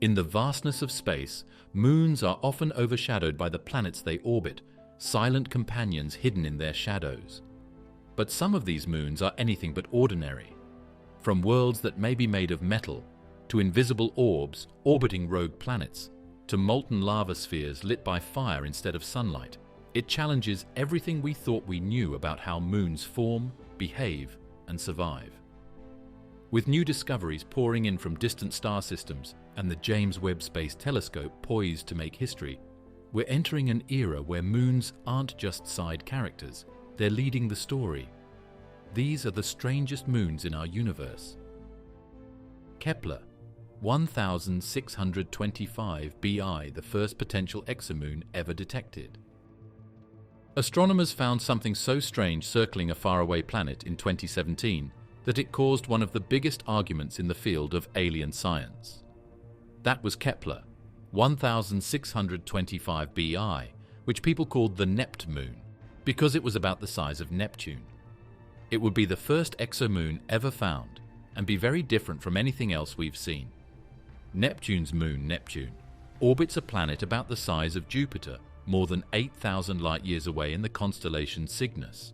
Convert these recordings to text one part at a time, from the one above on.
In the vastness of space, moons are often overshadowed by the planets they orbit, silent companions hidden in their shadows. But some of these moons are anything but ordinary. From worlds that may be made of metal, to invisible orbs orbiting rogue planets, to molten lava spheres lit by fire instead of sunlight, it challenges everything we thought we knew about how moons form, behave, and survive. With new discoveries pouring in from distant star systems and the James Webb Space Telescope poised to make history, we're entering an era where moons aren't just side characters, they're leading the story. These are the strangest moons in our universe. Kepler, 1625 Bi, the first potential exomoon ever detected. Astronomers found something so strange circling a faraway planet in 2017 that it caused one of the biggest arguments in the field of alien science. That was Kepler, 1625 Bi, which people called the Neptune, because it was about the size of Neptune. It would be the first exomoon ever found, and be very different from anything else we've seen. Neptune's moon, Neptune, orbits a planet about the size of Jupiter, more than 8,000 light-years away in the constellation Cygnus.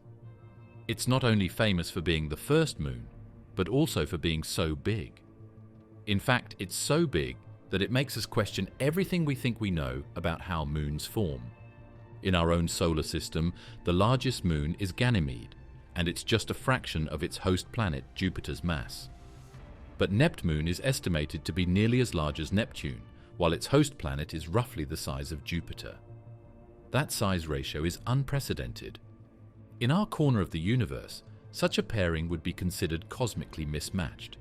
It's not only famous for being the first moon, but also for being so big. In fact, it's so big that it makes us question everything we think we know about how moons form. In our own solar system, the largest moon is Ganymede, and it's just a fraction of its host planet, Jupiter's mass. But Neptune is estimated to be nearly as large as Neptune, while its host planet is roughly the size of Jupiter. That size ratio is unprecedented. In our corner of the universe, such a pairing would be considered cosmically mismatched.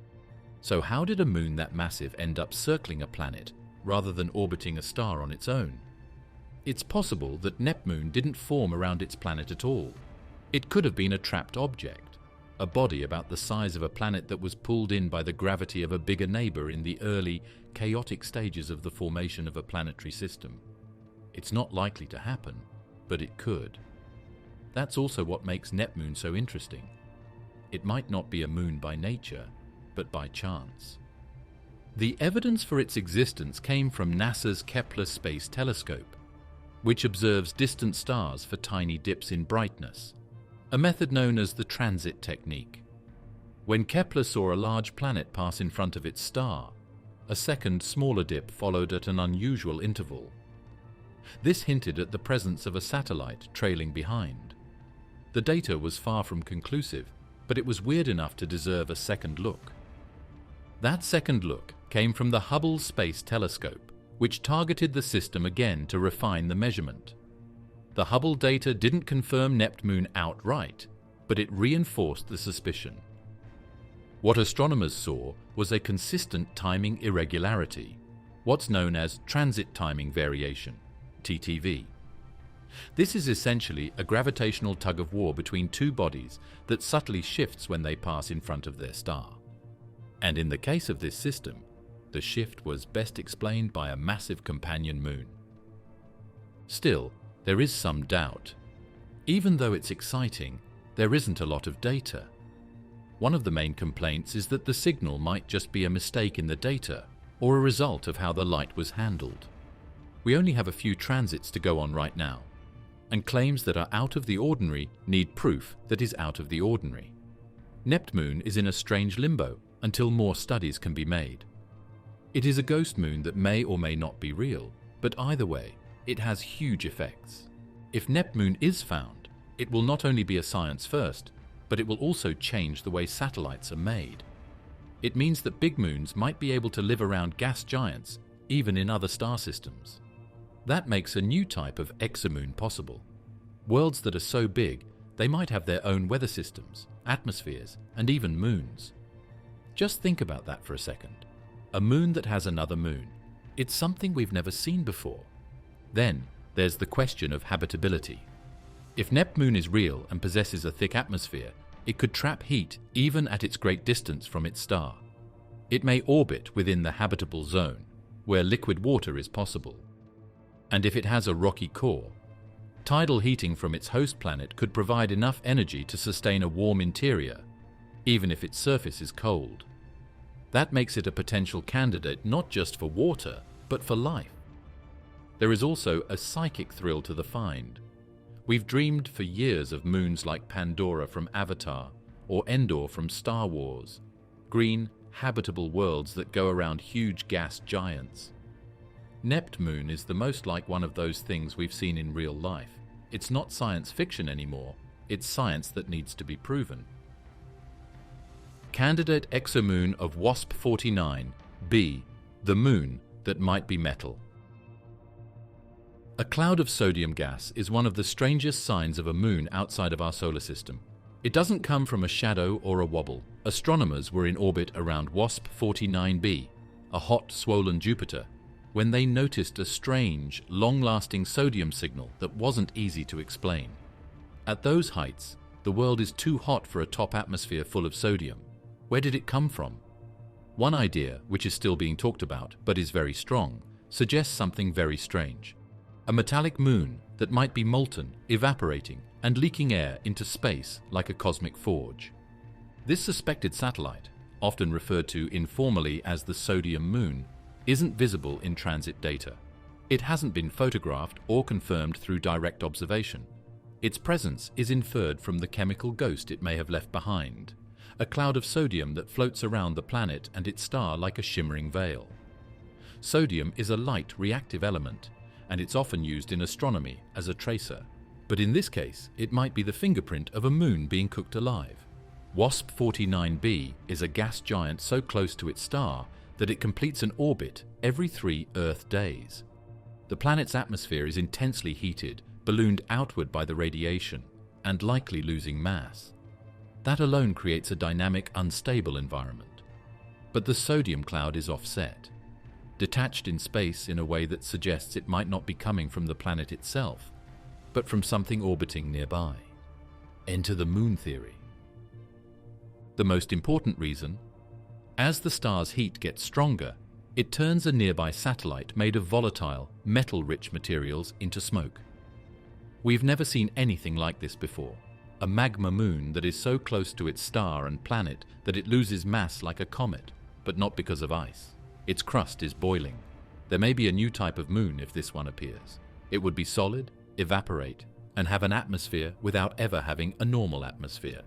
So how did a moon that massive end up circling a planet rather than orbiting a star on its own? It's possible that Neptune didn't form around its planet at all. It could have been a trapped object, a body about the size of a planet that was pulled in by the gravity of a bigger neighbor in the early, chaotic stages of the formation of a planetary system. It's not likely to happen, but it could. That's also what makes Neptune so interesting. It might not be a moon by nature, but by chance. The evidence for its existence came from NASA's Kepler Space Telescope, which observes distant stars for tiny dips in brightness, a method known as the transit technique. When Kepler saw a large planet pass in front of its star, a second, smaller dip followed at an unusual interval. This hinted at the presence of a satellite trailing behind. The data was far from conclusive, but it was weird enough to deserve a second look. That second look came from the Hubble Space Telescope, which targeted the system again to refine the measurement. The Hubble data didn't confirm Neptune outright, but it reinforced the suspicion. What astronomers saw was a consistent timing irregularity, what's known as transit timing variation, TTV. This is essentially a gravitational tug-of-war between two bodies that subtly shifts when they pass in front of their star. And in the case of this system, the shift was best explained by a massive companion moon. Still, there is some doubt. Even though it's exciting, there isn't a lot of data. One of the main complaints is that the signal might just be a mistake in the data or a result of how the light was handled. We only have a few transits to go on right now, and claims that are out of the ordinary need proof that is out of the ordinary. Neptune is in a strange limbo until more studies can be made. It is a ghost moon that may or may not be real, but either way, it has huge effects. If Neptune is found, it will not only be a science first, but it will also change the way satellites are made. It means that big moons might be able to live around gas giants, even in other star systems. That makes a new type of exomoon possible. Worlds that are so big, they might have their own weather systems, atmospheres, and even moons. Just think about that for a second. A moon that has another moon. It's something we've never seen before. Then, there's the question of habitability. If Neptune is real and possesses a thick atmosphere, it could trap heat even at its great distance from its star. It may orbit within the habitable zone, where liquid water is possible. And if it has a rocky core, tidal heating from its host planet could provide enough energy to sustain a warm interior, even if its surface is cold. That makes it a potential candidate not just for water, but for life. There is also a psychic thrill to the find. We've dreamed for years of moons like Pandora from Avatar or Endor from Star Wars, green, habitable worlds that go around huge gas giants. Neptune is the most like one of those things we've seen in real life. It's not science fiction anymore, it's science that needs to be proven. Candidate exomoon of WASP 49b, the moon that might be metal. A cloud of sodium gas is one of the strangest signs of a moon outside of our solar system. It doesn't come from a shadow or a wobble. Astronomers were in orbit around WASP 49b, a hot, swollen Jupiter, when they noticed a strange, long-lasting sodium signal that wasn't easy to explain. At those heights, the world is too hot for a top atmosphere full of sodium. Where did it come from? One idea, which is still being talked about, but is very strong, suggests something very strange. A metallic moon that might be molten, evaporating, and leaking air into space like a cosmic forge. This suspected satellite, often referred to informally as the sodium moon, isn't visible in transit data. It hasn't been photographed or confirmed through direct observation. Its presence is inferred from the chemical ghost it may have left behind, a cloud of sodium that floats around the planet and its star like a shimmering veil. Sodium is a light, reactive element, and it's often used in astronomy as a tracer. But in this case, it might be the fingerprint of a moon being cooked alive. WASP 49b is a gas giant so close to its star that it completes an orbit every 3 Earth days. The planet's atmosphere is intensely heated, ballooned outward by the radiation, and likely losing mass. That alone creates a dynamic, unstable environment. But the sodium cloud is offset, detached in space in a way that suggests it might not be coming from the planet itself, but from something orbiting nearby. Enter the moon theory. The most important reason: as the star's heat gets stronger, it turns a nearby satellite made of volatile, metal-rich materials into smoke. We've never seen anything like this before. A magma moon that is so close to its star and planet that it loses mass like a comet, but not because of ice. Its crust is boiling. There may be a new type of moon if this one appears. It would be solid, evaporate, and have an atmosphere without ever having a normal atmosphere.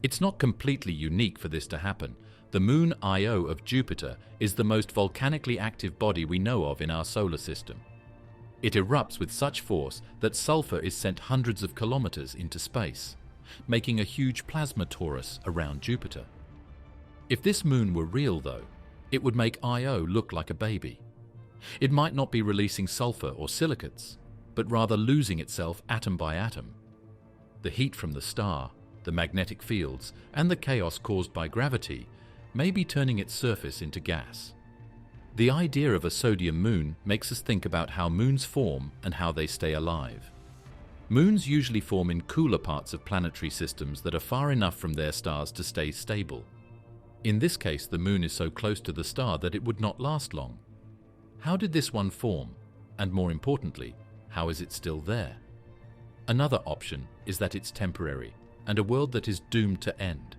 It's not completely unique for this to happen. The moon Io of Jupiter is the most volcanically active body we know of in our solar system. It erupts with such force that sulfur is sent hundreds of kilometers into space, making a huge plasma torus around Jupiter. If this moon were real, though, it would make Io look like a baby. It might not be releasing sulfur or silicates, but rather losing itself atom by atom. The heat from the star, the magnetic fields, and the chaos caused by gravity may be turning its surface into gas. The idea of a sodium moon makes us think about how moons form and how they stay alive. Moons usually form in cooler parts of planetary systems that are far enough from their stars to stay stable. In this case, the moon is so close to the star that it would not last long. How did this one form? And more importantly, how is it still there? Another option is that it's temporary and a world that is doomed to end.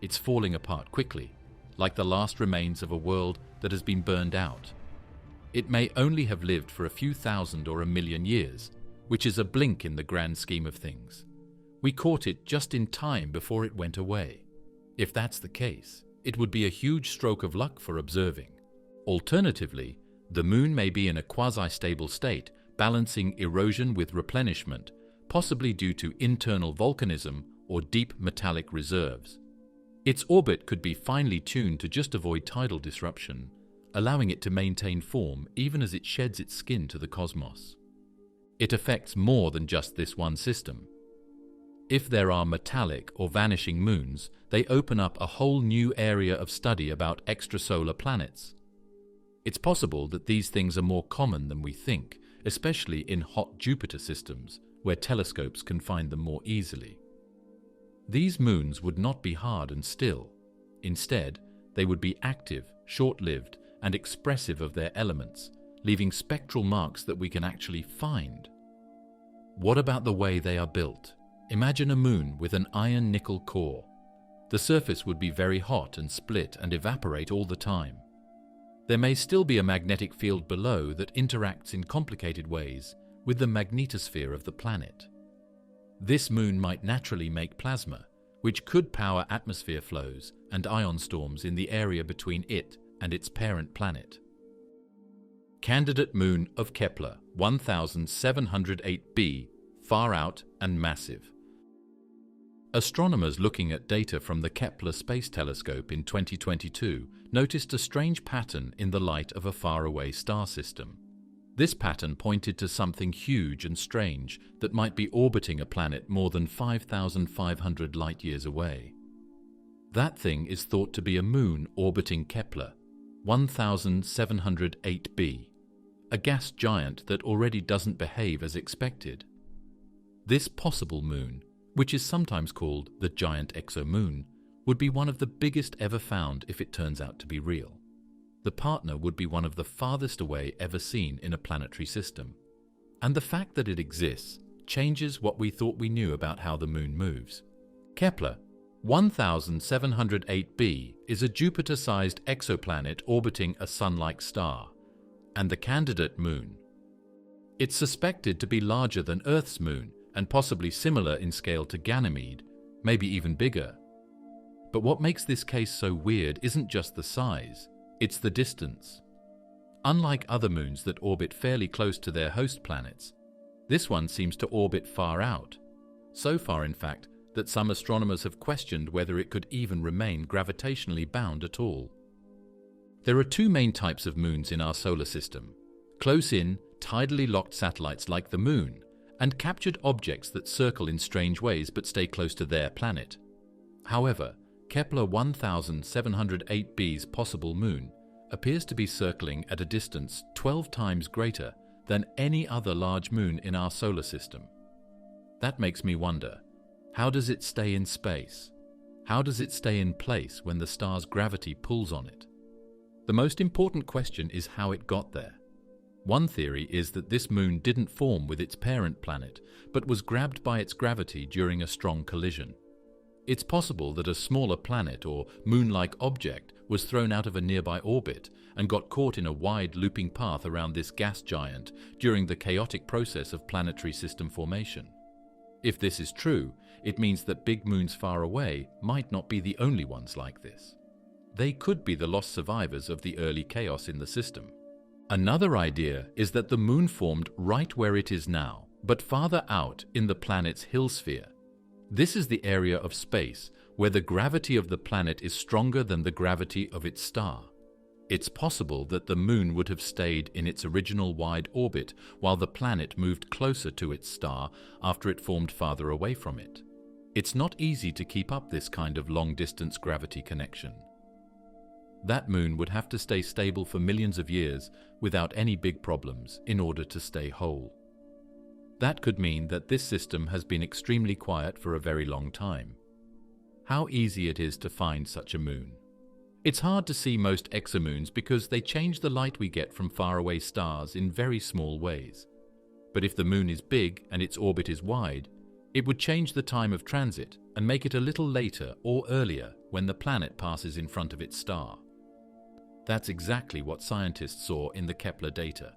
It's falling apart quickly, like the last remains of a world that has been burned out. It may only have lived for a few thousand or a million years, which is a blink in the grand scheme of things. We caught it just in time before it went away. If that's the case, it would be a huge stroke of luck for observing. Alternatively, the moon may be in a quasi-stable state, balancing erosion with replenishment, possibly due to internal volcanism or deep metallic reserves. Its orbit could be finely tuned to just avoid tidal disruption, allowing it to maintain form even as it sheds its skin to the cosmos. It affects more than just this one system. If there are metallic or vanishing moons, they open up a whole new area of study about extrasolar planets. It's possible that these things are more common than we think, especially in hot Jupiter systems, where telescopes can find them more easily. These moons would not be hard and still. Instead, they would be active, short-lived, and expressive of their elements, leaving spectral marks that we can actually find. What about the way they are built? Imagine a moon with an iron-nickel core. The surface would be very hot and split and evaporate all the time. There may still be a magnetic field below that interacts in complicated ways with the magnetosphere of the planet. This moon might naturally make plasma, which could power atmosphere flows and ion storms in the area between it and its parent planet. Candidate moon of Kepler 1708b, far out and massive. Astronomers looking at data from the Kepler Space Telescope in 2022 noticed a strange pattern in the light of a faraway star system. This pattern pointed to something huge and strange that might be orbiting a planet more than 5,500 light-years away. That thing is thought to be a moon orbiting Kepler 1708b, a gas giant that already doesn't behave as expected. This possible moon, which is sometimes called the giant exomoon, would be one of the biggest ever found if it turns out to be real. The partner would be one of the farthest away ever seen in a planetary system. And the fact that it exists changes what we thought we knew about how the moon moves. Kepler 1708b is a Jupiter-sized exoplanet orbiting a Sun-like star, and the candidate moon. It's suspected to be larger than Earth's moon and possibly similar in scale to Ganymede, maybe even bigger. But what makes this case so weird isn't just the size, it's the distance. Unlike other moons that orbit fairly close to their host planets, this one seems to orbit far out. So far, in fact, that some astronomers have questioned whether it could even remain gravitationally bound at all. There are two main types of moons in our solar system: close-in, tidally locked satellites like the Moon, and captured objects that circle in strange ways but stay close to their planet. However, Kepler 1708b's possible moon appears to be circling at a distance 12 times greater than any other large moon in our solar system. That makes me wonder, how does it stay in space? How does it stay in place when the star's gravity pulls on it? The most important question is how it got there. One theory is that this moon didn't form with its parent planet, but was grabbed by its gravity during a strong collision. It's possible that a smaller planet or moon-like object was thrown out of a nearby orbit and got caught in a wide looping path around this gas giant during the chaotic process of planetary system formation. If this is true, it means that big moons far away might not be the only ones like this. They could be the lost survivors of the early chaos in the system. Another idea is that the moon formed right where it is now, but farther out in the planet's hill sphere. This is the area of space where the gravity of the planet is stronger than the gravity of its star. It's possible that the moon would have stayed in its original wide orbit while the planet moved closer to its star after it formed farther away from it. It's not easy to keep up this kind of long-distance gravity connection. That moon would have to stay stable for millions of years without any big problems in order to stay whole. That could mean that this system has been extremely quiet for a very long time. How easy it is to find such a moon. It's hard to see most exomoons because they change the light we get from faraway stars in very small ways. But if the moon is big and its orbit is wide, it would change the time of transit and make it a little later or earlier when the planet passes in front of its star. That's exactly what scientists saw in the Kepler data.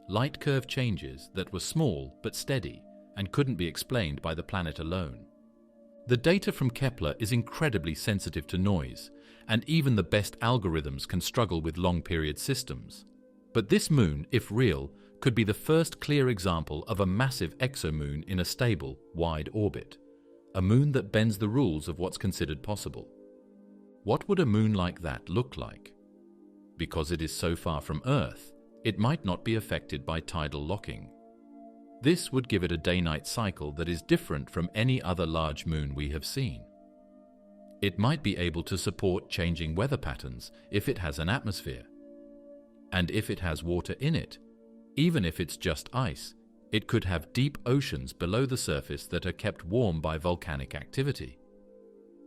Light curve changes that were small but steady and couldn't be explained by the planet alone. The data from Kepler is incredibly sensitive to noise, and even the best algorithms can struggle with long-period systems. But this moon, if real, could be the first clear example of a massive exomoon in a stable, wide orbit. A moon that bends the rules of what's considered possible. What would a moon like that look like? Because it is so far from Earth, it might not be affected by tidal locking. This would give it a day-night cycle that is different from any other large moon we have seen. It might be able to support changing weather patterns if it has an atmosphere. And if it has water in it, even if it's just ice, it could have deep oceans below the surface that are kept warm by volcanic activity.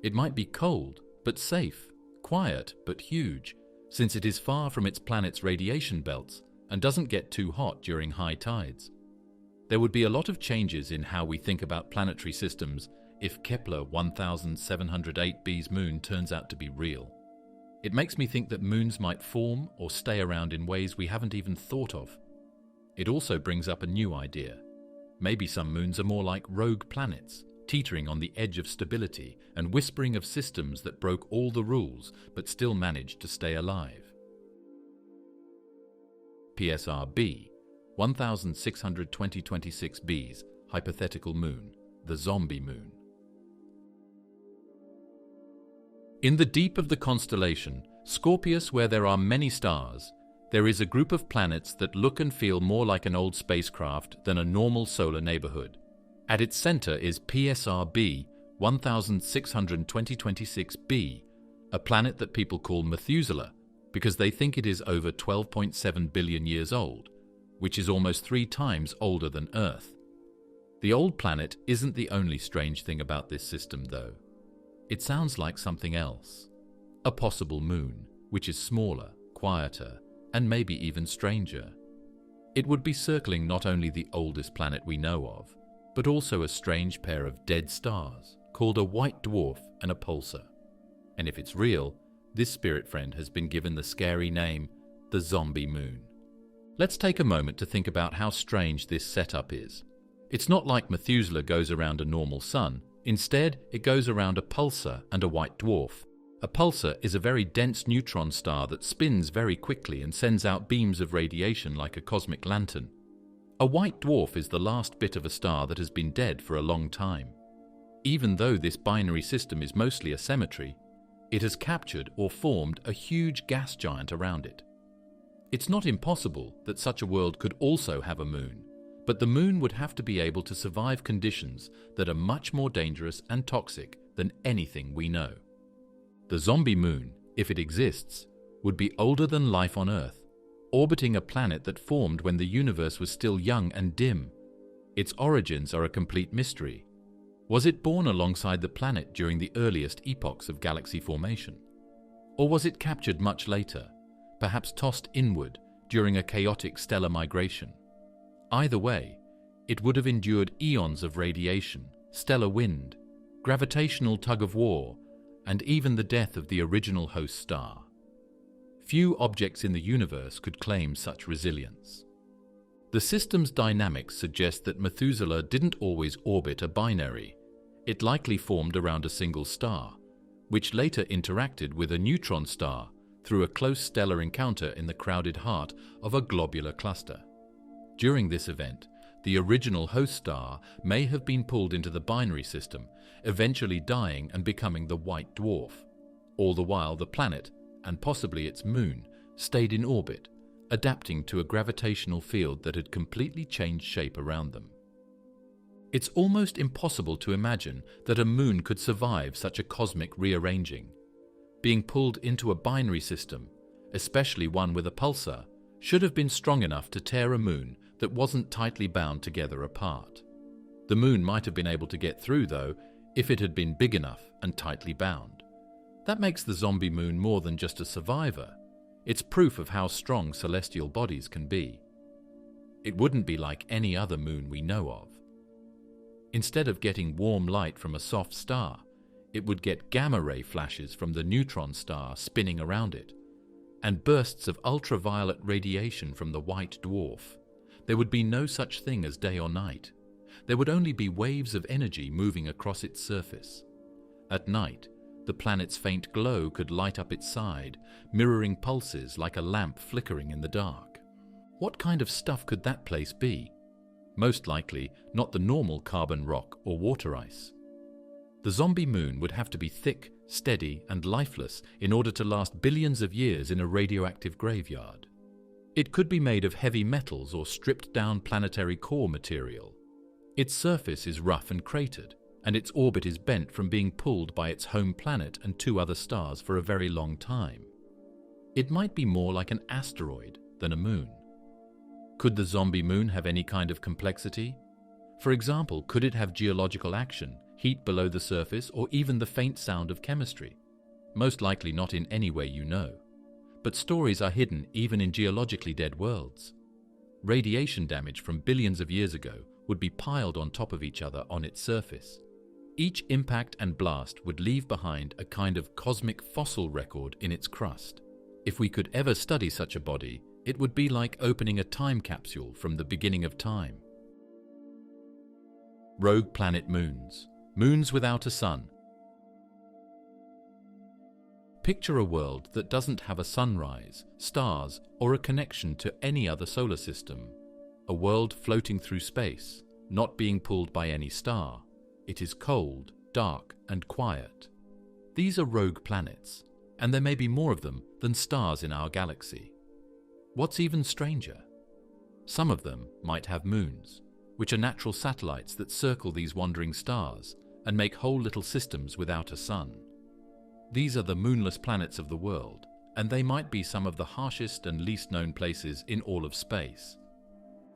It might be cold, but safe, quiet, but huge, since it is far from its planet's radiation belts and doesn't get too hot during high tides. There would be a lot of changes in how we think about planetary systems if Kepler 1708b's moon turns out to be real. It makes me think that moons might form or stay around in ways we haven't even thought of. It also brings up a new idea. Maybe some moons are more like rogue planets, teetering on the edge of stability and whispering of systems that broke all the rules but still managed to stay alive. PSR-B, 1620-26b's hypothetical moon, the zombie moon. In the deep of the constellation Scorpius, where there are many stars, there is a group of planets that look and feel more like an old spacecraft than a normal solar neighborhood. At its center is PSR-B 1620-26b, a planet that people call Methuselah because they think it is over 12.7 billion years old, which is almost 3 times older than Earth. The old planet isn't the only strange thing about this system, though. It sounds like something else. A possible moon, which is smaller, quieter, and maybe even stranger. It would be circling not only the oldest planet we know of, but also a strange pair of dead stars called a white dwarf and a pulsar. And if it's real, this spirit friend has been given the scary name, the zombie moon. Let's take a moment to think about how strange this setup is. It's not like Methuselah goes around a normal sun. Instead, it goes around a pulsar and a white dwarf. A pulsar is a very dense neutron star that spins very quickly and sends out beams of radiation like a cosmic lantern. A white dwarf is the last bit of a star that has been dead for a long time. Even though this binary system is mostly a symmetry, it has captured or formed a huge gas giant around it. It's not impossible that such a world could also have a moon, but the moon would have to be able to survive conditions that are much more dangerous and toxic than anything we know. The zombie moon, if it exists, would be older than life on Earth, orbiting a planet that formed when the universe was still young and dim. Its origins are a complete mystery. Was it born alongside the planet during the earliest epochs of galaxy formation? Or was it captured much later, perhaps tossed inward during a chaotic stellar migration? Either way, it would have endured eons of radiation, stellar wind, gravitational tug-of-war, and even the death of the original host star. Few objects in the universe could claim such resilience. The system's dynamics suggest that Methuselah didn't always orbit a binary. It likely formed around a single star, which later interacted with a neutron star through a close stellar encounter in the crowded heart of a globular cluster. During this event, the original host star may have been pulled into the binary system, eventually dying and becoming the white dwarf. All the while, the planet, and possibly its moon, stayed in orbit, adapting to a gravitational field that had completely changed shape around them. It's almost impossible to imagine that a moon could survive such a cosmic rearranging. Being pulled into a binary system, especially one with a pulsar, should have been strong enough to tear a moon that wasn't tightly bound together apart. The moon might have been able to get through, though, if it had been big enough and tightly bound. That makes the zombie moon more than just a survivor. It's proof of how strong celestial bodies can be. It wouldn't be like any other moon we know of. Instead of getting warm light from a soft star, it would get gamma-ray flashes from the neutron star spinning around it, and bursts of ultraviolet radiation from the white dwarf. There would be no such thing as day or night. There would only be waves of energy moving across its surface. At night, the planet's faint glow could light up its side, mirroring pulses like a lamp flickering in the dark. What kind of stuff could that place be? Most likely not the normal carbon rock or water ice. The zombie moon would have to be thick, steady, and lifeless in order to last billions of years in a radioactive graveyard. It could be made of heavy metals or stripped-down planetary core material. Its surface is rough and cratered, and its orbit is bent from being pulled by its home planet and 2 other stars for a very long time. It might be more like an asteroid than a moon. Could the zombie moon have any kind of complexity? For example, could it have geological action, heat below the surface, or even the faint sound of chemistry? Most likely not in any way you know. But stories are hidden even in geologically dead worlds. Radiation damage from billions of years ago would be piled on top of each other on its surface. Each impact and blast would leave behind a kind of cosmic fossil record in its crust. If we could ever study such a body, it would be like opening a time capsule from the beginning of time. Rogue planet moons. Moons without a sun. Picture a world that doesn't have a sunrise, stars, or a connection to any other solar system. A world floating through space, not being pulled by any star. It is cold, dark, and quiet. These are rogue planets, and there may be more of them than stars in our galaxy. What's even stranger? Some of them might have moons, which are natural satellites that circle these wandering stars and make whole little systems without a sun. These are the moonless planets of the world, and they might be some of the harshest and least known places in all of space.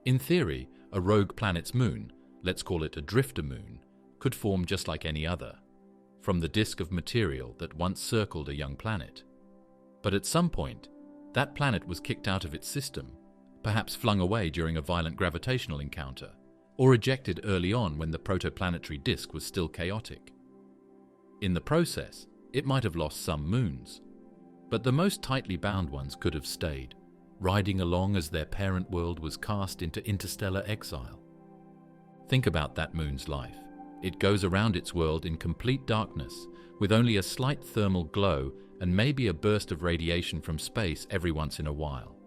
In theory, a rogue planet's moon, let's call it a drifter moon, could form just like any other, from the disk of material that once circled a young planet. But at some point, that planet was kicked out of its system, perhaps flung away during a violent gravitational encounter, or ejected early on when the protoplanetary disk was still chaotic. In the process, it might have lost some moons, but the most tightly bound ones could have stayed, riding along as their parent world was cast into interstellar exile. Think about that moon's life. It goes around its world in complete darkness, with only a slight thermal glow and maybe a burst of radiation from space every once in a while.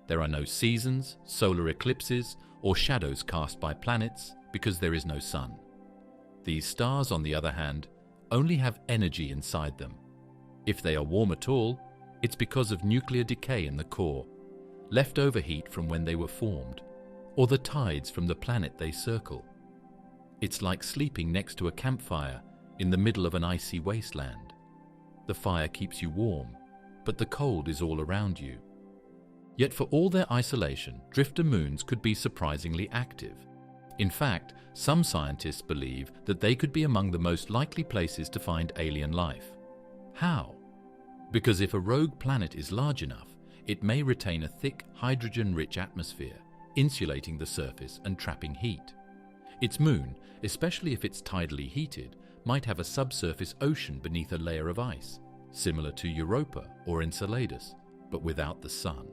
There are no seasons, solar eclipses, or shadows cast by planets because there is no sun. These stars, on the other hand, only have energy inside them. If they are warm at all, it's because of nuclear decay in the core, leftover heat from when they were formed, or the tides from the planet they circle. It's like sleeping next to a campfire in the middle of an icy wasteland. The fire keeps you warm, but the cold is all around you. Yet for all their isolation, drifter moons could be surprisingly active. In fact, some scientists believe that they could be among the most likely places to find alien life. How? Because if a rogue planet is large enough, it may retain a thick, hydrogen-rich atmosphere, insulating the surface and trapping heat. Its moon, especially if it's tidally heated, might have a subsurface ocean beneath a layer of ice, similar to Europa or Enceladus, but without the sun.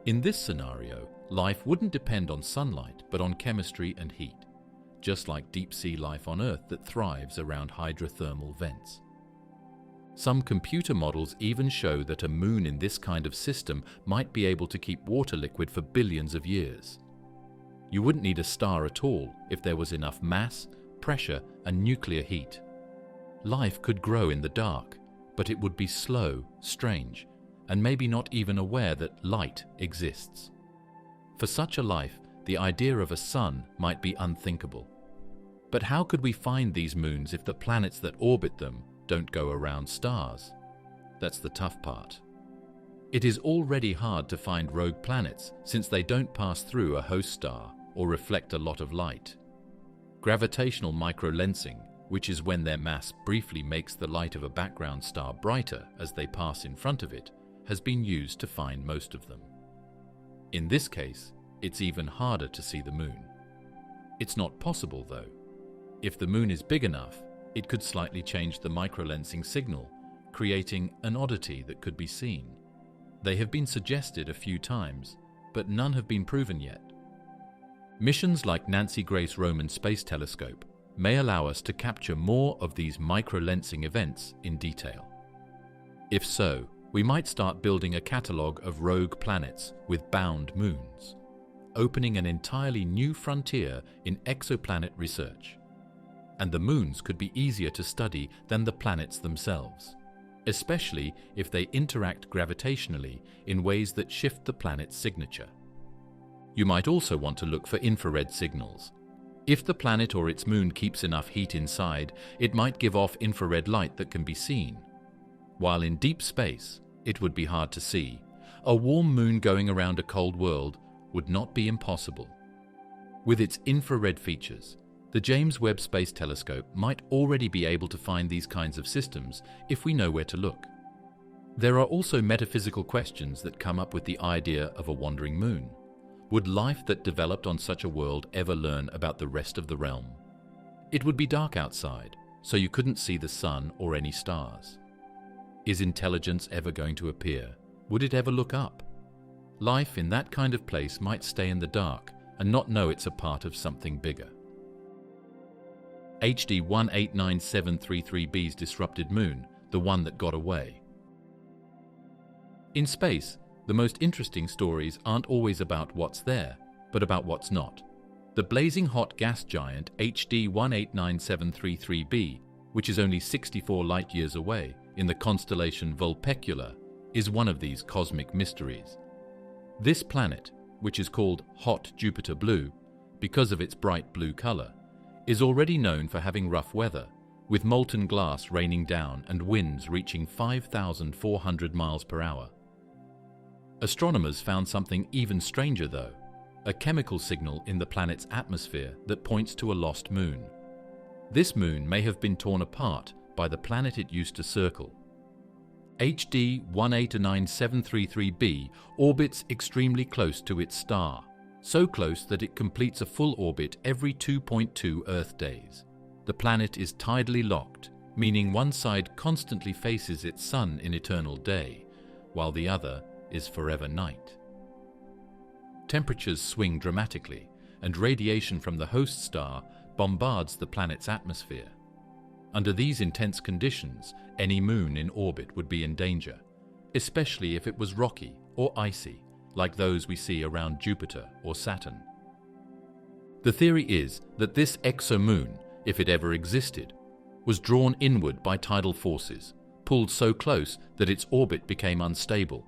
In this scenario, life wouldn't depend on sunlight but on chemistry and heat, just like deep-sea life on Earth that thrives around hydrothermal vents. Some computer models even show that a moon in this kind of system might be able to keep water liquid for billions of years. You wouldn't need a star at all if there was enough mass, pressure, and nuclear heat. Life could grow in the dark, but it would be slow, strange, and maybe not even aware that light exists. For such a life, the idea of a sun might be unthinkable. But how could we find these moons if the planets that orbit them don't go around stars? That's the tough part. It is already hard to find rogue planets since they don't pass through a host star or reflect a lot of light. Gravitational microlensing, which is when their mass briefly makes the light of a background star brighter as they pass in front of it, has been used to find most of them. In this case, it's even harder to see the moon. It's not possible, though. If the moon is big enough, it could slightly change the microlensing signal, creating an oddity that could be seen. They have been suggested a few times, but none have been proven yet. Missions like Nancy Grace Roman Space Telescope may allow us to capture more of these microlensing events in detail. If so, we might start building a catalogue of rogue planets with bound moons, opening an entirely new frontier in exoplanet research. And the moons could be easier to study than the planets themselves, especially if they interact gravitationally in ways that shift the planet's signature. You might also want to look for infrared signals. If the planet or its moon keeps enough heat inside, it might give off infrared light that can be seen. While in deep space, it would be hard to see. A warm moon going around a cold world would not be impossible. With its infrared features, the James Webb Space Telescope might already be able to find these kinds of systems if we know where to look. There are also metaphysical questions that come up with the idea of a wandering moon. Would life that developed on such a world ever learn about the rest of the realm? It would be dark outside, so you couldn't see the sun or any stars. Is intelligence ever going to appear? Would it ever look up? Life in that kind of place might stay in the dark and not know it's a part of something bigger. HD 189733b's disrupted moon, the one that got away. In space, the most interesting stories aren't always about what's there, but about what's not. The blazing hot gas giant HD 189733b, which is only 64 light-years away in the constellation Vulpecula, is one of these cosmic mysteries. This planet, which is called hot Jupiter blue because of its bright blue color, is already known for having rough weather, with molten glass raining down and winds reaching 5,400 miles per hour. Astronomers found something even stranger though, a chemical signal in the planet's atmosphere that points to a lost moon. This moon may have been torn apart by the planet it used to circle. HD 189733b orbits extremely close to its star, so close that it completes a full orbit every 2.2 Earth days. The planet is tidally locked, meaning one side constantly faces its sun in eternal day, while the other is forever night. Temperatures swing dramatically, and radiation from the host star bombards the planet's atmosphere. Under these intense conditions, any moon in orbit would be in danger, especially if it was rocky or icy, like those we see around Jupiter or Saturn. The theory is that this exomoon, if it ever existed, was drawn inward by tidal forces, pulled so close that its orbit became unstable.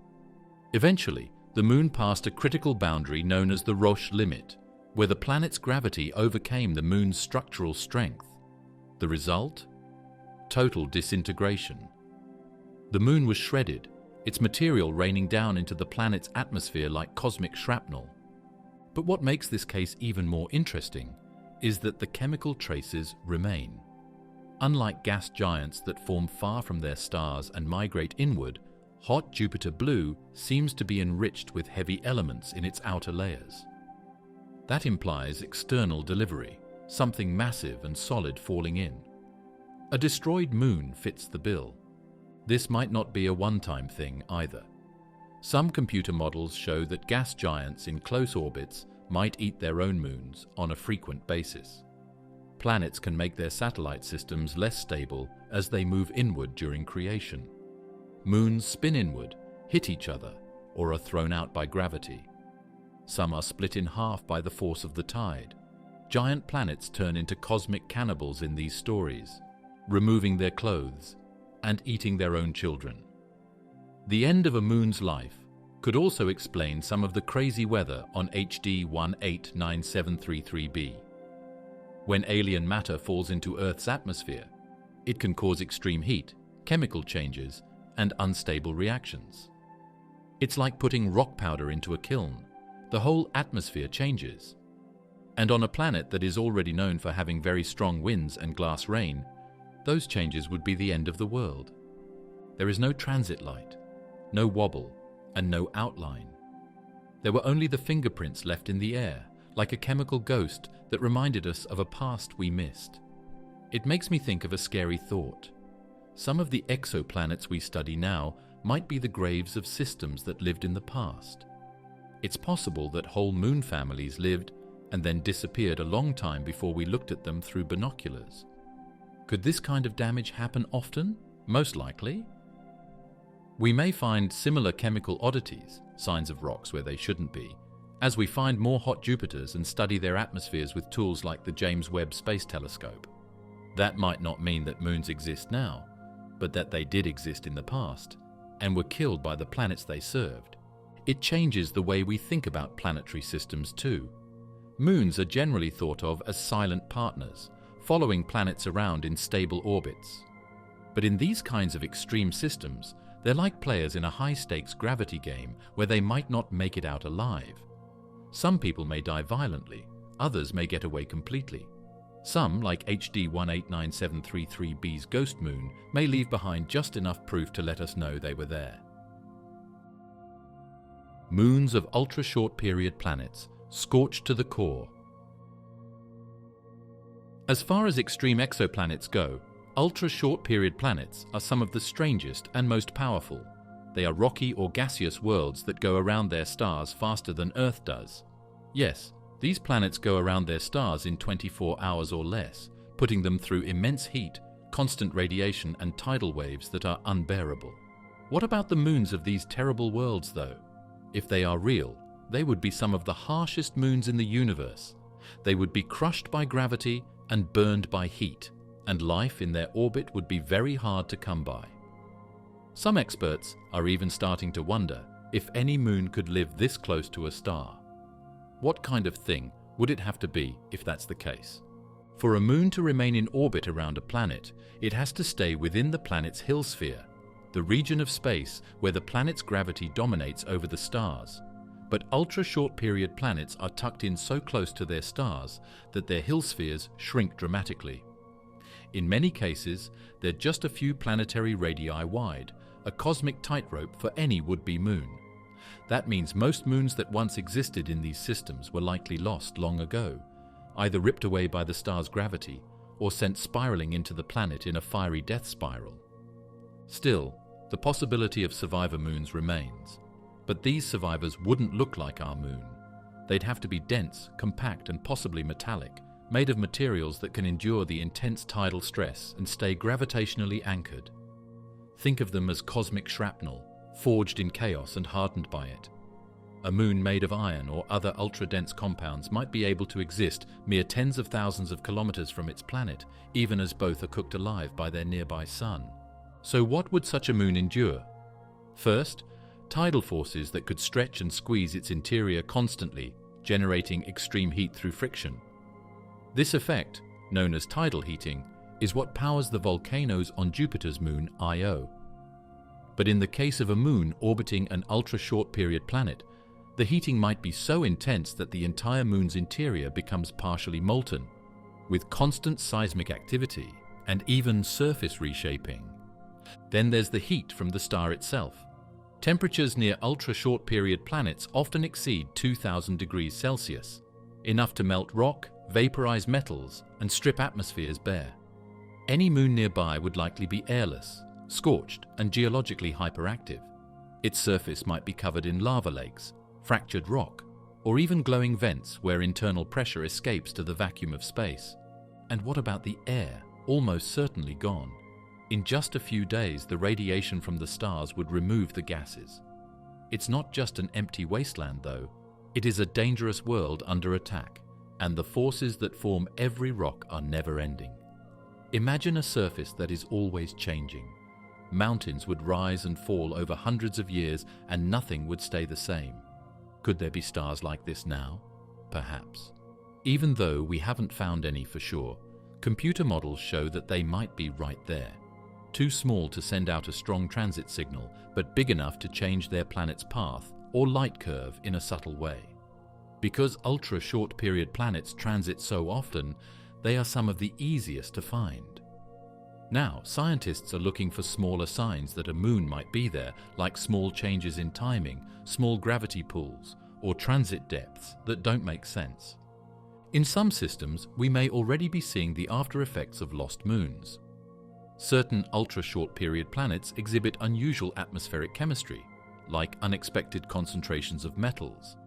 Eventually, the moon passed a critical boundary known as the Roche limit, where the planet's gravity overcame the moon's structural strength. The result? Total disintegration. The moon was shredded, its material raining down into the planet's atmosphere like cosmic shrapnel. But what makes this case even more interesting is that the chemical traces remain. Unlike gas giants that form far from their stars and migrate inward, hot Jupiter blue seems to be enriched with heavy elements in its outer layers. That implies external delivery, something massive and solid falling in. A destroyed moon fits the bill. This might not be a one-time thing either. Some computer models show that gas giants in close orbits might eat their own moons on a frequent basis. Planets can make their satellite systems less stable as they move inward during creation. Moons spin inward, hit each other, or are thrown out by gravity. Some are split in half by the force of the tide. Giant planets turn into cosmic cannibals in these stories, removing their clothes and eating their own children. The end of a moon's life could also explain some of the crazy weather on HD 189733b. When alien matter falls into Earth's atmosphere, it can cause extreme heat, chemical changes, and unstable reactions. It's like putting rock powder into a kiln. The whole atmosphere changes. And on a planet that is already known for having very strong winds and glass rain, those changes would be the end of the world. There is no transit light, no wobble, and no outline. There were only the fingerprints left in the air, like a chemical ghost that reminded us of a past we missed. It makes me think of a scary thought. Some of the exoplanets we study now might be the graves of systems that lived in the past. It's possible that whole moon families lived and then disappeared a long time before we looked at them through binoculars. Could this kind of damage happen often? Most likely. We may find similar chemical oddities, signs of rocks where they shouldn't be, as we find more hot Jupiters and study their atmospheres with tools like the James Webb Space Telescope. That might not mean that moons exist now, but that they did exist in the past, and were killed by the planets they served. It changes the way we think about planetary systems too. Moons are generally thought of as silent partners, following planets around in stable orbits. But in these kinds of extreme systems, they're like players in a high-stakes gravity game where they might not make it out alive. Some people may die violently, others may get away completely. Some, like HD 189733b's ghost moon, may leave behind just enough proof to let us know they were there. Moons of ultra-short period planets, scorched to the core. As far as extreme exoplanets go, ultra-short period planets are some of the strangest and most powerful. They are rocky or gaseous worlds that go around their stars faster than Earth does. Yes, these planets go around their stars in 24 hours or less, putting them through immense heat, constant radiation and tidal waves that are unbearable. What about the moons of these terrible worlds, though? If they are real, they would be some of the harshest moons in the universe. They would be crushed by gravity and burned by heat, and life in their orbit would be very hard to come by. Some experts are even starting to wonder if any moon could live this close to a star. What kind of thing would it have to be if that's the case? For a moon to remain in orbit around a planet, it has to stay within the planet's Hill sphere, the region of space where the planet's gravity dominates over the stars. But ultra-short period planets are tucked in so close to their stars that their Hill spheres shrink dramatically. In many cases, they're just a few planetary radii wide, a cosmic tightrope for any would-be moon. That means most moons that once existed in these systems were likely lost long ago, either ripped away by the star's gravity or sent spiraling into the planet in a fiery death spiral. Still, the possibility of survivor moons remains. But these survivors wouldn't look like our moon. They'd have to be dense, compact, and possibly metallic, made of materials that can endure the intense tidal stress and stay gravitationally anchored. Think of them as cosmic shrapnel, forged in chaos and hardened by it. A moon made of iron or other ultra-dense compounds might be able to exist mere tens of thousands of kilometers from its planet, even as both are cooked alive by their nearby sun. So what would such a moon endure? First, tidal forces that could stretch and squeeze its interior constantly, generating extreme heat through friction. This effect, known as tidal heating, is what powers the volcanoes on Jupiter's moon Io. But in the case of a moon orbiting an ultra-short period planet, the heating might be so intense that the entire moon's interior becomes partially molten, with constant seismic activity and even surface reshaping. Then there's the heat from the star itself. Temperatures near ultra-short period planets often exceed 2000 degrees Celsius, enough to melt rock, vaporize metals, and strip atmospheres bare. Any moon nearby would likely be airless, scorched, and geologically hyperactive. Its surface might be covered in lava lakes, fractured rock, or even glowing vents where internal pressure escapes to the vacuum of space. And what about the air? Almost certainly gone. In just a few days, the radiation from the stars would remove the gases. It's not just an empty wasteland, though. It is a dangerous world under attack, and the forces that form every rock are never-ending. Imagine a surface that is always changing. Mountains would rise and fall over hundreds of years, and nothing would stay the same. Could there be stars like this now? Perhaps. Even though we haven't found any for sure, computer models show that they might be right there. Too small to send out a strong transit signal, but big enough to change their planet's path or light curve in a subtle way. Because ultra-short period planets transit so often, they are some of the easiest to find. Now, scientists are looking for smaller signs that a moon might be there, like small changes in timing, small gravity pools, or transit depths that don't make sense. In some systems, we may already be seeing the after effects of lost moons. Certain ultra-short period planets exhibit unusual atmospheric chemistry, like unexpected concentrations of metals.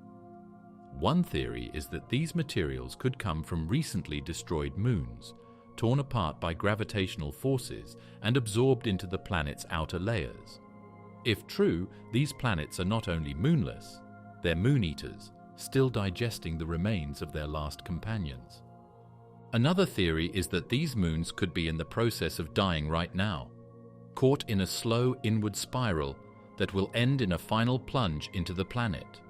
One theory is that these materials could come from recently destroyed moons, torn apart by gravitational forces and absorbed into the planet's outer layers. If true, these planets are not only moonless, they're moon-eaters, still digesting the remains of their last companions. Another theory is that these moons could be in the process of dying right now, caught in a slow inward spiral that will end in a final plunge into the planet.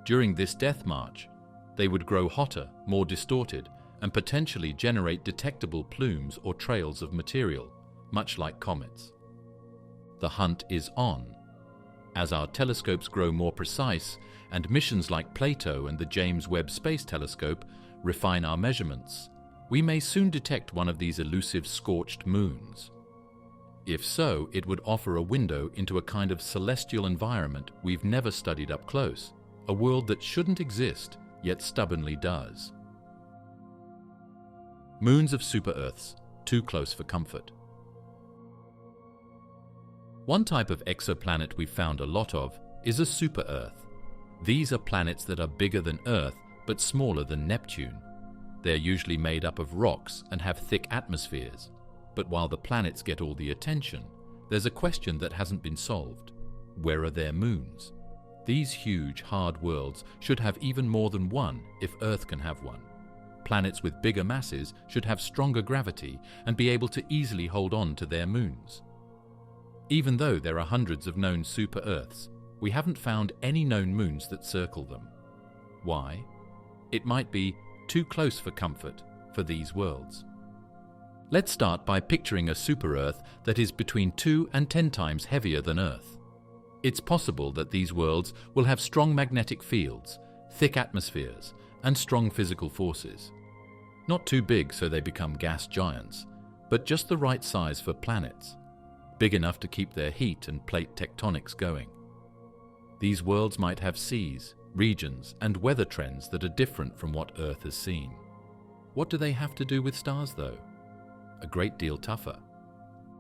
During this death march, they would grow hotter, more distorted, and potentially generate detectable plumes or trails of material, much like comets. The hunt is on. As our telescopes grow more precise and missions like Plato and the James Webb Space Telescope refine our measurements, we may soon detect one of these elusive scorched moons. If so, it would offer a window into a kind of celestial environment we've never studied up close, a world that shouldn't exist, yet stubbornly does. moons of super-Earths, too close for comfort. One type of exoplanet we've found a lot of is a super-Earth. These are planets that are bigger than Earth but smaller than Neptune. They're usually made up of rocks and have thick atmospheres. But while the planets get all the attention, there's a question that hasn't been solved. Where are their moons? These huge, hard worlds should have even more than one if Earth can have one. Planets with bigger masses should have stronger gravity and be able to easily hold on to their moons. Even though there are hundreds of known super-Earths, we haven't found any known moons that circle them. Why? It might be too close for comfort for these worlds. Let's start by picturing a super-Earth that is between 2 and 10 times heavier than Earth. It's possible that these worlds will have strong magnetic fields, thick atmospheres, and strong physical forces. Not too big so they become gas giants, but just the right size for planets, big enough to keep their heat and plate tectonics going. These worlds might have seas, regions, and weather trends that are different from what Earth has seen. What do they have to do with stars, though? A great deal tougher.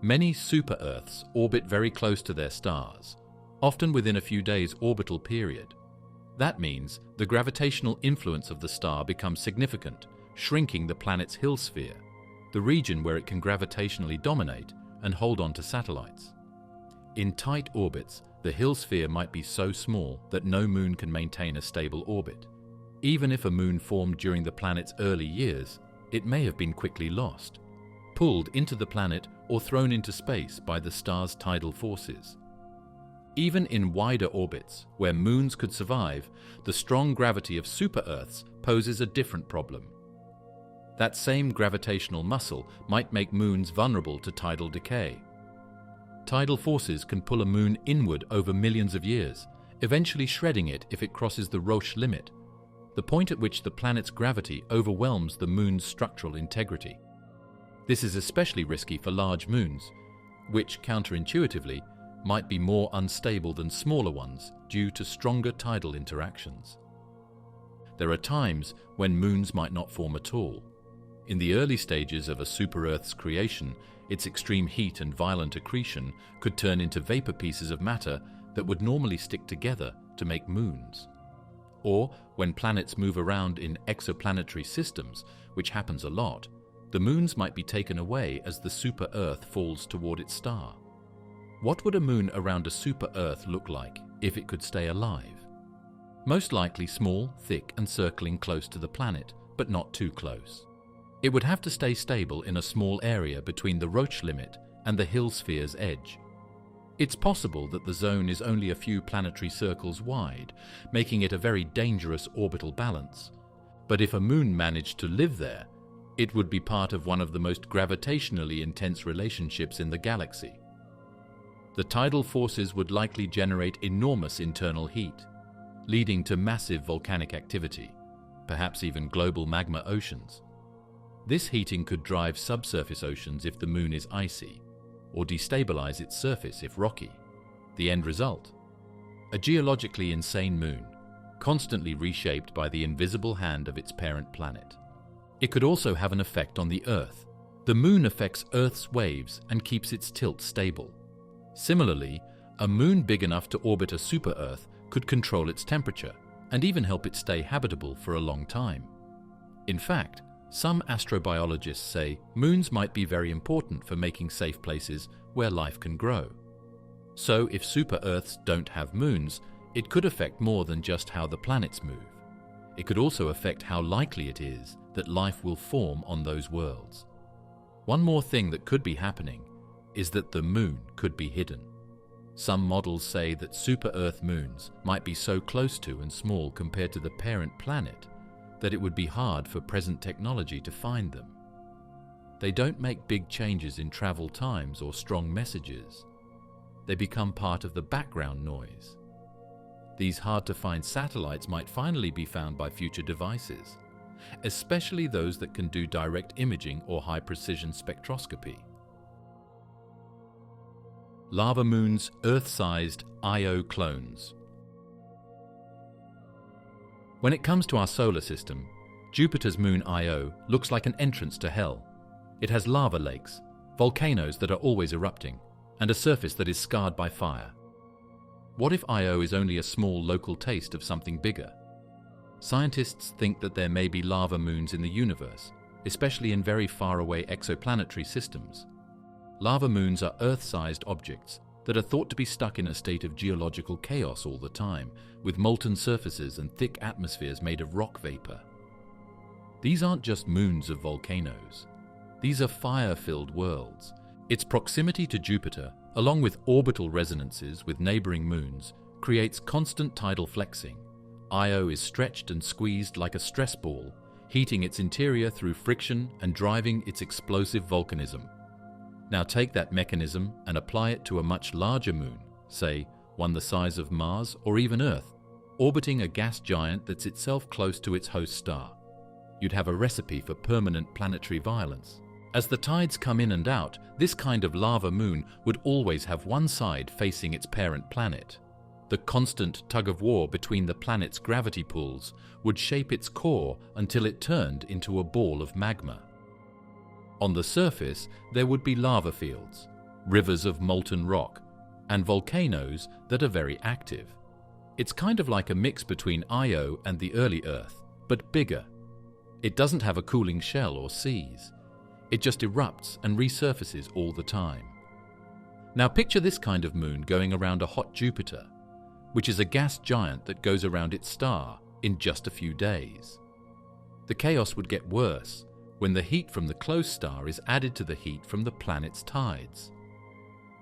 Many super-Earths orbit very close to their stars, often within a few days' orbital period. That means the gravitational influence of the star becomes significant, shrinking the planet's Hill sphere, the region where it can gravitationally dominate and hold on to satellites. In tight orbits, the Hill sphere might be so small that no moon can maintain a stable orbit. Even if a moon formed during the planet's early years, it may have been quickly lost, pulled into the planet or thrown into space by the star's tidal forces. Even in wider orbits, where moons could survive, the strong gravity of super-Earths poses a different problem. That same gravitational muscle might make moons vulnerable to tidal decay. Tidal forces can pull a moon inward over millions of years, eventually shredding it if it crosses the Roche limit, the point at which the planet's gravity overwhelms the moon's structural integrity. This is especially risky for large moons, which, counterintuitively, might be more unstable than smaller ones due to stronger tidal interactions. There are times when moons might not form at all. In the early stages of a super-Earth's creation, its extreme heat and violent accretion could turn into vapor pieces of matter that would normally stick together to make moons. Or, when planets move around in exoplanetary systems, which happens a lot, the moons might be taken away as the super-Earth falls toward its star. What would a moon around a super-Earth look like if it could stay alive? Most likely small, thick, and circling close to the planet, but not too close. It would have to stay stable in a small area between the Roche limit and the Hill sphere's edge. It's possible that the zone is only a few planetary circles wide, making it a very dangerous orbital balance. But if a moon managed to live there, it would be part of one of the most gravitationally intense relationships in the galaxy. The tidal forces would likely generate enormous internal heat, leading to massive volcanic activity, perhaps even global magma oceans. This heating could drive subsurface oceans if the moon is icy, or destabilize its surface if rocky. The end result? A geologically insane moon, constantly reshaped by the invisible hand of its parent planet. It could also have an effect on the Earth. The moon affects Earth's waves and keeps its tilt stable. Similarly, a moon big enough to orbit a super-Earth could control its temperature and even help it stay habitable for a long time. In fact, some astrobiologists say moons might be very important for making safe places where life can grow. So if super-Earths don't have moons, it could affect more than just how the planets move. It could also affect how likely it is that life will form on those worlds. One more thing that could be happening is that the moon could be hidden. Some models say that super-Earth moons might be so close to and small compared to the parent planet that it would be hard for present technology to find them. They don't make big changes in travel times or strong messages. They become part of the background noise. These hard-to-find satellites might finally be found by future devices, especially those that can do direct imaging or high-precision spectroscopy. Lava moons, Earth-sized Io clones. When it comes to our solar system, Jupiter's moon Io looks like an entrance to hell. It has lava lakes, volcanoes that are always erupting, and a surface that is scarred by fire. What if Io is only a small local taste of something bigger? Scientists think that there may be lava moons in the universe, especially in very far-away exoplanetary systems. Lava moons are Earth-sized objects that are thought to be stuck in a state of geological chaos all the time, with molten surfaces and thick atmospheres made of rock vapor. These aren't just moons of volcanoes. These are fire-filled worlds. Its proximity to Jupiter, along with orbital resonances with neighboring moons, creates constant tidal flexing. Io is stretched and squeezed like a stress ball, heating its interior through friction and driving its explosive volcanism. Now take that mechanism and apply it to a much larger moon, say one the size of Mars or even Earth, orbiting a gas giant that's itself close to its host star. You'd have a recipe for permanent planetary violence. As the tides come in and out, this kind of lava moon would always have one side facing its parent planet. The constant tug-of-war between the planet's gravity pulls would shape its core until it turned into a ball of magma. On the surface, there would be lava fields, rivers of molten rock, and volcanoes that are very active. It's kind of like a mix between Io and the early Earth, but bigger. It doesn't have a cooling shell or seas. It just erupts and resurfaces all the time. Now picture this kind of moon going around a hot Jupiter, which is a gas giant that goes around its star in just a few days. The chaos would get worse when the heat from the close star is added to the heat from the planet's tides.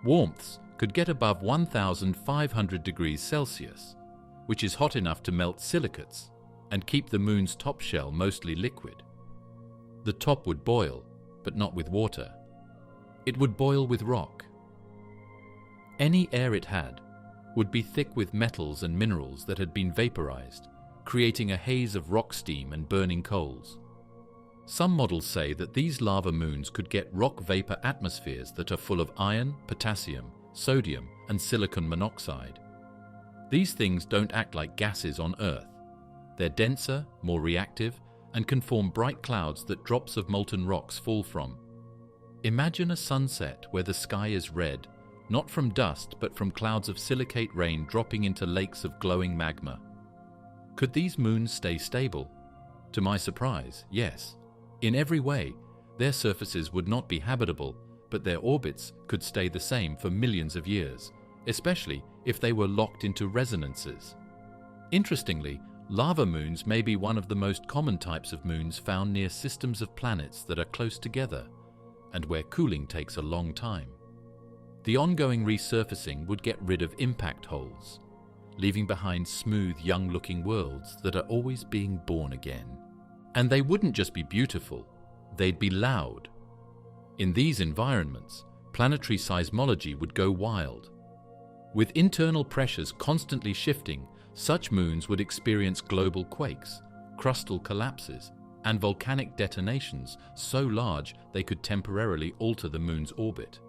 Warmths could get above 1,500 degrees Celsius, which is hot enough to melt silicates and keep the moon's top shell mostly liquid. The top would boil, but not with water. It would boil with rock. Any air it had would be thick with metals and minerals that had been vaporized, creating a haze of rock steam and burning coals. Some models say that these lava moons could get rock vapor atmospheres that are full of iron, potassium, sodium, and silicon monoxide. These things don't act like gases on Earth. They're denser, more reactive, and can form bright clouds that drops of molten rocks fall from. Imagine a sunset where the sky is red, not from dust but from clouds of silicate rain dropping into lakes of glowing magma. Could these moons stay stable? To my surprise, yes. In every way, their surfaces would not be habitable, but their orbits could stay the same for millions of years, especially if they were locked into resonances. Interestingly, lava moons may be one of the most common types of moons found near systems of planets that are close together and where cooling takes a long time. The ongoing resurfacing would get rid of impact holes, leaving behind smooth, young-looking worlds that are always being born again. And they wouldn't just be beautiful, they'd be loud. In these environments, planetary seismology would go wild. With internal pressures constantly shifting, such moons would experience global quakes, crustal collapses, and volcanic detonations so large they could temporarily alter the moon's orbit.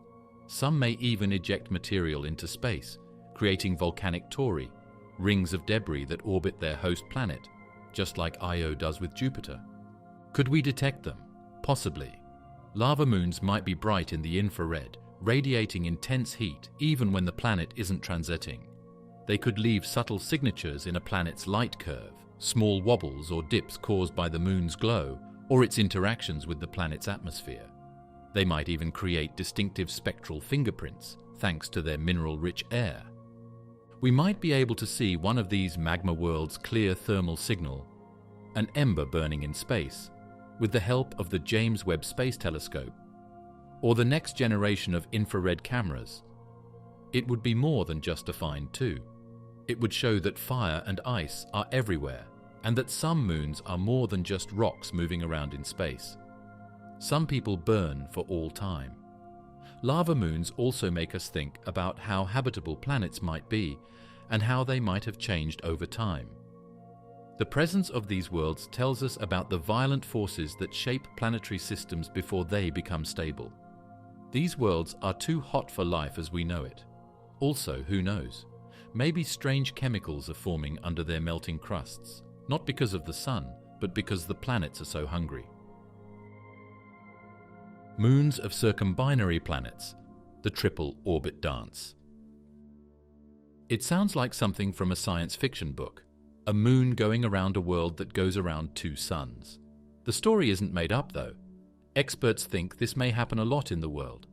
Some may even eject material into space, creating volcanic tori, rings of debris that orbit their host planet, just like Io does with Jupiter. Could we detect them? Possibly. Lava moons might be bright in the infrared, radiating intense heat even when the planet isn't transiting. They could leave subtle signatures in a planet's light curve, small wobbles or dips caused by the moon's glow or its interactions with the planet's atmosphere. They might even create distinctive spectral fingerprints, thanks to their mineral-rich air. We might be able to see one of these magma worlds' clear thermal signal, an ember burning in space, with the help of the James Webb Space Telescope, or the next generation of infrared cameras. It would be more than just a find too. It would show that fire and ice are everywhere, and that some moons are more than just rocks moving around in space. Some people burn for all time. Lava moons also make us think about how habitable planets might be and how they might have changed over time. The presence of these worlds tells us about the violent forces that shape planetary systems before they become stable. These worlds are too hot for life as we know it. Also, who knows? Maybe strange chemicals are forming under their melting crusts, not because of the sun, but because the planets are so hungry. Moons of circumbinary planets, the triple orbit dance. It sounds like something from a science fiction book, a moon going around a world that goes around two suns. The story isn't made up though. Experts think this may happen a lot in the world.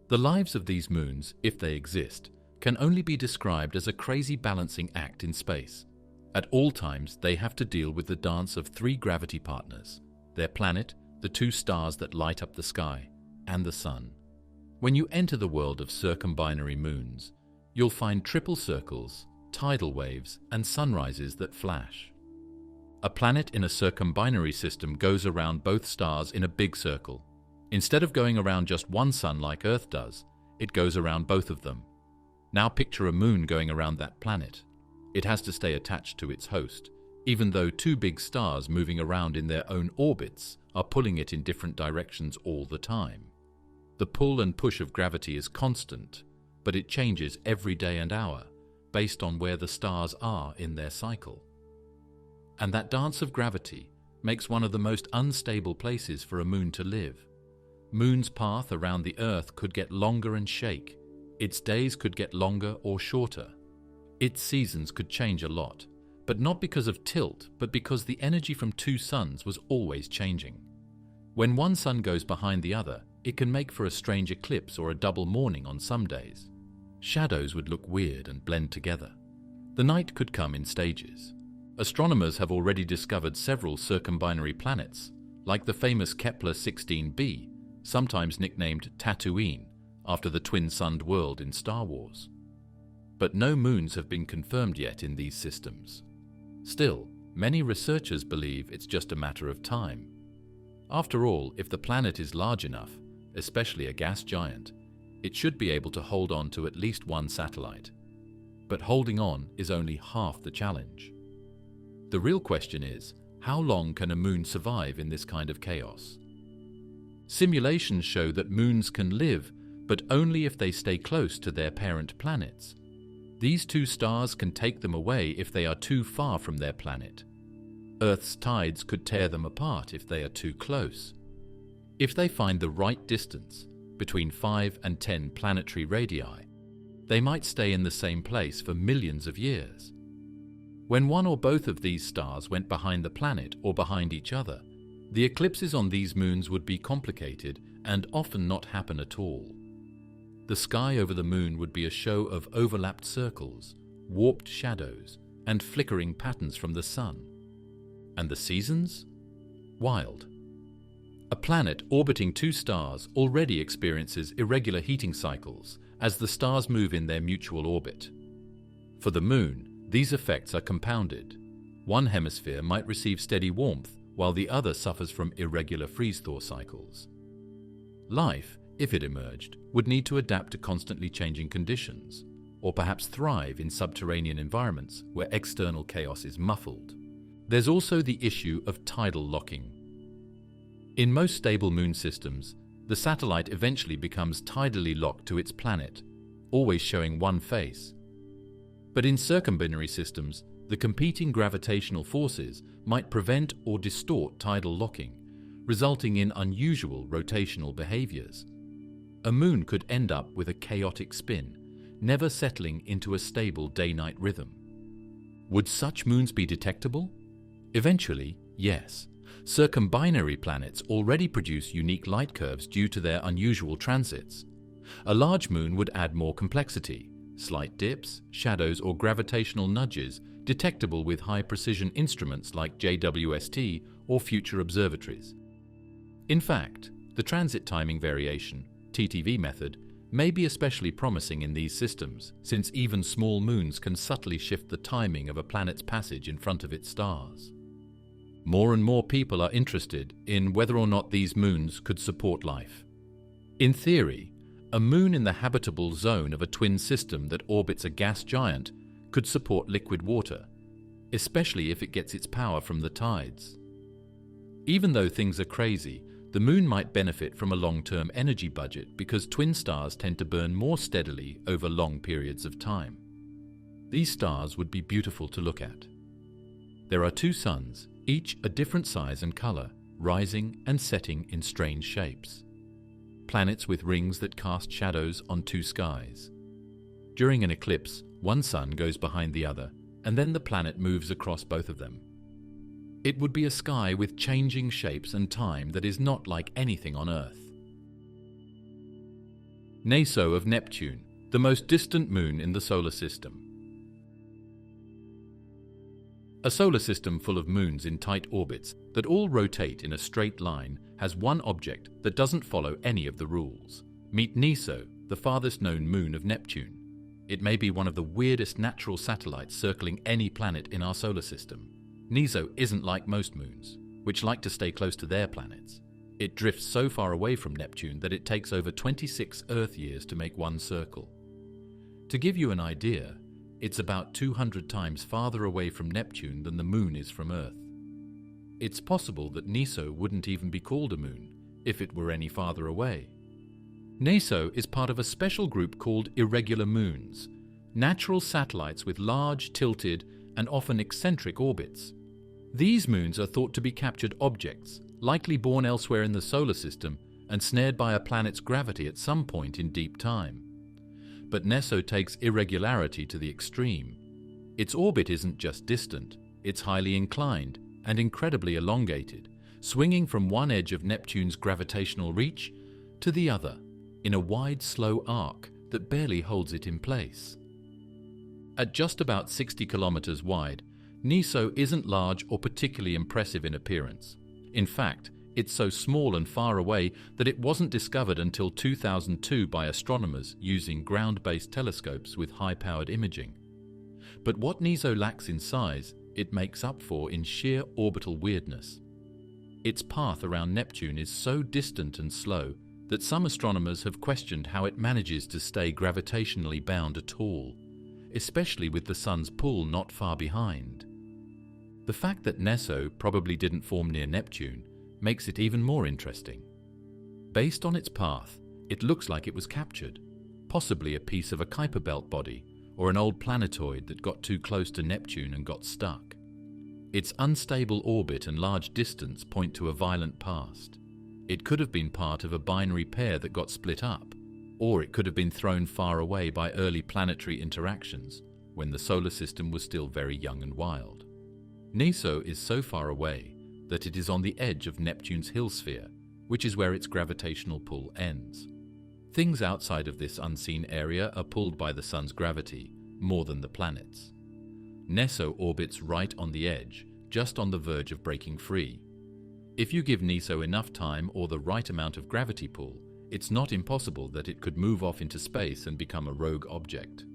The lives of these moons, if they exist, can only be described as a crazy balancing act in space. At all times, they have to deal with the dance of three gravity partners: their planet, the two stars that light up the sky, and the sun. When you enter the world of circumbinary moons, you'll find triple circles, tidal waves, and sunrises that flash. A planet in a circumbinary system goes around both stars in a big circle. Instead of going around just one sun like Earth does, it goes around both of them. Now picture a moon going around that planet. It has to stay attached to its host, even though two big stars moving around in their own orbits are pulling it in different directions all the time. The pull and push of gravity is constant, but it changes every day and hour based on where the stars are in their cycle. And that dance of gravity makes one of the most unstable places for a moon to live. Moon's path around the Earth could get longer and shake. Its days could get longer or shorter. Its seasons could change a lot, but not because of tilt, but because the energy from two suns was always changing. When one sun goes behind the other, it can make for a strange eclipse or a double morning on some days. Shadows would look weird and blend together. The night could come in stages. Astronomers have already discovered several circumbinary planets, like the famous Kepler 16b, sometimes nicknamed Tatooine, after the twin-sunned world in Star Wars. But no moons have been confirmed yet in these systems. Still, many researchers believe it's just a matter of time. After all, if the planet is large enough, especially a gas giant, it should be able to hold on to at least one satellite. But holding on is only half the challenge. The real question is, how long can a moon survive in this kind of chaos? Simulations show that moons can live, but only if they stay close to their parent planets. These two stars can take them away if they are too far from their planet. Earth's tides could tear them apart if they are too close. If they find the right distance, between 5 and 10 planetary radii, they might stay in the same place for millions of years. When one or both of these stars went behind the planet or behind each other, the eclipses on these moons would be complicated and often not happen at all. The sky over the moon would be a show of overlapped circles, warped shadows, and flickering patterns from the sun. And the seasons? Wild. A planet orbiting two stars already experiences irregular heating cycles as the stars move in their mutual orbit. For the moon, these effects are compounded. One hemisphere might receive steady warmth while the other suffers from irregular freeze-thaw cycles. Life, if it emerged, would need to adapt to constantly changing conditions, or perhaps thrive in subterranean environments where external chaos is muffled. There's also the issue of tidal locking. In most stable moon systems, the satellite eventually becomes tidally locked to its planet, always showing one face. But in circumbinary systems, the competing gravitational forces might prevent or distort tidal locking, resulting in unusual rotational behaviors. A moon could end up with a chaotic spin, never settling into a stable day-night rhythm. Would such moons be detectable? Eventually, yes. Circumbinary planets already produce unique light curves due to their unusual transits. A large moon would add more complexity, slight dips, shadows, or gravitational nudges detectable with high-precision instruments like JWST or future observatories. In fact, the transit timing variation, TTV method, may be especially promising in these systems, since even small moons can subtly shift the timing of a planet's passage in front of its stars. More and more people are interested in whether or not these moons could support life. In theory, a moon in the habitable zone of a twin system that orbits a gas giant could support liquid water, especially if it gets its power from the tides. Even though things are crazy, the moon might benefit from a long-term energy budget because twin stars tend to burn more steadily over long periods of time. These stars would be beautiful to look at. There are two suns, each a different size and color, rising and setting in strange shapes. Planets with rings that cast shadows on two skies. During an eclipse, one sun goes behind the other, and then the planet moves across both of them. It would be a sky with changing shapes and time that is not like anything on Earth. NESO of Neptune, the most distant moon in the solar system. A solar system full of moons in tight orbits that all rotate in a straight line has one object that doesn't follow any of the rules. Meet NESO, the farthest known moon of Neptune. It may be one of the weirdest natural satellites circling any planet in our solar system. NESO isn't like most moons, which like to stay close to their planets. It drifts so far away from Neptune that it takes over 26 Earth years to make one circle. To give you an idea, it's about 200 times farther away from Neptune than the moon is from Earth. It's possible that NESO wouldn't even be called a moon if it were any farther away. NESO is part of a special group called irregular moons, natural satellites with large, tilted, and often eccentric orbits. These moons are thought to be captured objects, likely born elsewhere in the solar system and snared by a planet's gravity at some point in deep time. But NESO takes irregularity to the extreme. Its orbit isn't just distant, it's highly inclined and incredibly elongated, swinging from one edge of Neptune's gravitational reach to the other in a wide, slow arc that barely holds it in place. At just about 60 kilometers wide, NESO isn't large or particularly impressive in appearance. In fact, it's so small and far away that it wasn't discovered until 2002 by astronomers using ground-based telescopes with high-powered imaging. But what NESO lacks in size, it makes up for in sheer orbital weirdness. Its path around Neptune is so distant and slow that some astronomers have questioned how it manages to stay gravitationally bound at all, especially with the Sun's pull not far behind. The fact that NESO probably didn't form near Neptune makes it even more interesting. Based on its path, it looks like it was captured, possibly a piece of a Kuiper belt body or an old planetoid that got too close to Neptune and got stuck. Its unstable orbit and large distance point to a violent past. It could have been part of a binary pair that got split up, or it could have been thrown far away by early planetary interactions when the solar system was still very young and wild. NESO is so far away that it is on the edge of Neptune's hill sphere, which is where its gravitational pull ends. Things outside of this unseen area are pulled by the Sun's gravity more than the planets. NESO orbits right on the edge, just on the verge of breaking free. If you give NESO enough time or the right amount of gravity pull, it's not impossible that it could move off into space and become a rogue object.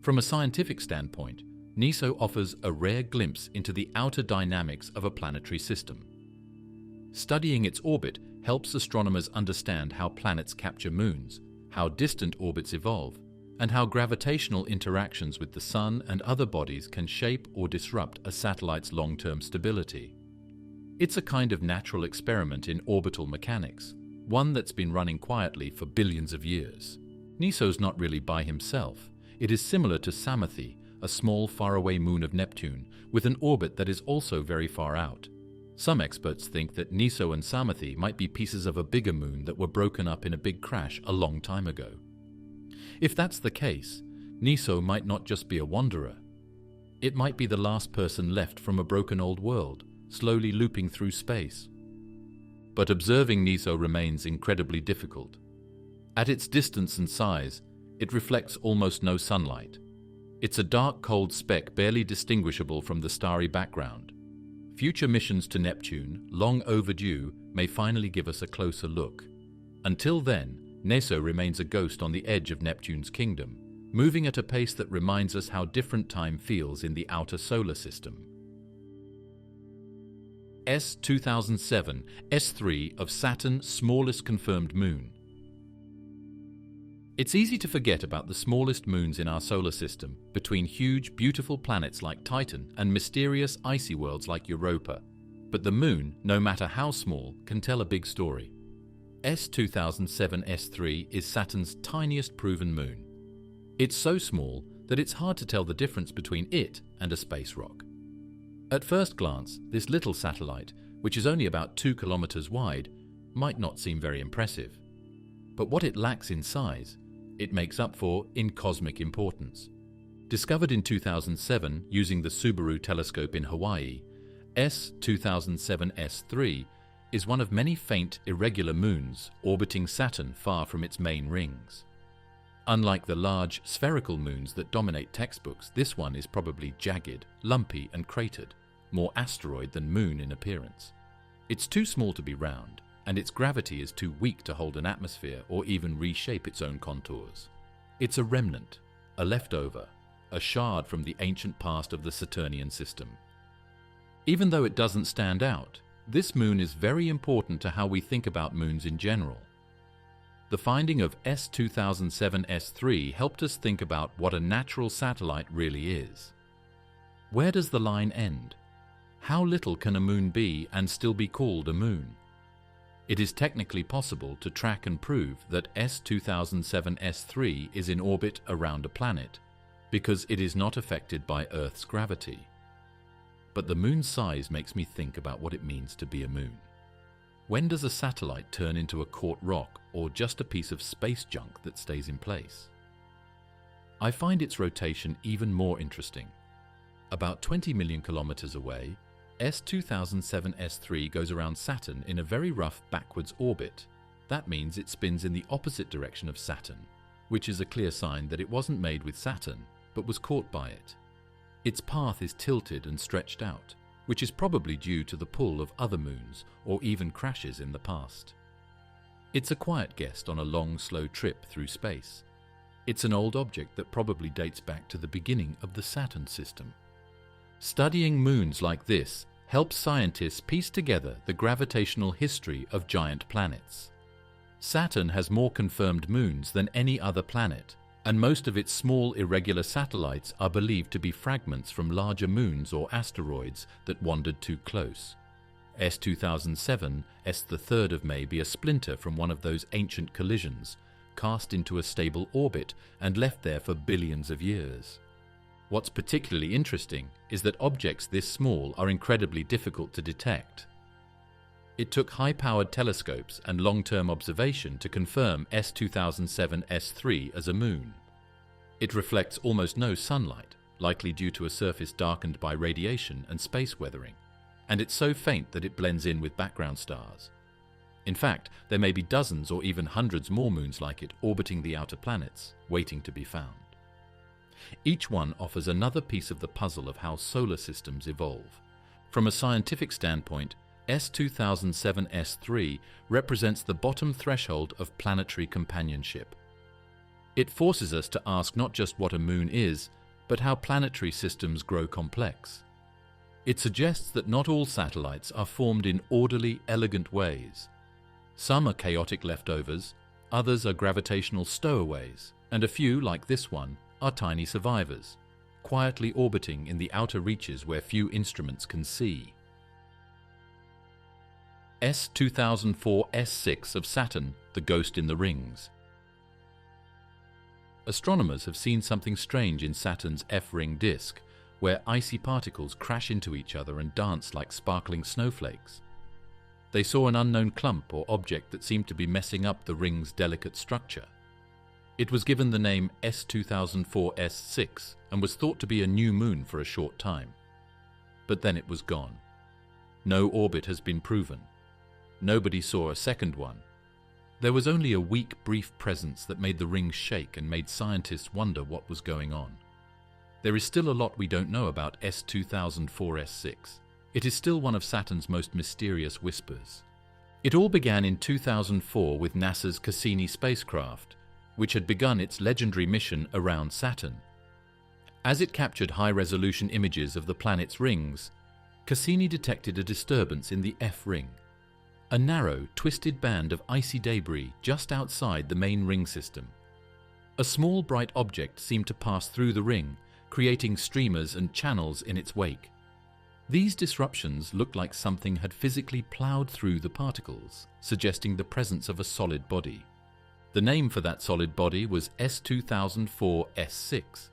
From a scientific standpoint, NESO offers a rare glimpse into the outer dynamics of a planetary system. Studying its orbit helps astronomers understand how planets capture moons, how distant orbits evolve, and how gravitational interactions with the Sun and other bodies can shape or disrupt a satellite's long-term stability. It's a kind of natural experiment in orbital mechanics, one that's been running quietly for billions of years. NESO's not really by himself. It is similar to Psamathe, a small, faraway moon of Neptune, with an orbit that is also very far out. Some experts think that NESO and Psamathe might be pieces of a bigger moon that were broken up in a big crash a long time ago. If that's the case, NESO might not just be a wanderer. It might be the last person left from a broken old world, slowly looping through space. But observing NESO remains incredibly difficult. At its distance and size, it reflects almost no sunlight. It's a dark, cold speck barely distinguishable from the starry background. Future missions to Neptune, long overdue, may finally give us a closer look. Until then, NESO remains a ghost on the edge of Neptune's kingdom, moving at a pace that reminds us how different time feels in the outer solar system. S2007, S3 of Saturn's smallest confirmed moon. It's easy to forget about the smallest moons in our solar system, between huge, beautiful planets like Titan and mysterious icy worlds like Europa. But the moon, no matter how small, can tell a big story. S2007 S3 is Saturn's tiniest proven moon. It's so small that it's hard to tell the difference between it and a space rock. At first glance, this little satellite, which is only about 2 kilometers wide, might not seem very impressive. But what it lacks in size, it makes up for in cosmic importance. Discovered in 2007 using the Subaru telescope in Hawaii, S2007S3 is one of many faint, irregular moons orbiting Saturn far from its main rings. Unlike the large, spherical moons that dominate textbooks, this one is probably jagged, lumpy and cratered, more asteroid than moon in appearance. It's too small to be round, and its gravity is too weak to hold an atmosphere or even reshape its own contours. It's a remnant, a leftover, a shard from the ancient past of the Saturnian system. Even though it doesn't stand out, this moon is very important to how we think about moons in general. The finding of S2007S3 helped us think about what a natural satellite really is. Where does the line end? How little can a moon be and still be called a moon? It is technically possible to track and prove that S2007S3 is in orbit around a planet because it is not affected by Earth's gravity. But the moon's size makes me think about what it means to be a moon. When does a satellite turn into a caught rock or just a piece of space junk that stays in place? I find its rotation even more interesting. About 20 million kilometers away, S2007S3 goes around Saturn in a very rough backwards orbit. That means it spins in the opposite direction of Saturn, which is a clear sign that it wasn't made with Saturn, but was caught by it. Its path is tilted and stretched out, which is probably due to the pull of other moons or even crashes in the past. It's a quiet guest on a long, slow trip through space. It's an old object that probably dates back to the beginning of the Saturn system. Studying moons like this helps scientists piece together the gravitational history of giant planets. Saturn has more confirmed moons than any other planet, and most of its small irregular satellites are believed to be fragments from larger moons or asteroids that wandered too close. S2007, S3 of may be a splinter from one of those ancient collisions, cast into a stable orbit and left there for billions of years. What's particularly interesting is that objects this small are incredibly difficult to detect. It took high-powered telescopes and long-term observation to confirm S2007S3 as a moon. It reflects almost no sunlight, likely due to a surface darkened by radiation and space weathering, and it's so faint that it blends in with background stars. In fact, there may be dozens or even hundreds more moons like it orbiting the outer planets, waiting to be found. Each one offers another piece of the puzzle of how solar systems evolve. From a scientific standpoint, S2007S3 represents the bottom threshold of planetary companionship. It forces us to ask not just what a moon is, but how planetary systems grow complex. It suggests that not all satellites are formed in orderly, elegant ways. Some are chaotic leftovers, others are gravitational stowaways, and a few, like this one, are tiny survivors, quietly orbiting in the outer reaches where few instruments can see. S2004S6 of Saturn, the ghost in the rings. Astronomers have seen something strange in Saturn's F-ring disk, where icy particles crash into each other and dance like sparkling snowflakes. They saw an unknown clump or object that seemed to be messing up the ring's delicate structure. It was given the name S2004S6 and was thought to be a new moon for a short time. But then it was gone. No orbit has been proven. Nobody saw a second one. There was only a weak, brief presence that made the ring shake and made scientists wonder what was going on. There is still a lot we don't know about S2004S6. It is still one of Saturn's most mysterious whispers. It all began in 2004 with NASA's Cassini spacecraft, which had begun its legendary mission around Saturn. As it captured high-resolution images of the planet's rings, Cassini detected a disturbance in the F-ring, a narrow, twisted band of icy debris just outside the main ring system. A small, bright object seemed to pass through the ring, creating streamers and channels in its wake. These disruptions looked like something had physically plowed through the particles, suggesting the presence of a solid body. The name for that solid body was S2004S6.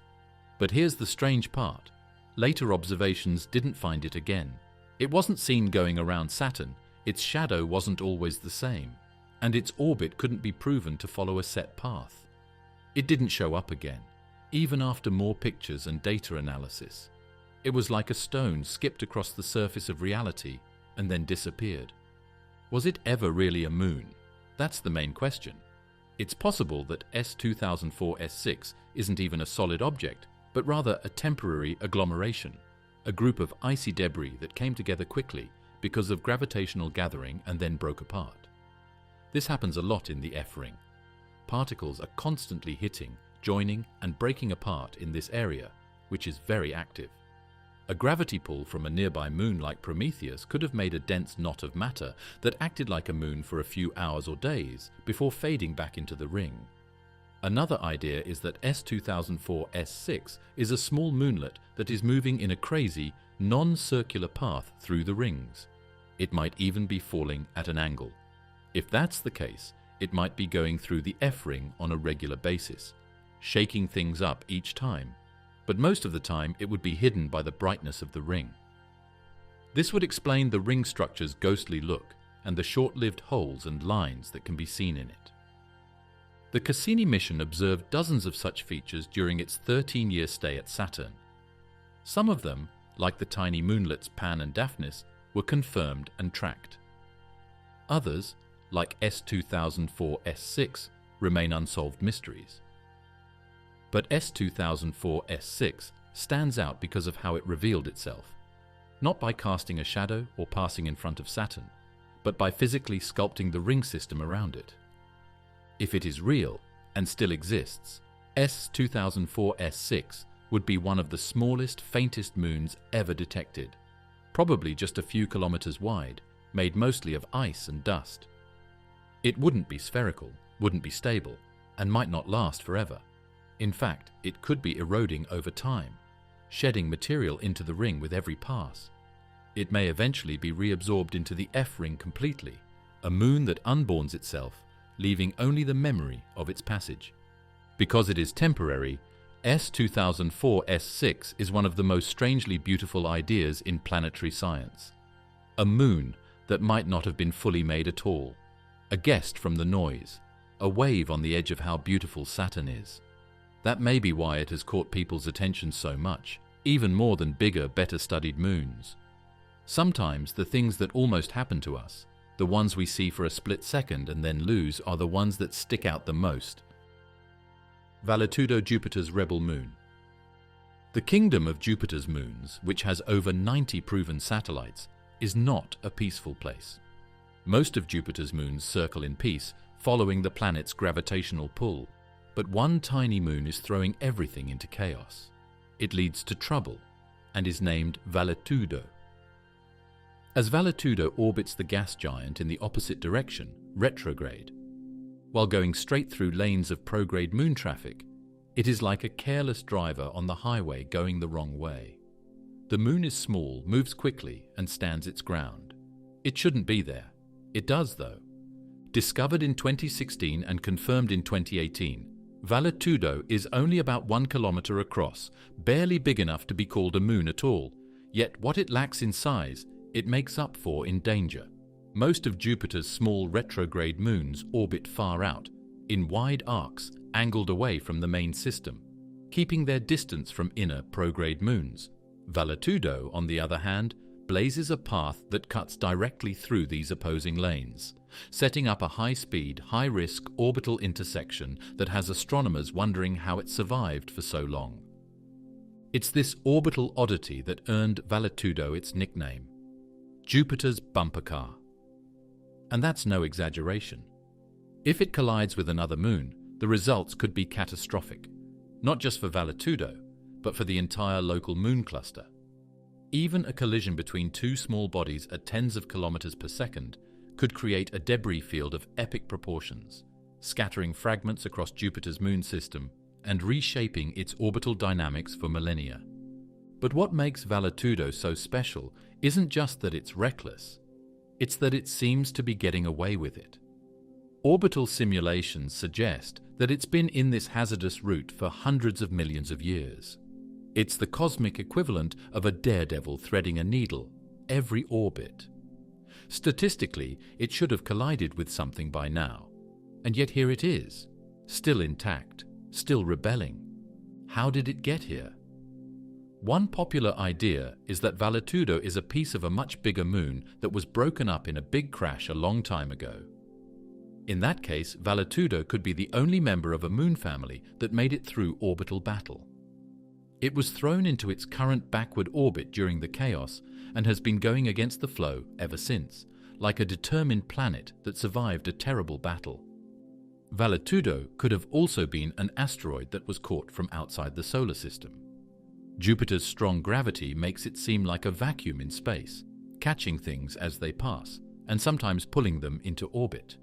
But here's the strange part. later observations didn't find it again. It wasn't seen going around Saturn, its shadow wasn't always the same, and its orbit couldn't be proven to follow a set path. It didn't show up again, even after more pictures and data analysis. It was like a stone skipped across the surface of reality and then disappeared. Was it ever really a moon? That's the main question. It's possible that S2004-S6 isn't even a solid object, but rather a temporary agglomeration, a group of icy debris that came together quickly because of gravitational gathering and then broke apart. This happens a lot in the F ring. Particles are constantly hitting, joining, and breaking apart in this area, which is very active. A gravity pull from a nearby moon like Prometheus could have made a dense knot of matter that acted like a moon for a few hours or days before fading back into the ring. Another idea is that S2004-S6 is a small moonlet that is moving in a crazy, non-circular path through the rings. It might even be falling at an angle. If that's the case, it might be going through the F ring on a regular basis, shaking things up each time, but most of the time it would be hidden by the brightness of the ring. This would explain the ring structure's ghostly look and the short-lived holes and lines that can be seen in it. The Cassini mission observed dozens of such features during its 13-year stay at Saturn. Some of them, like the tiny moonlets Pan and Daphnis, were confirmed and tracked. Others, like S2004-S6, remain unsolved mysteries. But S2004-S6 stands out because of how it revealed itself, not by casting a shadow or passing in front of Saturn, but by physically sculpting the ring system around it. If it is real and still exists, S2004-S6 would be one of the smallest, faintest moons ever detected, probably just a few kilometers wide, made mostly of ice and dust. It wouldn't be spherical, wouldn't be stable, and might not last forever. In fact, it could be eroding over time, shedding material into the ring with every pass. It may eventually be reabsorbed into the F ring completely, a moon that unborns itself, leaving only the memory of its passage. Because it is temporary, S2004-S6 is one of the most strangely beautiful ideas in planetary science. A moon that might not have been fully made at all, a guest from the noise, a wave on the edge of how beautiful Saturn is. That may be why it has caught people's attention so much, even more than bigger, better-studied moons. Sometimes the things that almost happen to us, the ones we see for a split second and then lose, are the ones that stick out the most. Valetudo, Jupiter's rebel moon. The kingdom of Jupiter's moons, which has over 90 proven satellites, is not a peaceful place. Most of Jupiter's moons circle in peace, following the planet's gravitational pull. But one tiny moon is throwing everything into chaos. It leads to trouble and is named Valetudo. As Valetudo orbits the gas giant in the opposite direction, retrograde, while going straight through lanes of prograde moon traffic, it is like a careless driver on the highway going the wrong way. The moon is small, moves quickly, and stands its ground. It shouldn't be there. It does, though. Discovered in 2016 and confirmed in 2018, Valetudo is only about 1 kilometer across, barely big enough to be called a moon at all, yet what it lacks in size, it makes up for in danger. Most of Jupiter's small retrograde moons orbit far out, in wide arcs angled away from the main system, keeping their distance from inner prograde moons. Valetudo, on the other hand, blazes a path that cuts directly through these opposing lanes, setting up a high-speed, high-risk orbital intersection that has astronomers wondering how it survived for so long. It's this orbital oddity that earned Valetudo its nickname, Jupiter's bumper car. And that's no exaggeration. If it collides with another moon, the results could be catastrophic, not just for Valetudo, but for the entire local moon cluster. Even a collision between two small bodies at tens of kilometers per second could create a debris field of epic proportions, scattering fragments across Jupiter's moon system and reshaping its orbital dynamics for millennia. But what makes Valetudo so special isn't just that it's reckless, it's that it seems to be getting away with it. Orbital simulations suggest that it's been in this hazardous route for hundreds of millions of years. It's the cosmic equivalent of a daredevil threading a needle, every orbit. Statistically, it should have collided with something by now. And yet here it is, still intact, still rebelling. How did it get here? One popular idea is that Valetudo is a piece of a much bigger moon that was broken up in a big crash a long time ago. In that case, Valetudo could be the only member of a moon family that made it through orbital battle. It was thrown into its current backward orbit during the chaos and has been going against the flow ever since, like a determined planet that survived a terrible battle. Valetudo could have also been an asteroid that was caught from outside the solar system. Jupiter's strong gravity makes it seem like a vacuum in space, catching things as they pass, and sometimes pulling them into orbit.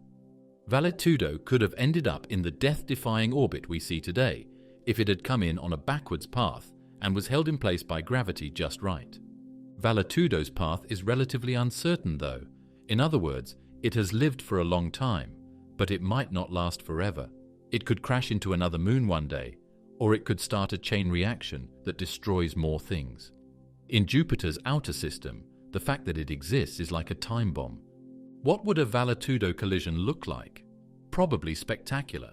Valetudo could have ended up in the death-defying orbit we see today if it had come in on a backwards path and was held in place by gravity just right. Valetudo's path is relatively uncertain, though. In other words, it has lived for a long time, but it might not last forever. It could crash into another moon one day, or it could start a chain reaction that destroys more things. In Jupiter's outer system, the fact that it exists is like a time bomb. What would a Valetudo collision look like? Probably spectacular.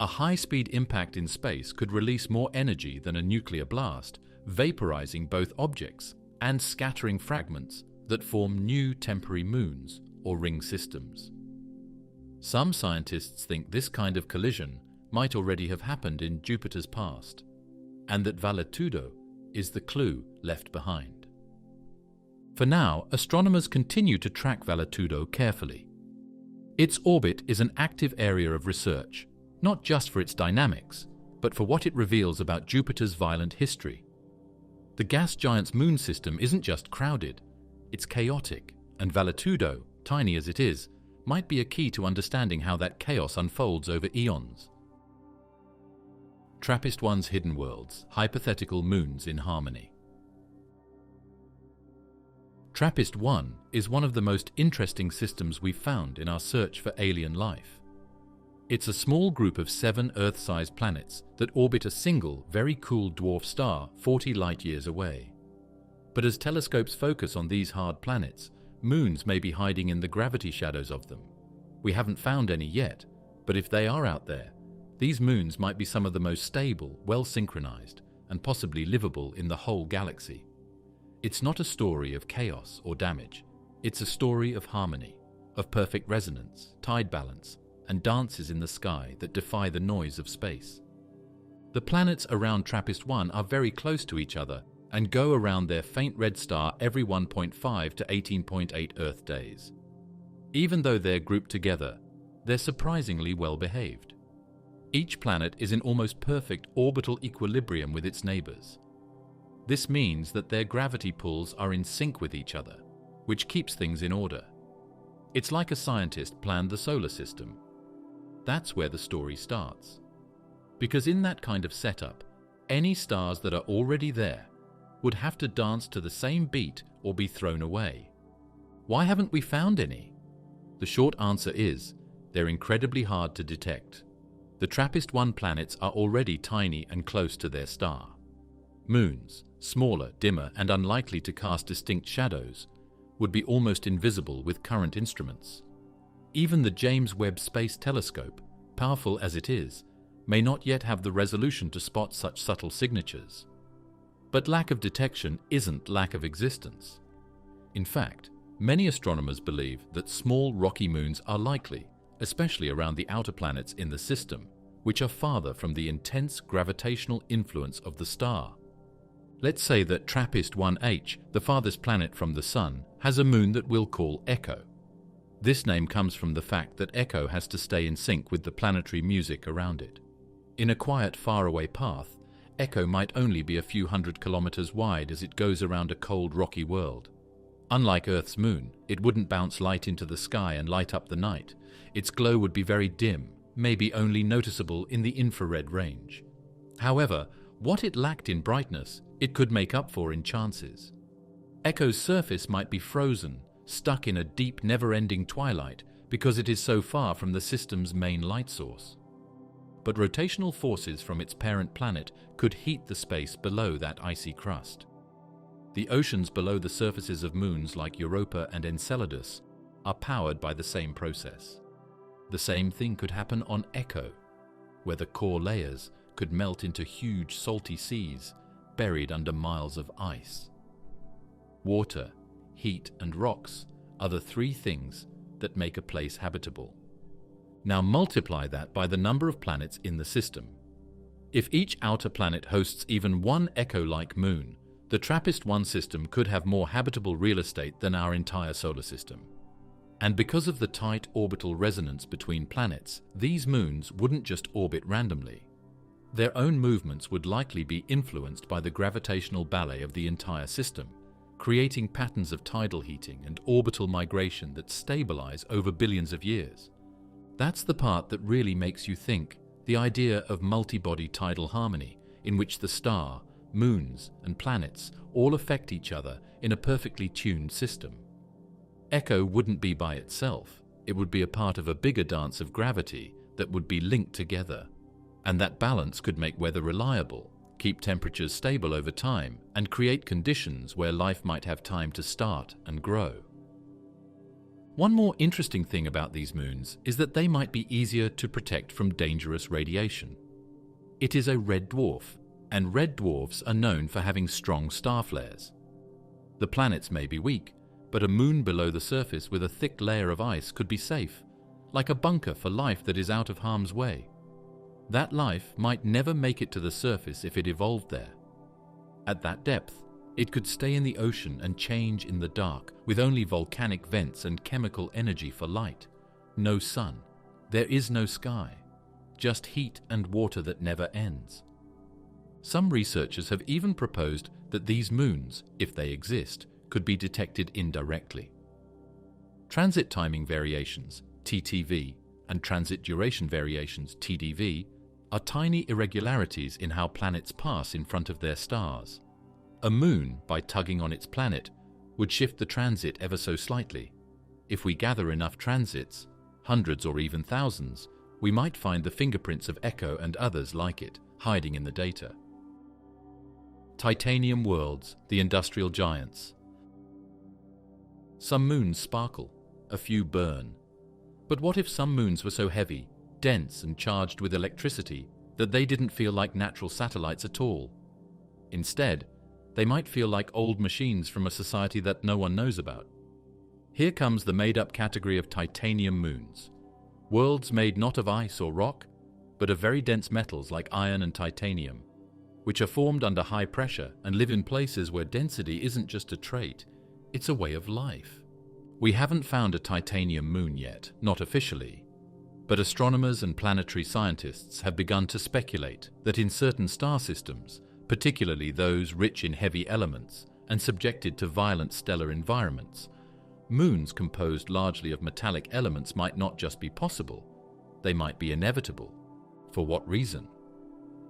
A high-speed impact in space could release more energy than a nuclear blast, vaporizing both objects and scattering fragments that form new temporary moons or ring systems. Some scientists think this kind of collision might already have happened in Jupiter's past, and that Valetudo is the clue left behind. For now, astronomers continue to track Valetudo carefully. Its orbit is an active area of research, not just for its dynamics, but for what it reveals about Jupiter's violent history. The gas giant's moon system isn't just crowded, it's chaotic, and Valetudo, tiny as it is, might be a key to understanding how that chaos unfolds over eons. TRAPPIST-1's Hidden Worlds, Hypothetical Moons in Harmony. TRAPPIST-1 is one of the most interesting systems we've found in our search for alien life. It's a small group of 7 Earth-sized planets that orbit a single, very cool dwarf star 40 light-years away. But as telescopes focus on these hard planets, moons may be hiding in the gravity shadows of them. We haven't found any yet, but if they are out there, these moons might be some of the most stable, well-synchronized, and possibly livable in the whole galaxy. It's not a story of chaos or damage. It's a story of harmony, of perfect resonance, tide balance, and dances in the sky that defy the noise of space. The planets around TRAPPIST-1 are very close to each other and go around their faint red star every 1.5 to 18.8 Earth days. Even though they're grouped together, they're surprisingly well behaved. Each planet is in almost perfect orbital equilibrium with its neighbors. This means that their gravity pulls are in sync with each other, which keeps things in order. It's like a scientist planned the solar system. That's where the story starts. Because in that kind of setup, any stars that are already there would have to dance to the same beat or be thrown away. Why haven't we found any? The short answer is, they're incredibly hard to detect. The TRAPPIST-1 planets are already tiny and close to their star. Moons, smaller, dimmer, and unlikely to cast distinct shadows, would be almost invisible with current instruments. Even the James Webb Space Telescope, powerful as it is, may not yet have the resolution to spot such subtle signatures. But lack of detection isn't lack of existence. In fact, many astronomers believe that small rocky moons are likely, especially around the outer planets in the system, which are farther from the intense gravitational influence of the star. Let's say that TRAPPIST-1H, the farthest planet from the Sun, has a moon that we'll call Echo. This name comes from the fact that Echo has to stay in sync with the planetary music around it. In a quiet, faraway path, Echo might only be a few hundred kilometers wide as it goes around a cold, rocky world. Unlike Earth's moon, it wouldn't bounce light into the sky and light up the night. Its glow would be very dim, maybe only noticeable in the infrared range. However, what it lacked in brightness, it could make up for in chances. Echo's surface might be frozen, stuck in a deep, never-ending twilight because it is so far from the system's main light source. but rotational forces from its parent planet could heat the space below that icy crust. The oceans below the surfaces of moons like Europa and Enceladus are powered by the same process. The same thing could happen on Echo, where the core layers could melt into huge salty seas buried under miles of ice. Water, heat, and rocks are the three things that make a place habitable. Now multiply that by the number of planets in the system. If each outer planet hosts even one Echo-like moon, the TRAPPIST-1 system could have more habitable real estate than our entire solar system. And because of the tight orbital resonance between planets, these moons wouldn't just orbit randomly. Their own movements would likely be influenced by the gravitational ballet of the entire system, creating patterns of tidal heating and orbital migration that stabilize over billions of years. That's the part that really makes you think, the idea of multi-body tidal harmony, in which the star, moons, and planets all affect each other in a perfectly tuned system. Echo wouldn't be by itself. It would be a part of a bigger dance of gravity that would be linked together. And that balance could make weather reliable, keep temperatures stable over time, and create conditions where life might have time to start and grow. One more interesting thing about these moons is that they might be easier to protect from dangerous radiation. It is a red dwarf, and red dwarfs are known for having strong star flares. The planets may be weak, but a moon below the surface with a thick layer of ice could be safe, like a bunker for life that is out of harm's way. That life might never make it to the surface if it evolved there. At that depth, it could stay in the ocean and change in the dark, with only volcanic vents and chemical energy for light. No sun. There is no sky. Just heat and water that never ends. Some researchers have even proposed that these moons, if they exist, could be detected indirectly. Transit timing variations, TTV, and transit duration variations, TDV, are tiny irregularities in how planets pass in front of their stars. A moon, by tugging on its planet, would shift the transit ever so slightly. If we gather enough transits, hundreds or even thousands, we might find the fingerprints of Echo and others like it, hiding in the data. Titanium worlds, the industrial giants. Some moons sparkle, a few burn. But what if some moons were so heavy, dense and charged with electricity that they didn't feel like natural satellites at all? Instead, they might feel like old machines from a society that no one knows about. Here comes the made-up category of titanium moons. Worlds made not of ice or rock, but of very dense metals like iron and titanium, which are formed under high pressure and live in places where density isn't just a trait, it's a way of life. We haven't found a titanium moon yet, not officially, but astronomers and planetary scientists have begun to speculate that in certain star systems, particularly those rich in heavy elements and subjected to violent stellar environments, moons composed largely of metallic elements might not just be possible, they might be inevitable. For what reason?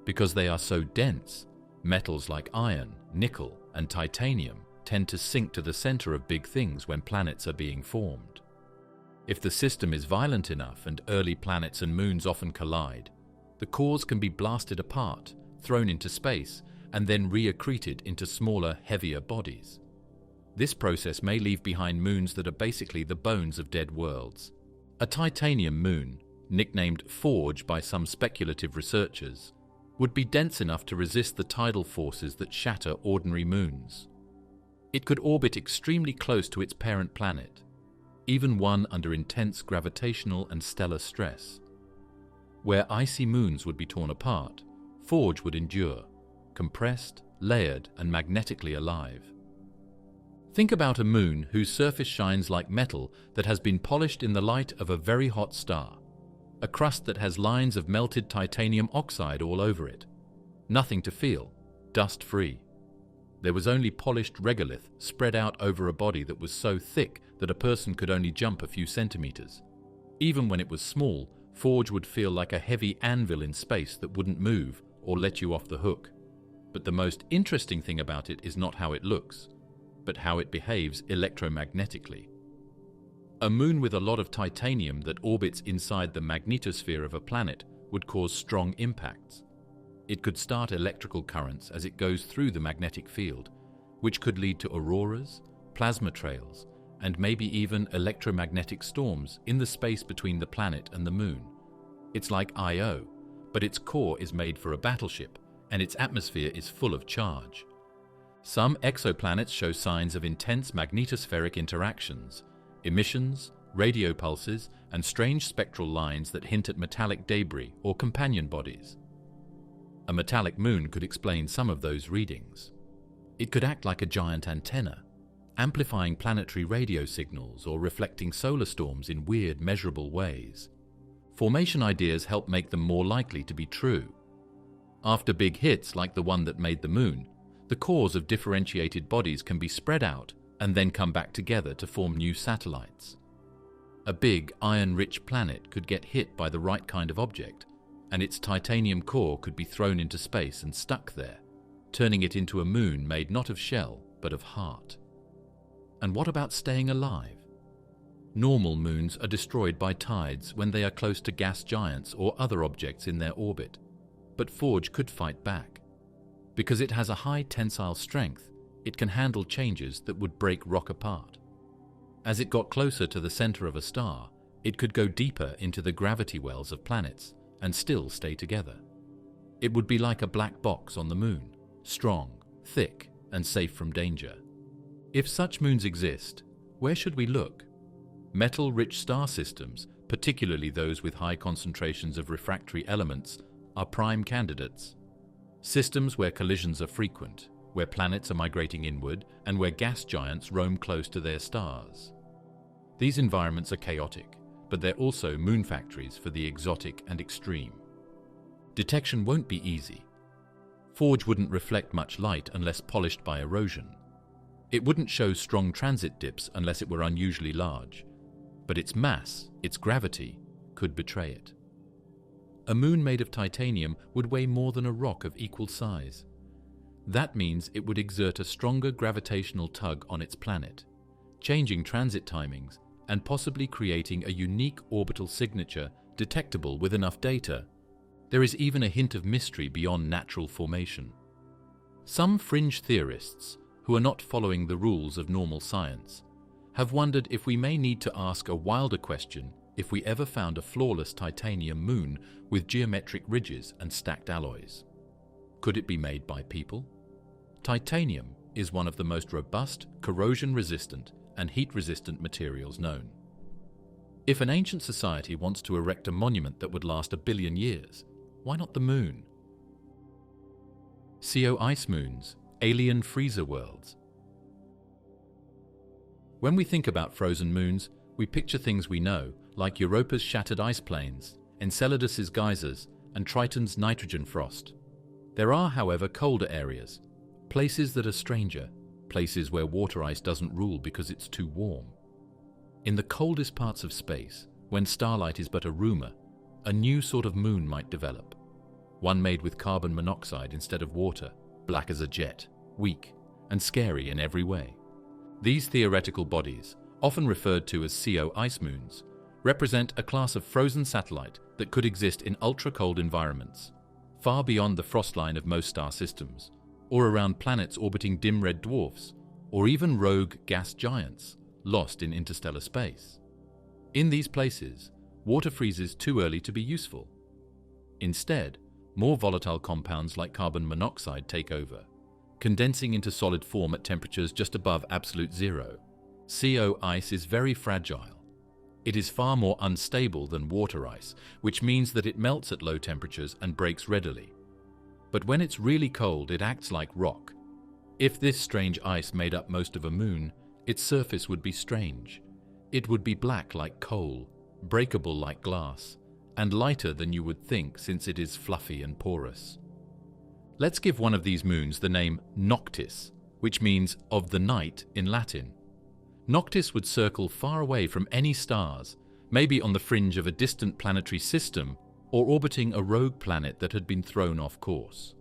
Because they are so dense, metals like iron, nickel, and titanium tend to sink to the center of big things when planets are being formed. If the system is violent enough and early planets and moons often collide, the cores can be blasted apart, thrown into space, and then reaccreted into smaller, heavier bodies. This process may leave behind moons that are basically the bones of dead worlds. A titanium moon, nicknamed Forge by some speculative researchers, would be dense enough to resist the tidal forces that shatter ordinary moons. It could orbit extremely close to its parent planet, even one under intense gravitational and stellar stress. Where icy moons would be torn apart, Forge would endure, compressed, layered, and magnetically alive. Think about a moon whose surface shines like metal that has been polished in the light of a very hot star, a crust that has lines of melted titanium oxide all over it. Nothing to feel, dust-free. There was only polished regolith spread out over a body that was so thick that a person could only jump a few centimeters. Even when it was small, Forge would feel like a heavy anvil in space that wouldn't move or let you off the hook. But the most interesting thing about it is not how it looks, but how it behaves electromagnetically. A moon with a lot of titanium that orbits inside the magnetosphere of a planet would cause strong impacts. It could start electrical currents as it goes through the magnetic field, which could lead to auroras, plasma trails, and maybe even electromagnetic storms in the space between the planet and the Moon. It's like Io, but its core is made for a battleship, and its atmosphere is full of charge. Some exoplanets show signs of intense magnetospheric interactions, emissions, radio pulses, and strange spectral lines that hint at metallic debris or companion bodies. A metallic moon could explain some of those readings. It could act like a giant antenna, amplifying planetary radio signals or reflecting solar storms in weird, measurable ways. Formation ideas help make them more likely to be true. After big hits like the one that made the Moon, the cores of differentiated bodies can be spread out and then come back together to form new satellites. A big, iron-rich planet could get hit by the right kind of object, and its titanium core could be thrown into space and stuck there, turning it into a moon made not of shell, but of heart. And what about staying alive? Normal moons are destroyed by tides when they are close to gas giants or other objects in their orbit, but Forge could fight back. Because it has a high tensile strength, it can handle changes that would break rock apart. As it got closer to the center of a star, it could go deeper into the gravity wells of planets and still stay together. It would be like a black box on the Moon, strong, thick, and safe from danger. If such moons exist, where should we look? Metal-rich star systems, particularly those with high concentrations of refractory elements, are prime candidates. Systems where collisions are frequent, where planets are migrating inward, and where gas giants roam close to their stars. These environments are chaotic, but they're also moon factories for the exotic and extreme. Detection won't be easy. Forge wouldn't reflect much light unless polished by erosion. It wouldn't show strong transit dips unless it were unusually large. But its mass, its gravity, could betray it. A moon made of titanium would weigh more than a rock of equal size. That means it would exert a stronger gravitational tug on its planet, changing transit timings and possibly creating a unique orbital signature detectable with enough data. There is even a hint of mystery beyond natural formation. Some fringe theorists, who are not following the rules of normal science, have wondered if we may need to ask a wilder question if we ever found a flawless titanium moon with geometric ridges and stacked alloys. Could it be made by people? Titanium is one of the most robust, corrosion-resistant, and heat-resistant materials known. If an ancient society wants to erect a monument that would last 1 billion years, why not the Moon? CO ice moons, alien freezer worlds. When we think about frozen moons, we picture things we know, like Europa's shattered ice plains, Enceladus's geysers, and Triton's nitrogen frost. There are, however, colder areas, places that are stranger, places where water ice doesn't rule because it's too warm. In the coldest parts of space, when starlight is but a rumor, a new sort of moon might develop. One made with carbon monoxide instead of water, black as a jet, weak, and scary in every way. These theoretical bodies, often referred to as CO ice moons, represent a class of frozen satellite that could exist in ultra-cold environments, far beyond the frost line of most star systems, or around planets orbiting dim red dwarfs, or even rogue gas giants lost in interstellar space. In these places, water freezes too early to be useful. Instead, more volatile compounds like carbon monoxide take over, condensing into solid form at temperatures just above absolute zero. CO ice is very fragile. It is far more unstable than water ice, which means that it melts at low temperatures and breaks readily. But when it's really cold, it acts like rock. If this strange ice made up most of a moon, its surface would be strange. It would be black like coal, breakable like glass, and lighter than you would think since it is fluffy and porous. Let's give one of these moons the name Noctis, which means of the night in Latin. Noctis would circle far away from any stars, maybe on the fringe of a distant planetary system or orbiting a rogue planet that had been thrown off course.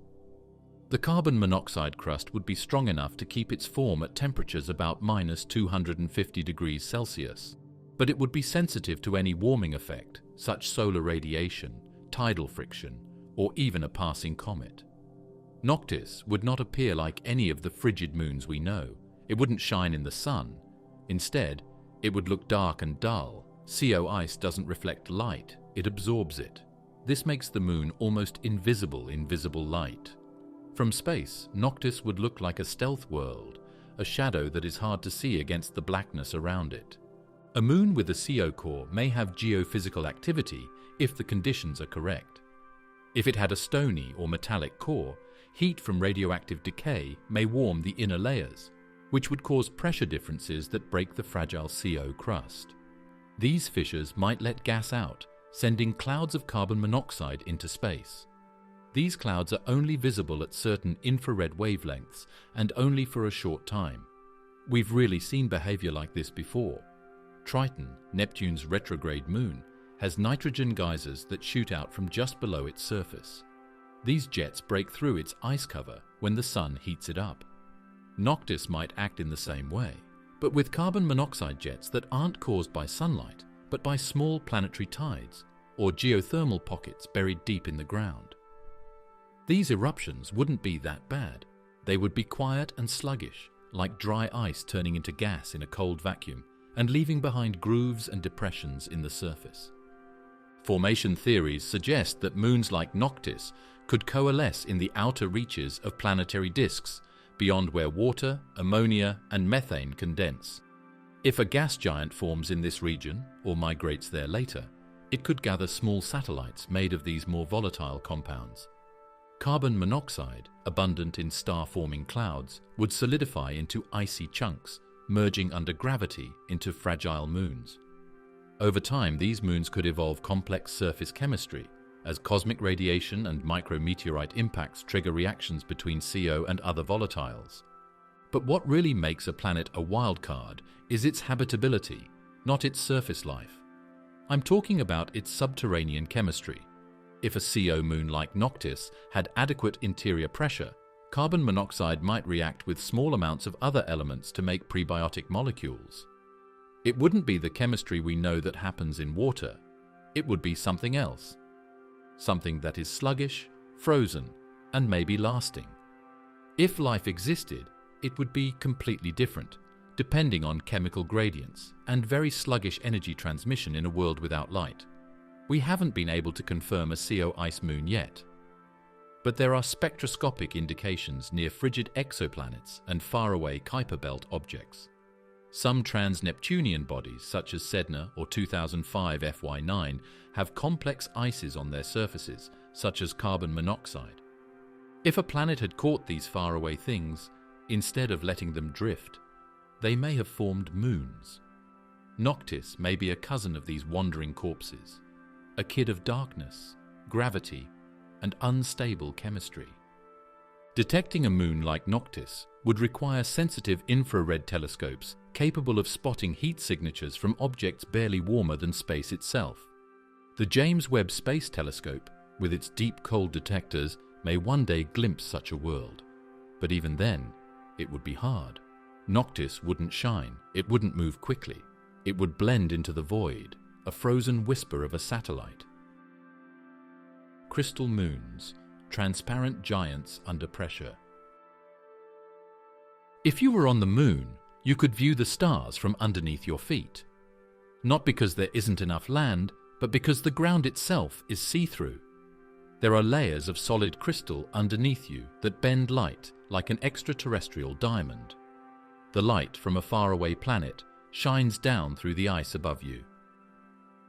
The carbon monoxide crust would be strong enough to keep its form at temperatures about -250 degrees Celsius, but it would be sensitive to any warming effect, such solar radiation, tidal friction, or even a passing comet. Noctis would not appear like any of the frigid moons we know. It wouldn't shine in the sun. Instead, it would look dark and dull. CO ice doesn't reflect light, it absorbs it. This makes the moon almost invisible in visible light. From space, Noctis would look like a stealth world, a shadow that is hard to see against the blackness around it. A moon with a CO core may have geophysical activity if the conditions are correct. If it had a stony or metallic core, heat from radioactive decay may warm the inner layers, which would cause pressure differences that break the fragile CO crust. These fissures might let gas out, sending clouds of carbon monoxide into space. These clouds are only visible at certain infrared wavelengths and only for a short time. We've really seen behavior like this before. Triton, Neptune's retrograde moon, has nitrogen geysers that shoot out from just below its surface. These jets break through its ice cover when the sun heats it up. Noctis might act in the same way, but with carbon monoxide jets that aren't caused by sunlight, but by small planetary tides or geothermal pockets buried deep in the ground. These eruptions wouldn't be that bad. They would be quiet and sluggish, like dry ice turning into gas in a cold vacuum and leaving behind grooves and depressions in the surface. Formation theories suggest that moons like Noctis could coalesce in the outer reaches of planetary disks beyond where water, ammonia, and methane condense. If a gas giant forms in this region or migrates there later, it could gather small satellites made of these more volatile compounds. Carbon monoxide, abundant in star-forming clouds, would solidify into icy chunks, merging under gravity into fragile moons. Over time, these moons could evolve complex surface chemistry, as cosmic radiation and micrometeorite impacts trigger reactions between CO and other volatiles. But what really makes a planet a wildcard is its habitability, not its surface life. I'm talking about its subterranean chemistry. If a CO moon like Noctis had adequate interior pressure, carbon monoxide might react with small amounts of other elements to make prebiotic molecules. It wouldn't be the chemistry we know that happens in water. It would be something else. Something that is sluggish, frozen, and maybe lasting. If life existed, it would be completely different, depending on chemical gradients and very sluggish energy transmission in a world without light. We haven't been able to confirm a CO ice moon yet. But there are spectroscopic indications near frigid exoplanets and faraway Kuiper belt objects. Some trans-Neptunian bodies, such as Sedna or 2005 FY9, have complex ices on their surfaces, such as carbon monoxide. If a planet had caught these faraway things, instead of letting them drift, they may have formed moons. Noctis may be a cousin of these wandering corpses, a kid of darkness, gravity, and unstable chemistry. Detecting a moon like Noctis would require sensitive infrared telescopes capable of spotting heat signatures from objects barely warmer than space itself. The James Webb Space Telescope, with its deep cold detectors, may one day glimpse such a world. But even then, it would be hard. Noctis wouldn't shine, it wouldn't move quickly. It would blend into the void, a frozen whisper of a satellite. Crystal moons, transparent giants under pressure. If you were on the moon, you could view the stars from underneath your feet. Not because there isn't enough land, but because the ground itself is see-through. There are layers of solid crystal underneath you that bend light like an extraterrestrial diamond. The light from a faraway planet shines down through the ice above you.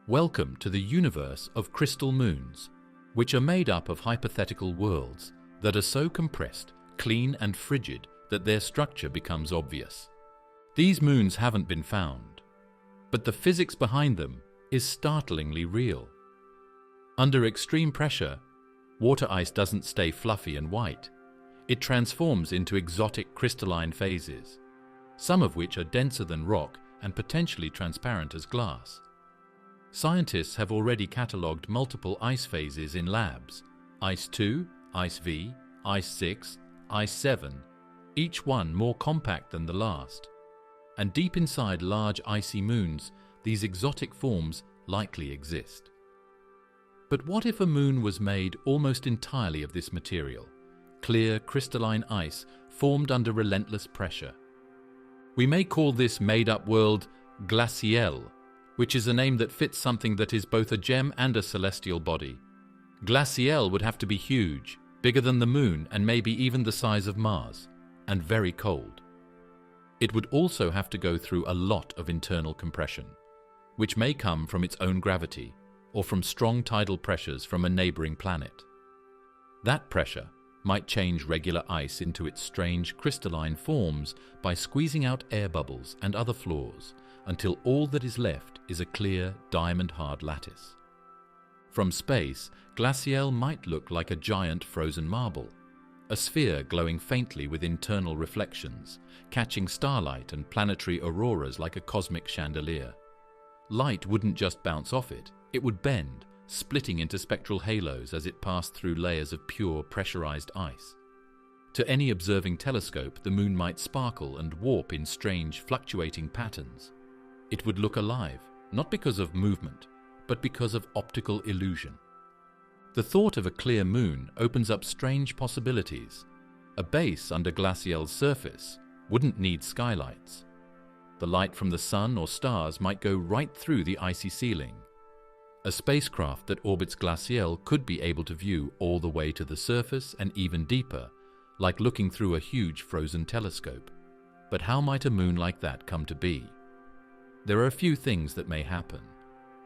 Welcome to the universe of crystal moons, which are made up of hypothetical worlds that are so compressed, clean and frigid that their structure becomes obvious. These moons haven't been found, but the physics behind them is startlingly real. Under extreme pressure, water ice doesn't stay fluffy and white. It transforms into exotic crystalline phases, some of which are denser than rock and potentially transparent as glass. Scientists have already catalogued multiple ice phases in labs: Ice 2, Ice V, Ice 6, Ice 7, each one more compact than the last. And deep inside large icy moons, these exotic forms likely exist. But what if a moon was made almost entirely of this material? Clear, crystalline ice formed under relentless pressure. We may call this made-up world glacial, which is a name that fits something that is both a gem and a celestial body. Glacial would have to be huge, bigger than the moon and maybe even the size of Mars, and very cold. It would also have to go through a lot of internal compression, which may come from its own gravity or from strong tidal pressures from a neighboring planet. That pressure might change regular ice into its strange crystalline forms by squeezing out air bubbles and other flaws until all that is left is a clear, diamond-hard lattice. From space, glacial might look like a giant frozen marble, a sphere glowing faintly with internal reflections, catching starlight and planetary auroras like a cosmic chandelier. Light wouldn't just bounce off it, it would bend, splitting into spectral halos as it passed through layers of pure pressurized ice. To any observing telescope, the moon might sparkle and warp in strange, fluctuating patterns. It would look alive, not because of movement, but because of optical illusion. The thought of a clear moon opens up strange possibilities. A base under glacial's surface wouldn't need skylights. The light from the sun or stars might go right through the icy ceiling. A spacecraft that orbits glacial could be able to view all the way to the surface and even deeper, like looking through a huge frozen telescope. But how might a moon like that come to be? There are a few things that may happen.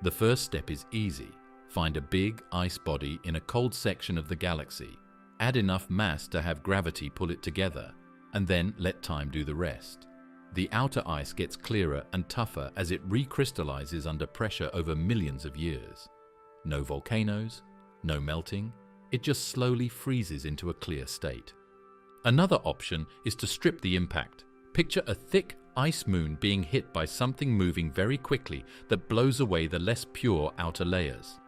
The first step is easy. Find a big ice body in a cold section of the galaxy, add enough mass to have gravity pull it together, and then let time do the rest. The outer ice gets clearer and tougher as it recrystallizes under pressure over millions of years. No volcanoes, no melting, it just slowly freezes into a clear state. Another option is to strip the impact. Picture a thick ice moon being hit by something moving very quickly that blows away the less pure outer layers.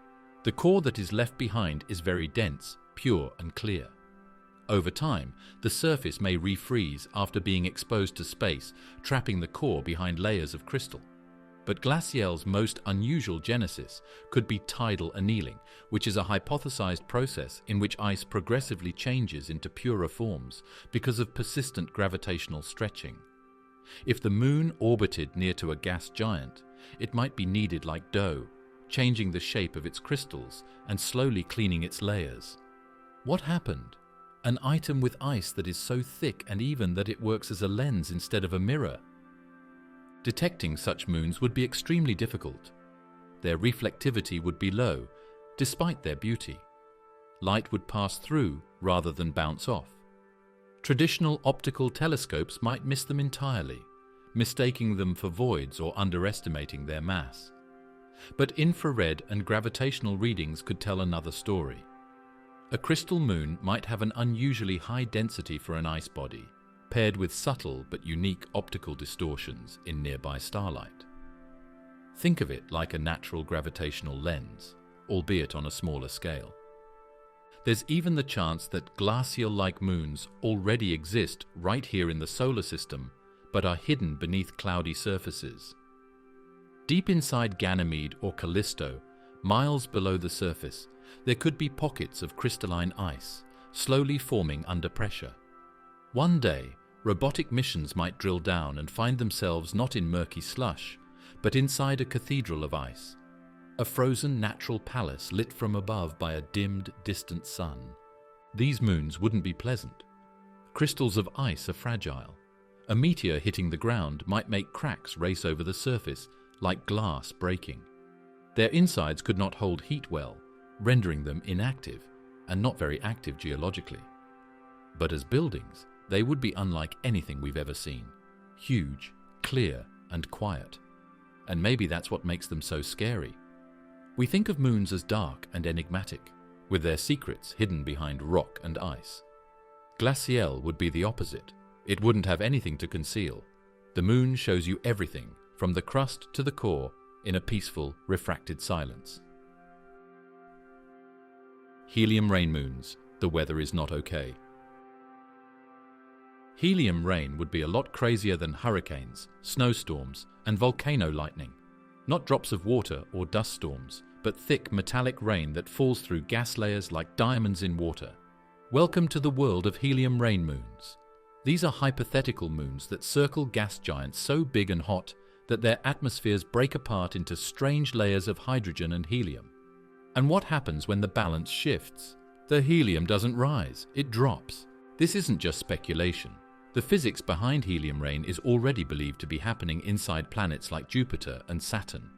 The core that is left behind is very dense, pure and clear. Over time, the surface may refreeze after being exposed to space, trapping the core behind layers of crystal. But glacial's most unusual genesis could be tidal annealing, which is a hypothesized process in which ice progressively changes into purer forms because of persistent gravitational stretching. If the moon orbited near to a gas giant, it might be kneaded like dough, changing the shape of its crystals and slowly cleaning its layers. What happened? An item with ice that is so thick and even that it works as a lens instead of a mirror. Detecting such moons would be extremely difficult. Their reflectivity would be low, despite their beauty. Light would pass through rather than bounce off. Traditional optical telescopes might miss them entirely, mistaking them for voids or underestimating their mass. But infrared and gravitational readings could tell another story. A crystal moon might have an unusually high density for an ice body, paired with subtle but unique optical distortions in nearby starlight. Think of it like a natural gravitational lens, albeit on a smaller scale. There's even the chance that glacial-like moons already exist right here in the solar system, but are hidden beneath cloudy surfaces. Deep inside Ganymede or Callisto, miles below the surface, there could be pockets of crystalline ice, slowly forming under pressure. One day, robotic missions might drill down and find themselves not in murky slush, but inside a cathedral of ice, a frozen natural palace lit from above by a dimmed, distant sun. These moons wouldn't be pleasant. Crystals of ice are fragile. A meteor hitting the ground might make cracks race over the surface, like glass breaking. Their insides could not hold heat well, rendering them inactive and not very active geologically. But as buildings, they would be unlike anything we've ever seen. Huge, clear, and quiet. And maybe that's what makes them so scary. We think of moons as dark and enigmatic, with their secrets hidden behind rock and ice. Glacial would be the opposite. It wouldn't have anything to conceal. The moon shows you everything, from the crust to the core, in a peaceful, refracted silence. Helium rain moons. The weather is not okay. Helium rain would be a lot crazier than hurricanes, snowstorms, and volcano lightning. Not drops of water or dust storms, but thick metallic rain that falls through gas layers like diamonds in water. Welcome to the world of helium rain moons. These are hypothetical moons that circle gas giants so big and hot that their atmospheres break apart into strange layers of hydrogen and helium. And what happens when the balance shifts? The helium doesn't rise, it drops. This isn't just speculation. The physics behind helium rain is already believed to be happening inside planets like Jupiter and Saturn.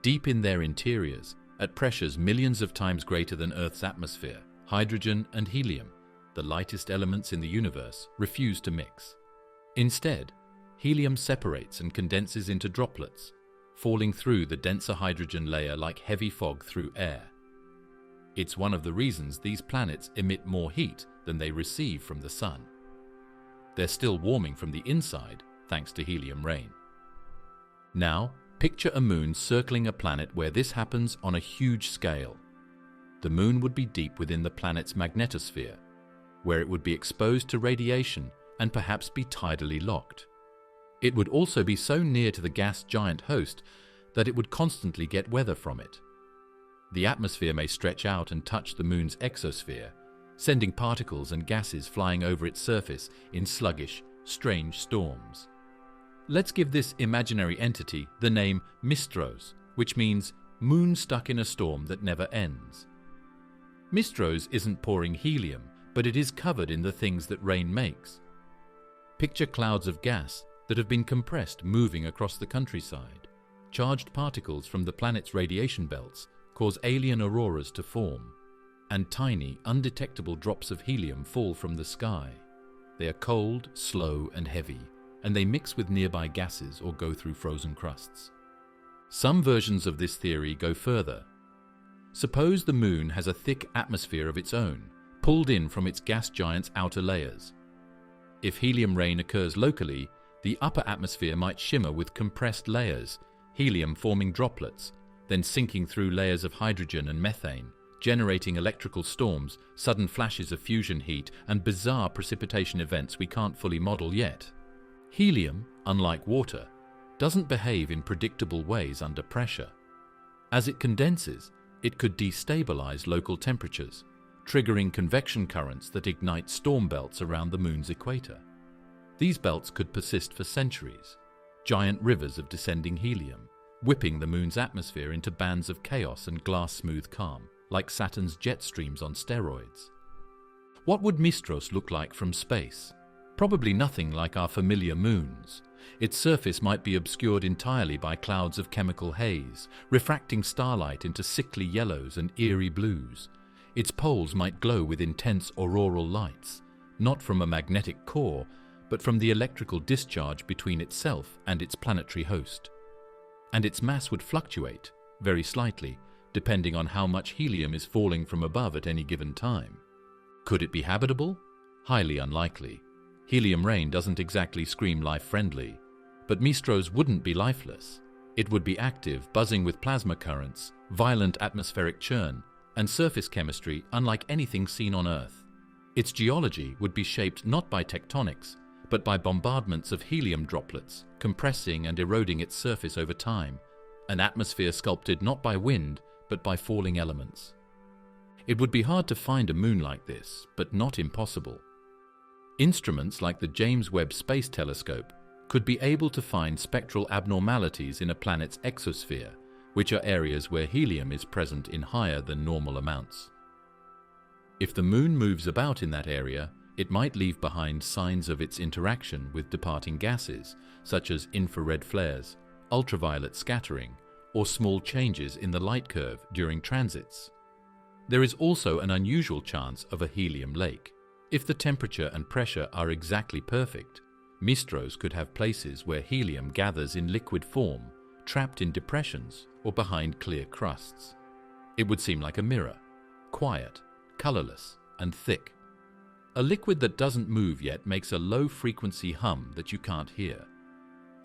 Deep in their interiors, at pressures millions of times greater than Earth's atmosphere, hydrogen and helium, the lightest elements in the universe, refuse to mix. Instead, helium separates and condenses into droplets, falling through the denser hydrogen layer like heavy fog through air. It's one of the reasons these planets emit more heat than they receive from the sun. They're still warming from the inside thanks to helium rain. Now, picture a moon circling a planet where this happens on a huge scale. The moon would be deep within the planet's magnetosphere, where it would be exposed to radiation and perhaps be tidally locked. It would also be so near to the gas giant host that it would constantly get weather from it. The atmosphere may stretch out and touch the moon's exosphere, sending particles and gases flying over its surface in sluggish, strange storms. Let's give this imaginary entity the name Mistros, which means moon stuck in a storm that never ends. Mistros isn't pouring helium, but it is covered in the things that rain makes. Picture clouds of gas that have been compressed moving across the countryside. Charged particles from the planet's radiation belts cause alien auroras to form, and tiny, undetectable drops of helium fall from the sky. They are cold, slow, and heavy, and they mix with nearby gases or go through frozen crusts. Some versions of this theory go further. Suppose the moon has a thick atmosphere of its own, pulled in from its gas giant's outer layers. If helium rain occurs locally, the upper atmosphere might shimmer with compressed layers, helium forming droplets, then sinking through layers of hydrogen and methane, generating electrical storms, sudden flashes of fusion heat, and bizarre precipitation events we can't fully model yet. Helium, unlike water, doesn't behave in predictable ways under pressure. As it condenses, it could destabilize local temperatures, triggering convection currents that ignite storm belts around the moon's equator. These belts could persist for centuries, giant rivers of descending helium, whipping the moon's atmosphere into bands of chaos and glass-smooth calm, like Saturn's jet streams on steroids. What would Mistros look like from space? Probably nothing like our familiar moons. Its surface might be obscured entirely by clouds of chemical haze, refracting starlight into sickly yellows and eerie blues. Its poles might glow with intense auroral lights, not from a magnetic core, but from the electrical discharge between itself and its planetary host. And its mass would fluctuate, very slightly, depending on how much helium is falling from above at any given time. Could it be habitable? Highly unlikely. Helium rain doesn't exactly scream life-friendly, but Mistros wouldn't be lifeless. It would be active, buzzing with plasma currents, violent atmospheric churn, and surface chemistry unlike anything seen on Earth. Its geology would be shaped not by tectonics, but by bombardments of helium droplets, compressing and eroding its surface over time, an atmosphere sculpted not by wind, but by falling elements. It would be hard to find a moon like this, but not impossible. Instruments like the James Webb Space Telescope could be able to find spectral abnormalities in a planet's exosphere, which are areas where helium is present in higher than normal amounts. If the moon moves about in that area, it might leave behind signs of its interaction with departing gases, such as infrared flares, ultraviolet scattering, or small changes in the light curve during transits. There is also an unusual chance of a helium lake. If the temperature and pressure are exactly perfect, Mistros could have places where helium gathers in liquid form, trapped in depressions or behind clear crusts. It would seem like a mirror, quiet, colorless, and thick. A liquid that doesn't move yet makes a low-frequency hum that you can't hear.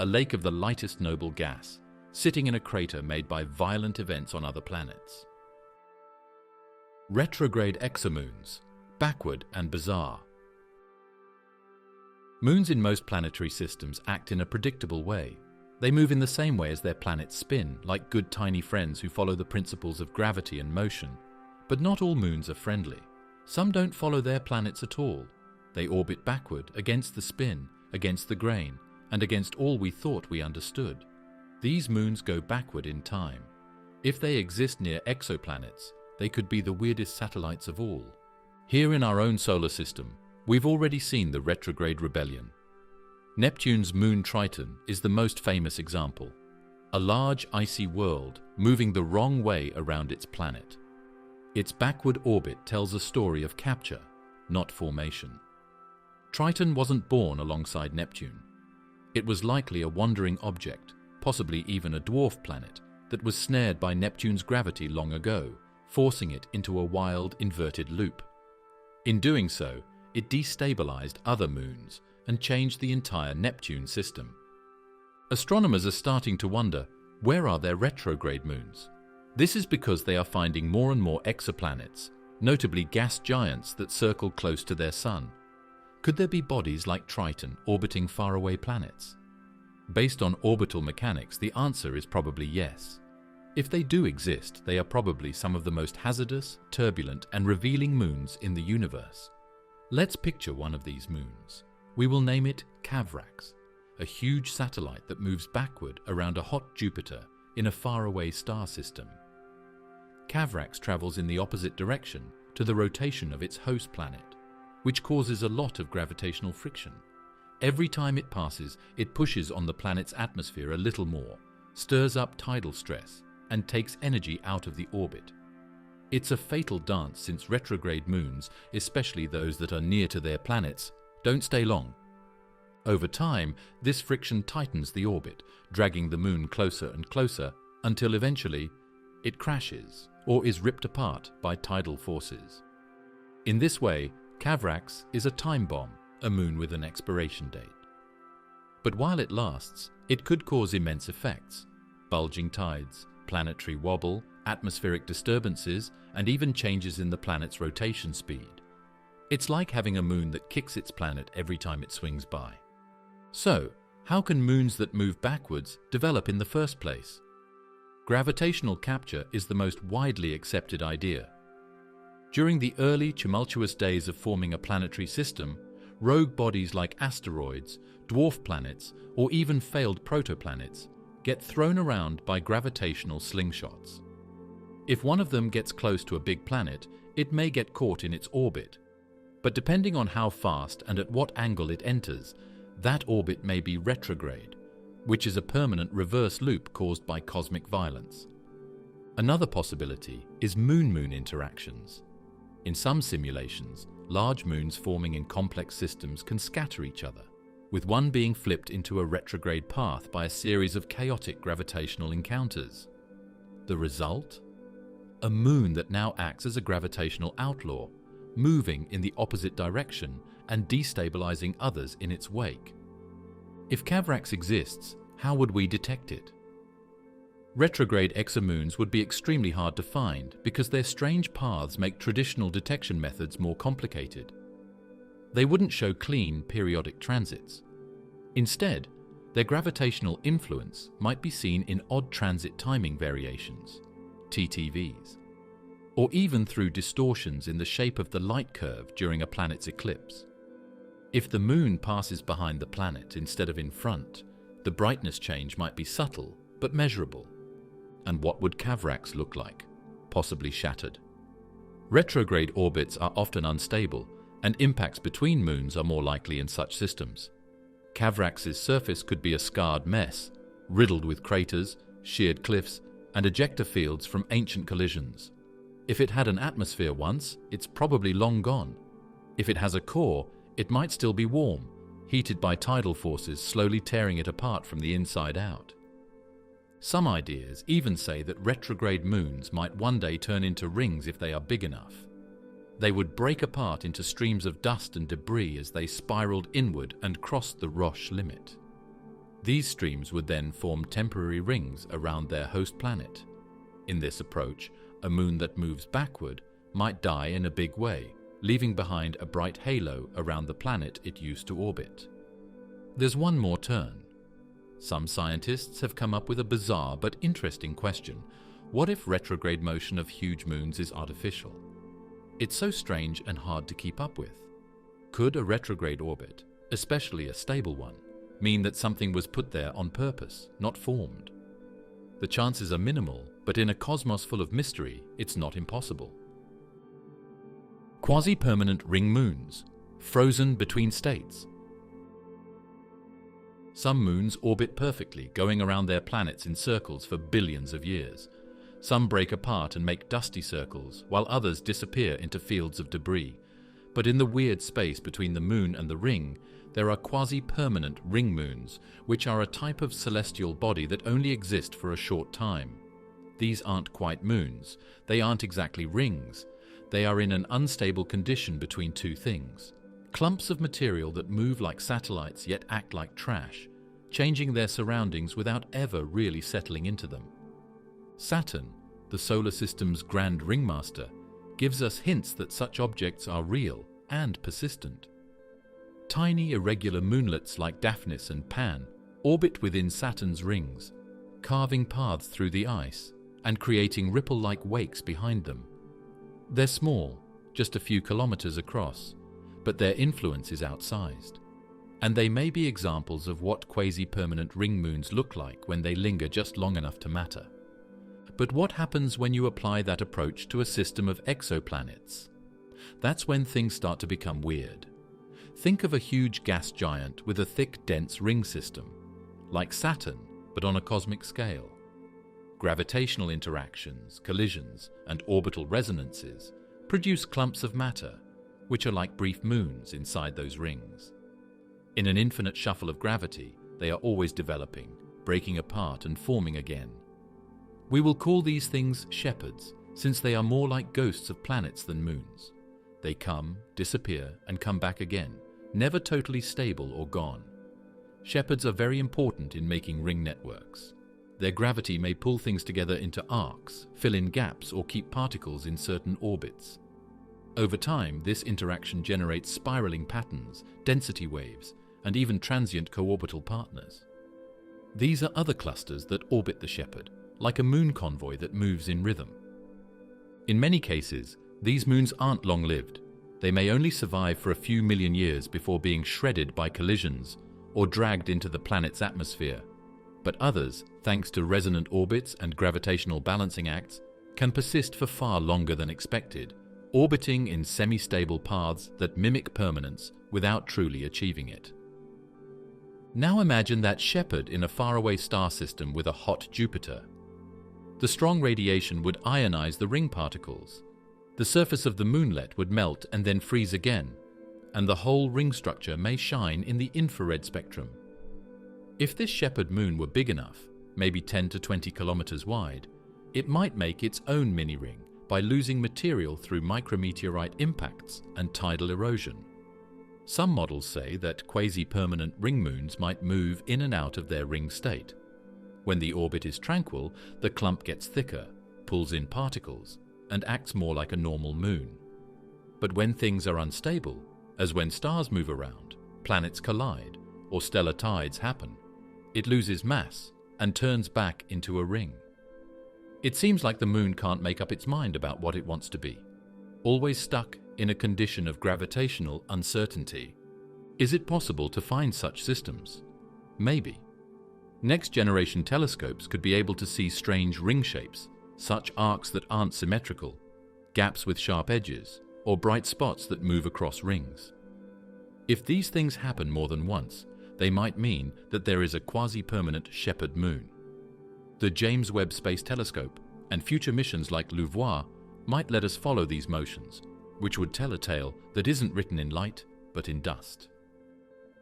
A lake of the lightest noble gas, sitting in a crater made by violent events on other planets. Retrograde exomoons, backward and bizarre. Moons in most planetary systems act in a predictable way. They move in the same way as their planets spin, like good tiny friends who follow the principles of gravity and motion. But not all moons are friendly. Some don't follow their planets at all. They orbit backward, against the spin, against the grain, and against all we thought we understood. These moons go backward in time. If they exist near exoplanets, they could be the weirdest satellites of all. Here in our own solar system, we've already seen the retrograde rebellion. Neptune's moon Triton is the most famous example. A large icy world moving the wrong way around its planet. Its backward orbit tells a story of capture, not formation. Triton wasn't born alongside Neptune. It was likely a wandering object, possibly even a dwarf planet, that was snared by Neptune's gravity long ago, forcing it into a wild, inverted loop. In doing so, it destabilized other moons and changed the entire Neptune system. Astronomers are starting to wonder, where are their retrograde moons? This is because they are finding more and more exoplanets, notably gas giants that circle close to their sun. Could there be bodies like Triton orbiting faraway planets? Based on orbital mechanics, the answer is probably yes. If they do exist, they are probably some of the most hazardous, turbulent, and revealing moons in the universe. Let's picture one of these moons. We will name it Cavrax, a huge satellite that moves backward around a hot Jupiter in a faraway star system. Cavrax travels in the opposite direction to the rotation of its host planet, which causes a lot of gravitational friction. Every time it passes, it pushes on the planet's atmosphere a little more, stirs up tidal stress, and takes energy out of the orbit. It's a fatal dance since retrograde moons, especially those that are near to their planets, don't stay long. Over time, this friction tightens the orbit, dragging the moon closer and closer until eventually it crashes or is ripped apart by tidal forces. In this way, Cavrax is a time bomb, a moon with an expiration date. But while it lasts, it could cause immense effects: bulging tides, planetary wobble, atmospheric disturbances, and even changes in the planet's rotation speed. It's like having a moon that kicks its planet every time it swings by. So, how can moons that move backwards develop in the first place? Gravitational capture is the most widely accepted idea. During the early, tumultuous days of forming a planetary system, rogue bodies like asteroids, dwarf planets, or even failed protoplanets get thrown around by gravitational slingshots. If one of them gets close to a big planet, it may get caught in its orbit. But depending on how fast and at what angle it enters, that orbit may be retrograde, which is a permanent reverse loop caused by cosmic violence. Another possibility is moon-moon interactions. In some simulations, large moons forming in complex systems can scatter each other, with one being flipped into a retrograde path by a series of chaotic gravitational encounters. The result? A moon that now acts as a gravitational outlaw, moving in the opposite direction and destabilizing others in its wake. If Cavrax exists, how would we detect it? Retrograde exomoons would be extremely hard to find because their strange paths make traditional detection methods more complicated. They wouldn't show clean, periodic transits. Instead, their gravitational influence might be seen in odd transit timing variations, TTVs, or even through distortions in the shape of the light curve during a planet's eclipse. If the moon passes behind the planet instead of in front, the brightness change might be subtle but measurable. And what would Cavrax look like? Possibly shattered. Retrograde orbits are often unstable, and impacts between moons are more likely in such systems. Cavrax's surface could be a scarred mess, riddled with craters, sheared cliffs, and ejector fields from ancient collisions. If it had an atmosphere once, it's probably long gone. If it has a core, it might still be warm, heated by tidal forces slowly tearing it apart from the inside out. Some ideas even say that retrograde moons might one day turn into rings if they are big enough. They would break apart into streams of dust and debris as they spiraled inward and crossed the Roche limit. These streams would then form temporary rings around their host planet. In this approach, a moon that moves backward might die in a big way, leaving behind a bright halo around the planet it used to orbit. There's one more turn. Some scientists have come up with a bizarre but interesting question. What if retrograde motion of huge moons is artificial? It's so strange and hard to keep up with. Could a retrograde orbit, especially a stable one, mean that something was put there on purpose, not formed? The chances are minimal, but in a cosmos full of mystery, it's not impossible. Quasi-permanent ring moons, frozen between states. Some moons orbit perfectly, going around their planets in circles for billions of years. Some break apart and make dusty circles, while others disappear into fields of debris. But in the weird space between the moon and the ring, there are quasi-permanent ring moons, which are a type of celestial body that only exist for a short time. These aren't quite moons. They aren't exactly rings. They are in an unstable condition between two things. Clumps of material that move like satellites yet act like trash, changing their surroundings without ever really settling into them. Saturn, the solar system's grand ringmaster, gives us hints that such objects are real and persistent. Tiny irregular moonlets like Daphnis and Pan orbit within Saturn's rings, carving paths through the ice and creating ripple-like wakes behind them. They're small, just a few kilometers across, but their influence is outsized. And they may be examples of what quasi-permanent ring moons look like when they linger just long enough to matter. But what happens when you apply that approach to a system of exoplanets? That's when things start to become weird. Think of a huge gas giant with a thick, dense ring system, like Saturn, but on a cosmic scale. Gravitational interactions, collisions, and orbital resonances produce clumps of matter, which are like brief moons inside those rings. In an infinite shuffle of gravity, they are always developing, breaking apart and forming again. We will call these things shepherds, since they are more like ghosts of planets than moons. They come, disappear, and come back again, never totally stable or gone. Shepherds are very important in making ring networks. Their gravity may pull things together into arcs, fill in gaps, or keep particles in certain orbits. Over time, this interaction generates spiraling patterns, density waves, and even transient co-orbital partners. These are other clusters that orbit the shepherd, like a moon convoy that moves in rhythm. In many cases, these moons aren't long-lived. They may only survive for a few million years before being shredded by collisions or dragged into the planet's atmosphere. But others, thanks to resonant orbits and gravitational balancing acts, can persist for far longer than expected, orbiting in semi-stable paths that mimic permanence without truly achieving it. Now imagine that shepherd in a faraway star system with a hot Jupiter. The strong radiation would ionize the ring particles. The surface of the moonlet would melt and then freeze again, and the whole ring structure may shine in the infrared spectrum. If this shepherd moon were big enough, maybe 10 to 20 kilometers wide, it might make its own mini-ring by losing material through micrometeorite impacts and tidal erosion. Some models say that quasi-permanent ring moons might move in and out of their ring state. When the orbit is tranquil, the clump gets thicker, pulls in particles, and acts more like a normal moon. But when things are unstable, as when stars move around, planets collide, or stellar tides happen, it loses mass and turns back into a ring. It seems like the moon can't make up its mind about what it wants to be, always stuck in a condition of gravitational uncertainty. Is it possible to find such systems? Maybe. Next-generation telescopes could be able to see strange ring shapes, such arcs that aren't symmetrical, gaps with sharp edges, or bright spots that move across rings. If these things happen more than once, they might mean that there is a quasi-permanent shepherd moon. The James Webb Space Telescope and future missions like LUVOIR might let us follow these motions, which would tell a tale that isn't written in light, but in dust.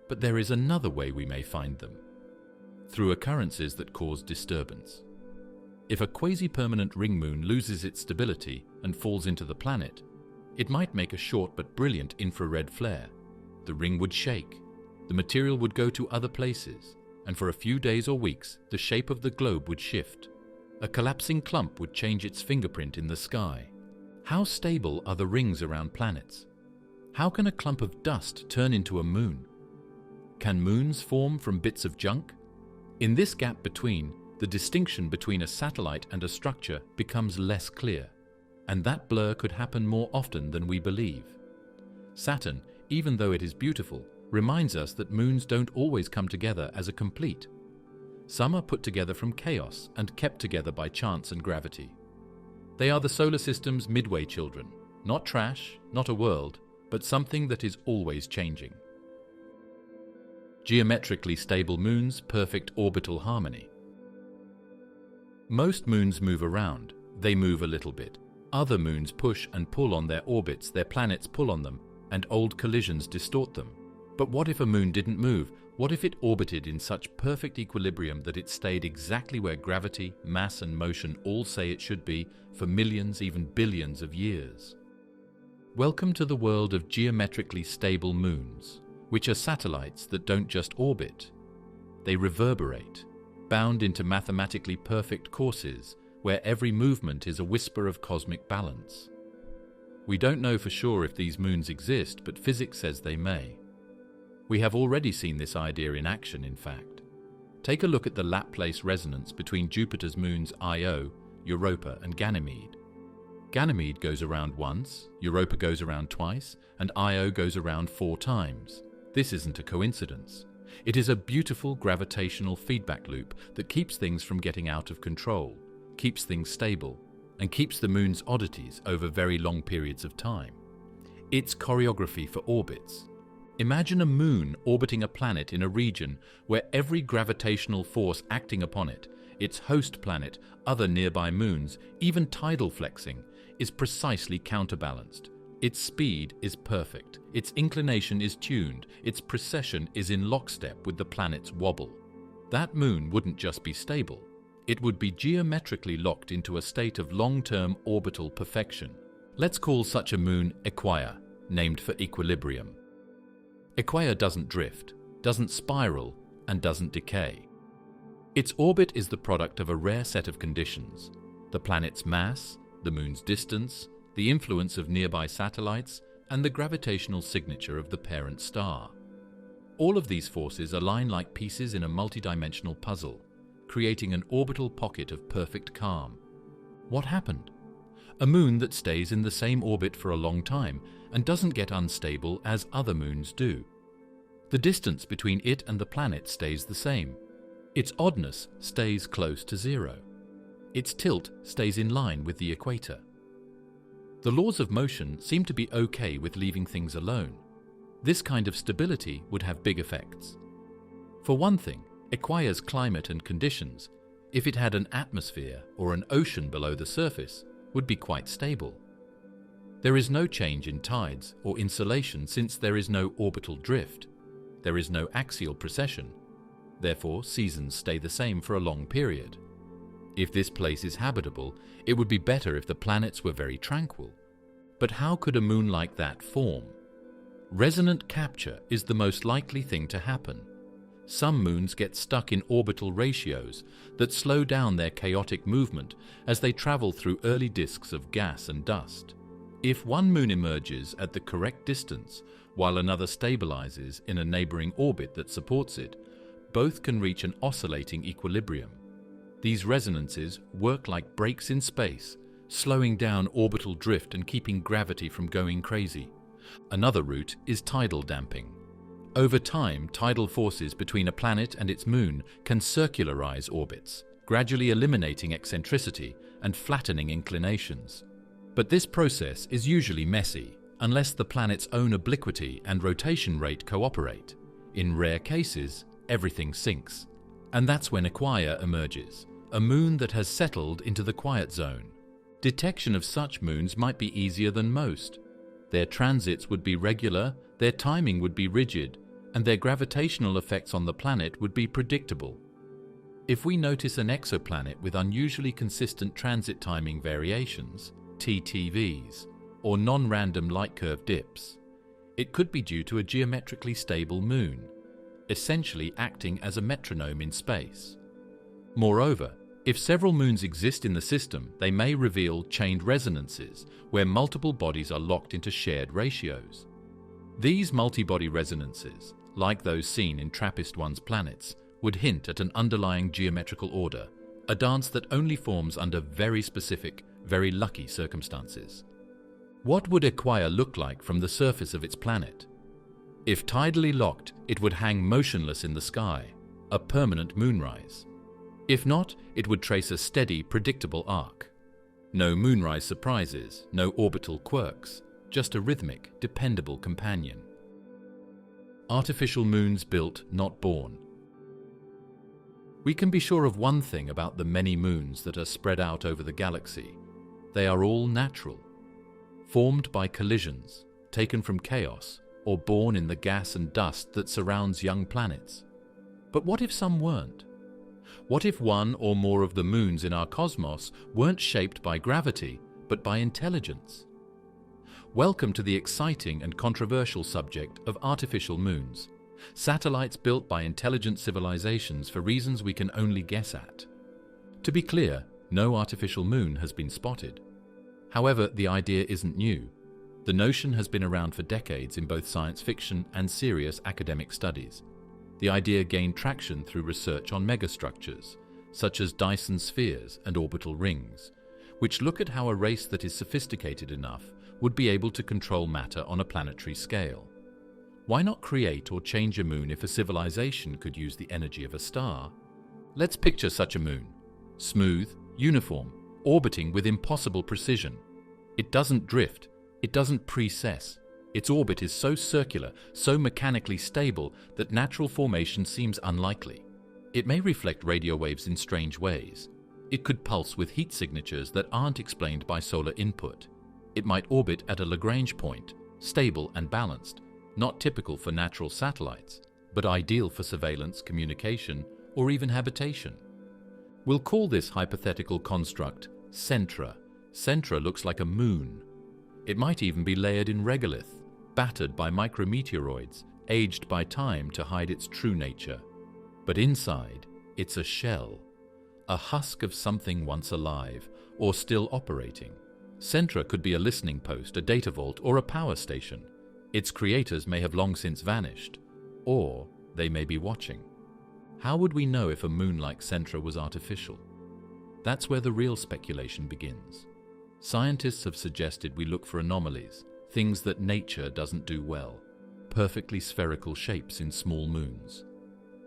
But there is another way we may find them, through occurrences that cause disturbance. If a quasi-permanent ring moon loses its stability and falls into the planet, it might make a short but brilliant infrared flare. The ring would shake, the material would go to other places, and for a few days or weeks, the shape of the globe would shift. A collapsing clump would change its fingerprint in the sky. How stable are the rings around planets? How can a clump of dust turn into a moon? Can moons form from bits of junk? In this gap between, the distinction between a satellite and a structure becomes less clear, and that blur could happen more often than we believe. Saturn, even though it is beautiful, reminds us that moons don't always come together as a complete. Some are put together from chaos and kept together by chance and gravity. They are the solar system's midway children, not trash, not a world, but something that is always changing. Geometrically stable moons, perfect orbital harmony. Most moons move around. They move a little bit. Other moons push and pull on their orbits, their planets pull on them, and old collisions distort them. But what if a moon didn't move? What if it orbited in such perfect equilibrium that it stayed exactly where gravity, mass and motion all say it should be for millions, even billions of years? Welcome to the world of geometrically stable moons, which are satellites that don't just orbit. They reverberate, bound into mathematically perfect courses where every movement is a whisper of cosmic balance. We don't know for sure if these moons exist, but physics says they may. We have already seen this idea in action, in fact. Take a look at the Laplace resonance between Jupiter's moons Io, Europa and Ganymede. Ganymede goes around once, Europa goes around twice, and Io goes around 4 times. This isn't a coincidence. It is a beautiful gravitational feedback loop that keeps things from getting out of control, keeps things stable, and keeps the moon's oddities over very long periods of time. It's choreography for orbits. Imagine a moon orbiting a planet in a region where every gravitational force acting upon it, its host planet, other nearby moons, even tidal flexing, is precisely counterbalanced. Its speed is perfect, its inclination is tuned, its precession is in lockstep with the planet's wobble. That moon wouldn't just be stable, it would be geometrically locked into a state of long-term orbital perfection. Let's call such a moon Equia, named for equilibrium. Equia doesn't drift, doesn't spiral, and doesn't decay. Its orbit is the product of a rare set of conditions: the planet's mass, the moon's distance, the influence of nearby satellites, and the gravitational signature of the parent star. All of these forces align like pieces in a multidimensional puzzle, creating an orbital pocket of perfect calm. What happened? A moon that stays in the same orbit for a long time and doesn't get unstable as other moons do. The distance between it and the planet stays the same. Its oddness stays close to zero. Its tilt stays in line with the equator. The laws of motion seem to be okay with leaving things alone. This kind of stability would have big effects. For one thing, Equia's climate and conditions, if it had an atmosphere or an ocean below the surface, would be quite stable. There is no change in tides or insolation since there is no orbital drift. There is no axial precession. Therefore, seasons stay the same for a long period. If this place is habitable, it would be better if the planets were very tranquil. But how could a moon like that form? Resonant capture is the most likely thing to happen. Some moons get stuck in orbital ratios that slow down their chaotic movement as they travel through early disks of gas and dust. If one moon emerges at the correct distance while another stabilizes in a neighboring orbit that supports it, both can reach an oscillating equilibrium. These resonances work like brakes in space, slowing down orbital drift and keeping gravity from going crazy. Another route is tidal damping. Over time, tidal forces between a planet and its moon can circularize orbits, gradually eliminating eccentricity and flattening inclinations. But this process is usually messy, unless the planet's own obliquity and rotation rate cooperate. In rare cases, everything sinks. And that's when Equia emerges, a moon that has settled into the quiet zone. Detection of such moons might be easier than most. Their transits would be regular, their timing would be rigid, and their gravitational effects on the planet would be predictable. If we notice an exoplanet with unusually consistent transit timing variations, TTVs, or non-random light curve dips, it could be due to a geometrically stable moon, essentially acting as a metronome in space. Moreover, if several moons exist in the system, they may reveal chained resonances where multiple bodies are locked into shared ratios. These multi-body resonances, like those seen in TRAPPIST-1's planets, would hint at an underlying geometrical order, a dance that only forms under very specific, very lucky circumstances. What would Irregular look like from the surface of its planet? If tidally locked, it would hang motionless in the sky, a permanent moonrise. If not, it would trace a steady, predictable arc. No moonrise surprises, no orbital quirks, just a rhythmic, dependable companion. Artificial moons built, not born. We can be sure of one thing about the many moons that are spread out over the galaxy. They are all natural, formed by collisions, taken from chaos, or born in the gas and dust that surrounds young planets. But what if some weren't? What if one or more of the moons in our cosmos weren't shaped by gravity, but by intelligence? Welcome to the exciting and controversial subject of artificial moons, satellites built by intelligent civilizations for reasons we can only guess at. To be clear, no artificial moon has been spotted. However, the idea isn't new. The notion has been around for decades in both science fiction and serious academic studies. The idea gained traction through research on megastructures, such as Dyson spheres and orbital rings, which look at how a race that is sophisticated enough would be able to control matter on a planetary scale. Why not create or change a moon if a civilization could use the energy of a star? Let's picture such a moon. Smooth, uniform, orbiting with impossible precision. It doesn't drift, it doesn't precess. Its orbit is so circular, so mechanically stable that natural formation seems unlikely. It may reflect radio waves in strange ways. It could pulse with heat signatures that aren't explained by solar input. It might orbit at a Lagrange point, stable and balanced, not typical for natural satellites, but ideal for surveillance, communication, or even habitation. We'll call this hypothetical construct Centra. Centra looks like a moon. It might even be layered in regolith, battered by micrometeoroids, aged by time to hide its true nature. But inside, it's a shell, a husk of something once alive, or still operating. Centra could be a listening post, a data vault, or a power station. Its creators may have long since vanished, or they may be watching. How would we know if a moon like Centra was artificial? That's where the real speculation begins. Scientists have suggested we look for anomalies, things that nature doesn't do well, perfectly spherical shapes in small moons,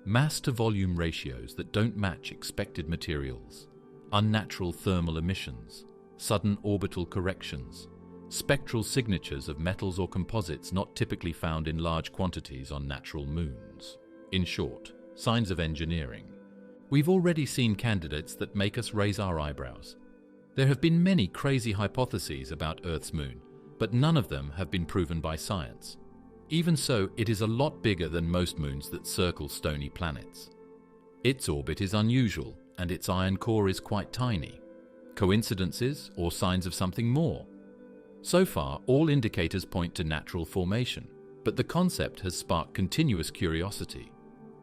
mass-to-volume ratios that don't match expected materials, unnatural thermal emissions, sudden orbital corrections, spectral signatures of metals or composites not typically found in large quantities on natural moons. In short, signs of engineering. We've already seen candidates that make us raise our eyebrows. There have been many crazy hypotheses about Earth's moon, but none of them have been proven by science. Even so, it is a lot bigger than most moons that circle stony planets. Its orbit is unusual, and its iron core is quite tiny. Coincidences or signs of something more? So far, all indicators point to natural formation, but the concept has sparked continuous curiosity.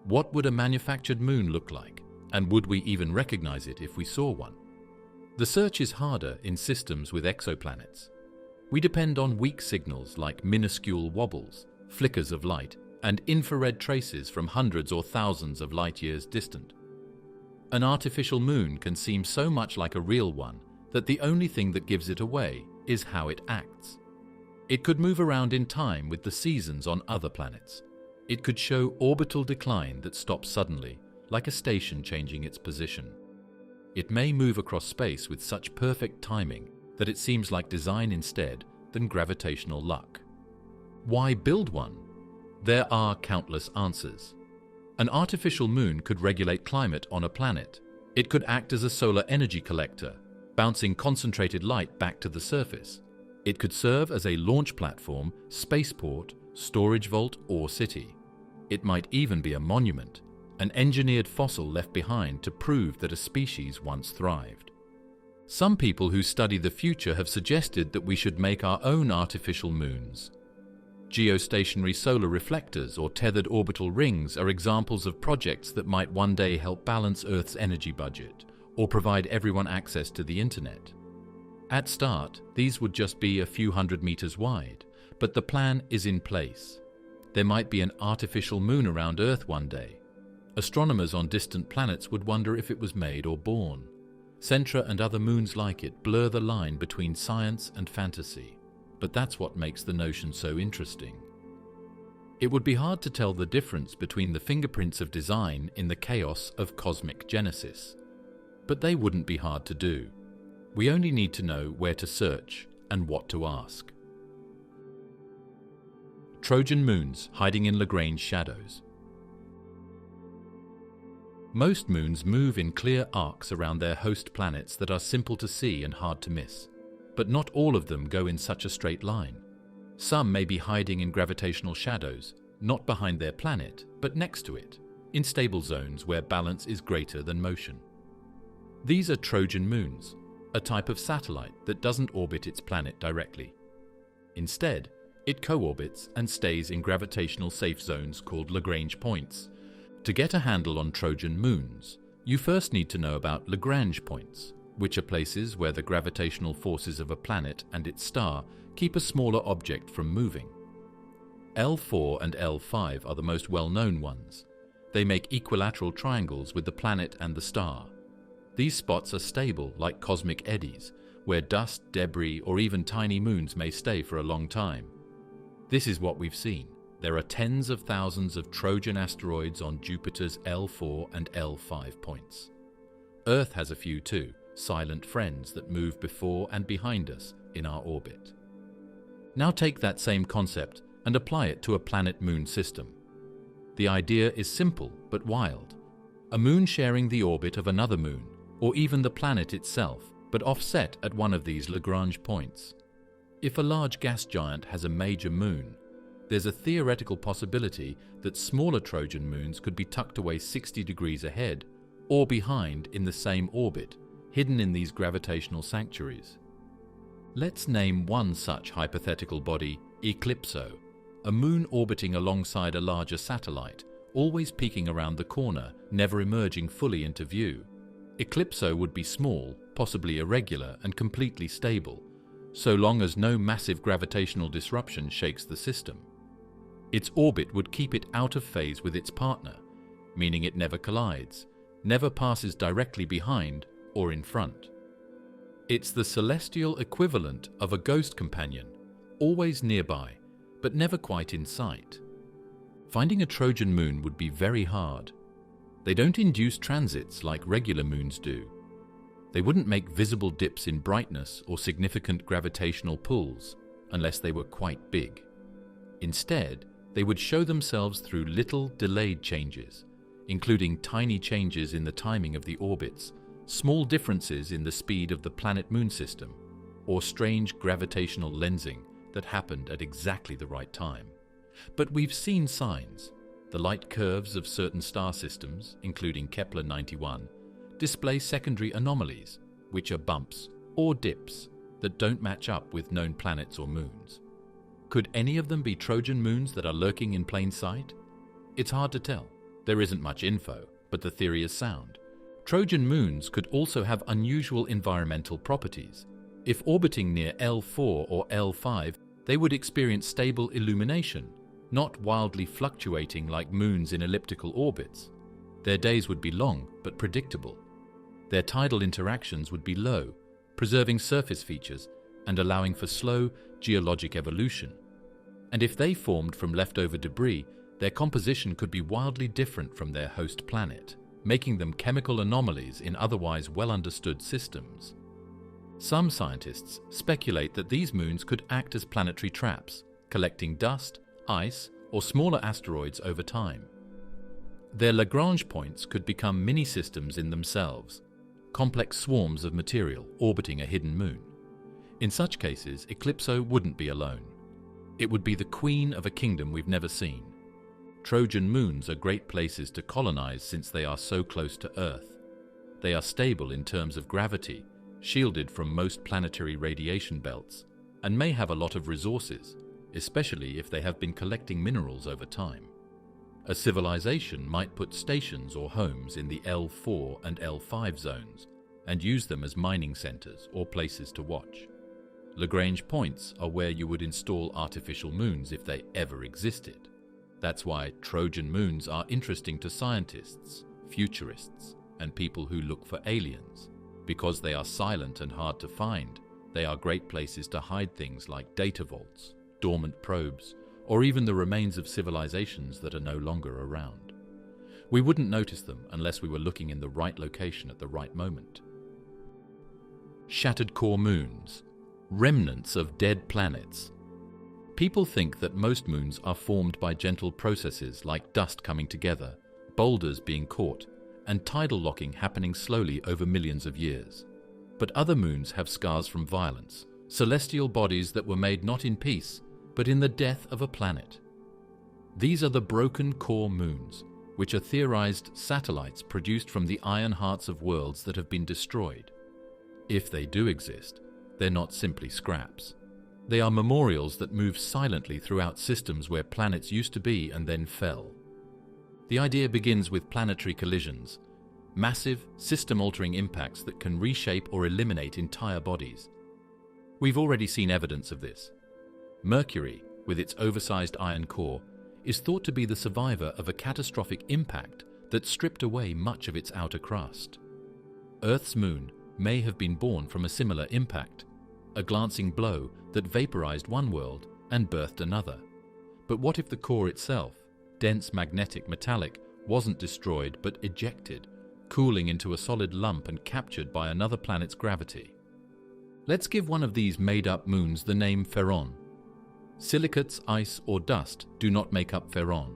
What would a manufactured moon look like, and would we even recognize it if we saw one? The search is harder in systems with exoplanets. We depend on weak signals like minuscule wobbles, flickers of light, and infrared traces from hundreds or thousands of light years distant. An artificial moon can seem so much like a real one that the only thing that gives it away is how it acts. It could move around in time with the seasons on other planets. It could show orbital decline that stops suddenly, like a station changing its position. It may move across space with such perfect timing that it seems like design instead than gravitational luck. Why build one? There are countless answers. An artificial moon could regulate climate on a planet. It could act as a solar energy collector, bouncing concentrated light back to the surface. It could serve as a launch platform, spaceport, storage vault, or city. It might even be a monument, an engineered fossil left behind to prove that a species once thrived. Some people who study the future have suggested that we should make our own artificial moons. Geostationary solar reflectors or tethered orbital rings are examples of projects that might one day help balance Earth's energy budget or provide everyone access to the internet. At start, these would just be a few hundred meters wide, but the plan is in place. There might be an artificial moon around Earth one day, Astronomers on distant planets would wonder if it was made or born. Centra and other moons like it blur the line between science and fantasy, but that's what makes the notion so interesting. It would be hard to tell the difference between the fingerprints of design in the chaos of cosmic genesis, but they wouldn't be hard to do. We only need to know where to search and what to ask. Trojan moons hiding in Lagrange shadows. Most moons move in clear arcs around their host planets that are simple to see and hard to miss. But not all of them go in such a straight line. Some may be hiding in gravitational shadows, not behind their planet, but next to it, in stable zones where balance is greater than motion. These are Trojan moons, a type of satellite that doesn't orbit its planet directly. Instead, it co-orbits and stays in gravitational safe zones called Lagrange points. To get a handle on Trojan moons, you first need to know about Lagrange points, which are places where the gravitational forces of a planet and its star keep a smaller object from moving. L4 and L5 are the most well-known ones. They make equilateral triangles with the planet and the star. These spots are stable like cosmic eddies, where dust, debris, or even tiny moons may stay for a long time. This is what we've seen. There are tens of thousands of Trojan asteroids on Jupiter's L4 and L5 points. Earth has a few too, silent friends that move before and behind us in our orbit. Now take that same concept and apply it to a planet-moon system. The idea is simple but wild. A moon sharing the orbit of another moon, or even the planet itself, but offset at one of these Lagrange points. If a large gas giant has a major moon, there's a theoretical possibility that smaller Trojan moons could be tucked away 60 degrees ahead or behind in the same orbit, hidden in these gravitational sanctuaries. Let's name one such hypothetical body Eclipso, a moon orbiting alongside a larger satellite, always peeking around the corner, never emerging fully into view. Eclipso would be small, possibly irregular, and completely stable, so long as no massive gravitational disruption shakes the system. Its orbit would keep it out of phase with its partner, meaning it never collides, never passes directly behind or in front. It's the celestial equivalent of a ghost companion, always nearby, but never quite in sight. Finding a Trojan moon would be very hard. They don't induce transits like regular moons do. They wouldn't make visible dips in brightness or significant gravitational pulls unless they were quite big. Instead, they would show themselves through little delayed changes, including tiny changes in the timing of the orbits, small differences in the speed of the planet-moon system, or strange gravitational lensing that happened at exactly the right time. But we've seen signs. The light curves of certain star systems, including Kepler-91, display secondary anomalies, which are bumps or dips that don't match up with known planets or moons. Could any of them be Trojan moons that are lurking in plain sight? It's hard to tell. There isn't much info, but the theory is sound. Trojan moons could also have unusual environmental properties. If orbiting near L4 or L5, they would experience stable illumination, not wildly fluctuating like moons in elliptical orbits. Their days would be long but predictable. Their tidal interactions would be low, preserving surface features and allowing for slow geologic evolution. And if they formed from leftover debris, their composition could be wildly different from their host planet, making them chemical anomalies in otherwise well-understood systems. Some scientists speculate that these moons could act as planetary traps, collecting dust, ice, or smaller asteroids over time. Their Lagrange points could become mini-systems in themselves, complex swarms of material orbiting a hidden moon. In such cases, Eclipso wouldn't be alone. It would be the queen of a kingdom we've never seen. Trojan moons are great places to colonize since they are so close to Earth. They are stable in terms of gravity, shielded from most planetary radiation belts, and may have a lot of resources, especially if they have been collecting minerals over time. A civilization might put stations or homes in the L4 and L5 zones and use them as mining centers or places to watch. Lagrange points are where you would install artificial moons if they ever existed. That's why Trojan moons are interesting to scientists, futurists, and people who look for aliens. Because they are silent and hard to find, they are great places to hide things like data vaults, dormant probes, or even the remains of civilizations that are no longer around. We wouldn't notice them unless we were looking in the right location at the right moment. Shattered core moons, remnants of dead planets. People think that most moons are formed by gentle processes like dust coming together, boulders being caught, and tidal locking happening slowly over millions of years. But other moons have scars from violence, celestial bodies that were made not in peace, but in the death of a planet. These are the broken core moons, which are theorized satellites produced from the iron hearts of worlds that have been destroyed. If they do exist, they're not simply scraps. They are memorials that move silently throughout systems where planets used to be and then fell. The idea begins with planetary collisions, massive, system-altering impacts that can reshape or eliminate entire bodies. We've already seen evidence of this. Mercury, with its oversized iron core, is thought to be the survivor of a catastrophic impact that stripped away much of its outer crust. Earth's moon may have been born from a similar impact, a glancing blow that vaporized one world and birthed another. But what if the core itself, dense magnetic metallic, wasn't destroyed but ejected, cooling into a solid lump and captured by another planet's gravity? Let's give one of these made-up moons the name Pharon. Silicates, ice, or dust do not make up Pharon.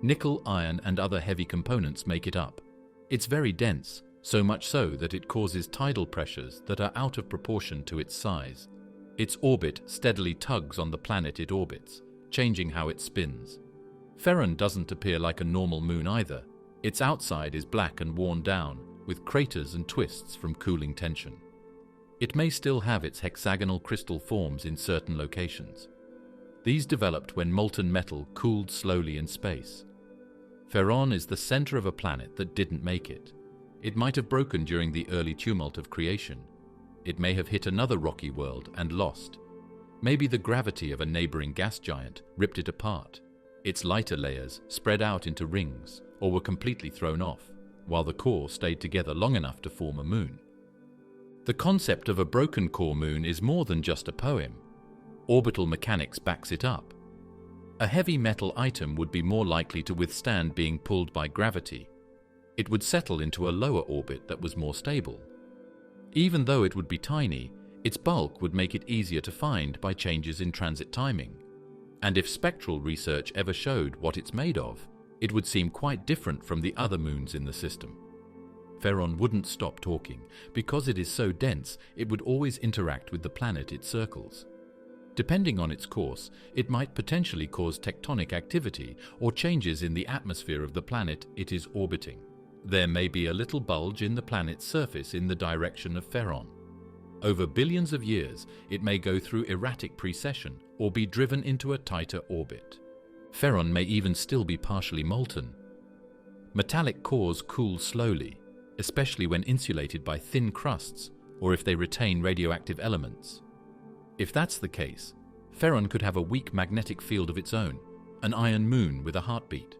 Nickel, iron, and other heavy components make it up. It's very dense, so much so that it causes tidal pressures that are out of proportion to its size. Its orbit steadily tugs on the planet it orbits, changing how it spins. Pharon doesn't appear like a normal moon either. Its outside is black and worn down, with craters and twists from cooling tension. It may still have its hexagonal crystal forms in certain locations. These developed when molten metal cooled slowly in space. Pharon is the center of a planet that didn't make it. It might have broken during the early tumult of creation. It may have hit another rocky world and lost. Maybe the gravity of a neighboring gas giant ripped it apart. Its lighter layers spread out into rings or were completely thrown off, while the core stayed together long enough to form a moon. The concept of a broken core moon is more than just a poem. Orbital mechanics backs it up. A heavy metal item would be more likely to withstand being pulled by gravity. It would settle into a lower orbit that was more stable. Even though it would be tiny, its bulk would make it easier to find by changes in transit timing. And if spectral research ever showed what it's made of, it would seem quite different from the other moons in the system. Pharon wouldn't stop talking. Because it is so dense, it would always interact with the planet it circles. Depending on its course, it might potentially cause tectonic activity or changes in the atmosphere of the planet it is orbiting. There may be a little bulge in the planet's surface in the direction of Pharon. Over billions of years, it may go through erratic precession or be driven into a tighter orbit. Pharon may even still be partially molten. Metallic cores cool slowly, especially when insulated by thin crusts or if they retain radioactive elements. If that's the case, Pharon could have a weak magnetic field of its own, an iron moon with a heartbeat.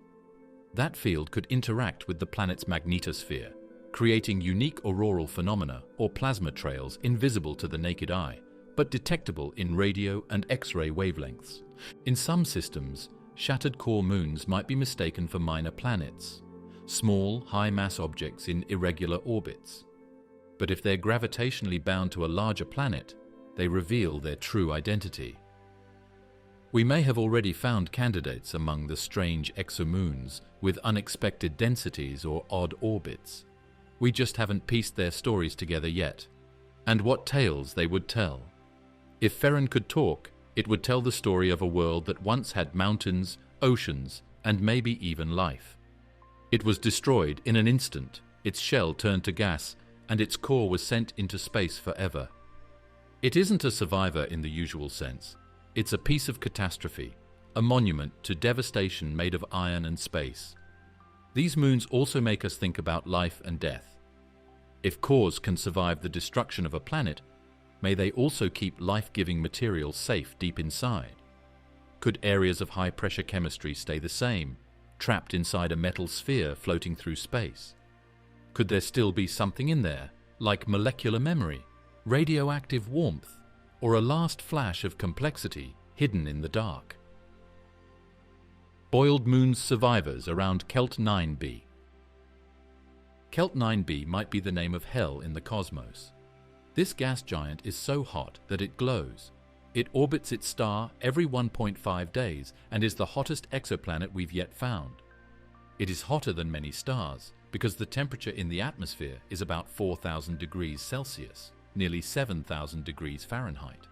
That field could interact with the planet's magnetosphere, creating unique auroral phenomena or plasma trails invisible to the naked eye, but detectable in radio and X-ray wavelengths. In some systems, shattered core moons might be mistaken for minor planets, small, high-mass objects in irregular orbits. But if they're gravitationally bound to a larger planet, they reveal their true identity. We may have already found candidates among the strange exomoons with unexpected densities or odd orbits. We just haven't pieced their stories together yet. And what tales they would tell. If Pharon could talk, it would tell the story of a world that once had mountains, oceans, and maybe even life. It was destroyed in an instant, its shell turned to gas, and its core was sent into space forever. It isn't a survivor in the usual sense. It's a piece of catastrophe, a monument to devastation made of iron and space. These moons also make us think about life and death. If cores can survive the destruction of a planet, may they also keep life-giving material safe deep inside? Could areas of high-pressure chemistry stay the same, trapped inside a metal sphere floating through space? Could there still be something in there, like molecular memory, radioactive warmth, or a last flash of complexity hidden in the dark? Boiled moon's survivors around Kelt 9b. Kelt 9b might be the name of hell in the cosmos. This gas giant is so hot that it glows. It orbits its star every 1.5 days and is the hottest exoplanet we've yet found. It is hotter than many stars because the temperature in the atmosphere is about 4,000 degrees Celsius, nearly 7,000 degrees Fahrenheit.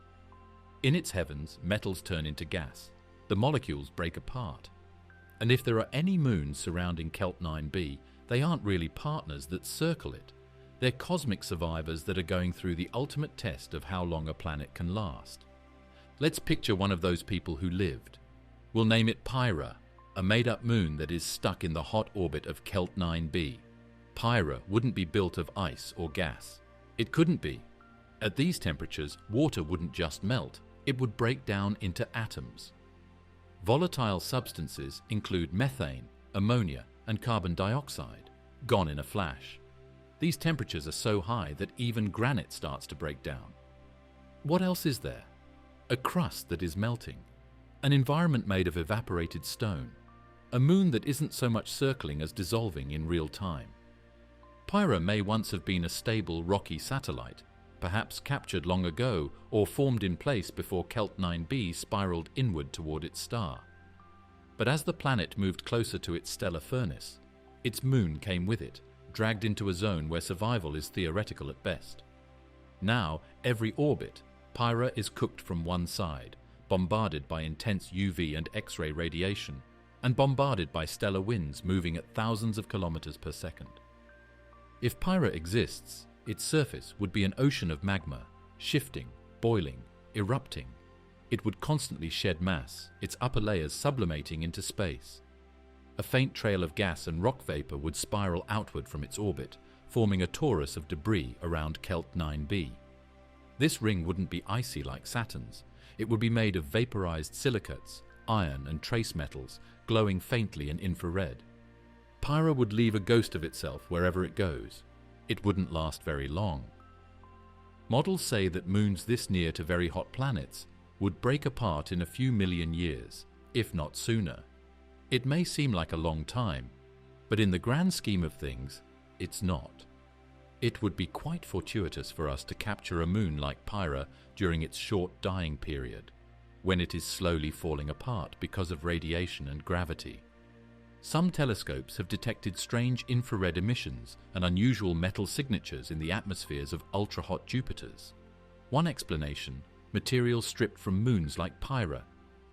In its heavens, metals turn into gas. The molecules break apart. And if there are any moons surrounding Kelt 9b, they aren't really partners that circle it. They're cosmic survivors that are going through the ultimate test of how long a planet can last. Let's picture one of those people who lived. We'll name it Pyrrha, a made-up moon that is stuck in the hot orbit of Kelt 9b. Pyrrha wouldn't be built of ice or gas. It couldn't be. At these temperatures, water wouldn't just melt, it would break down into atoms. Volatile substances include methane, ammonia, and carbon dioxide, gone in a flash. These temperatures are so high that even granite starts to break down. What else is there? A crust that is melting, an environment made of evaporated stone, a moon that isn't so much circling as dissolving in real time. Pyrrha may once have been a stable, rocky satellite, perhaps captured long ago or formed in place before Kelt 9b spiraled inward toward its star. But as the planet moved closer to its stellar furnace, its moon came with it, dragged into a zone where survival is theoretical at best. Now, every orbit, Pyrrha is cooked from one side, bombarded by intense UV and X-ray radiation, and bombarded by stellar winds moving at thousands of kilometers per second. If Pyrrha exists, its surface would be an ocean of magma, shifting, boiling, erupting. It would constantly shed mass, its upper layers sublimating into space. A faint trail of gas and rock vapor would spiral outward from its orbit, forming a torus of debris around Kelt 9b. This ring wouldn't be icy like Saturn's. It would be made of vaporized silicates, iron and trace metals, glowing faintly in infrared. Pyrrha would leave a ghost of itself wherever it goes. It wouldn't last very long. Models say that moons this near to very hot planets would break apart in a few million years, if not sooner. It may seem like a long time, but in the grand scheme of things, it's not. It would be quite fortuitous for us to capture a moon like Pyrrha during its short dying period, when it is slowly falling apart because of radiation and gravity. Some telescopes have detected strange infrared emissions and unusual metal signatures in the atmospheres of ultra-hot Jupiters. One explanation: materials stripped from moons like Pyrrha.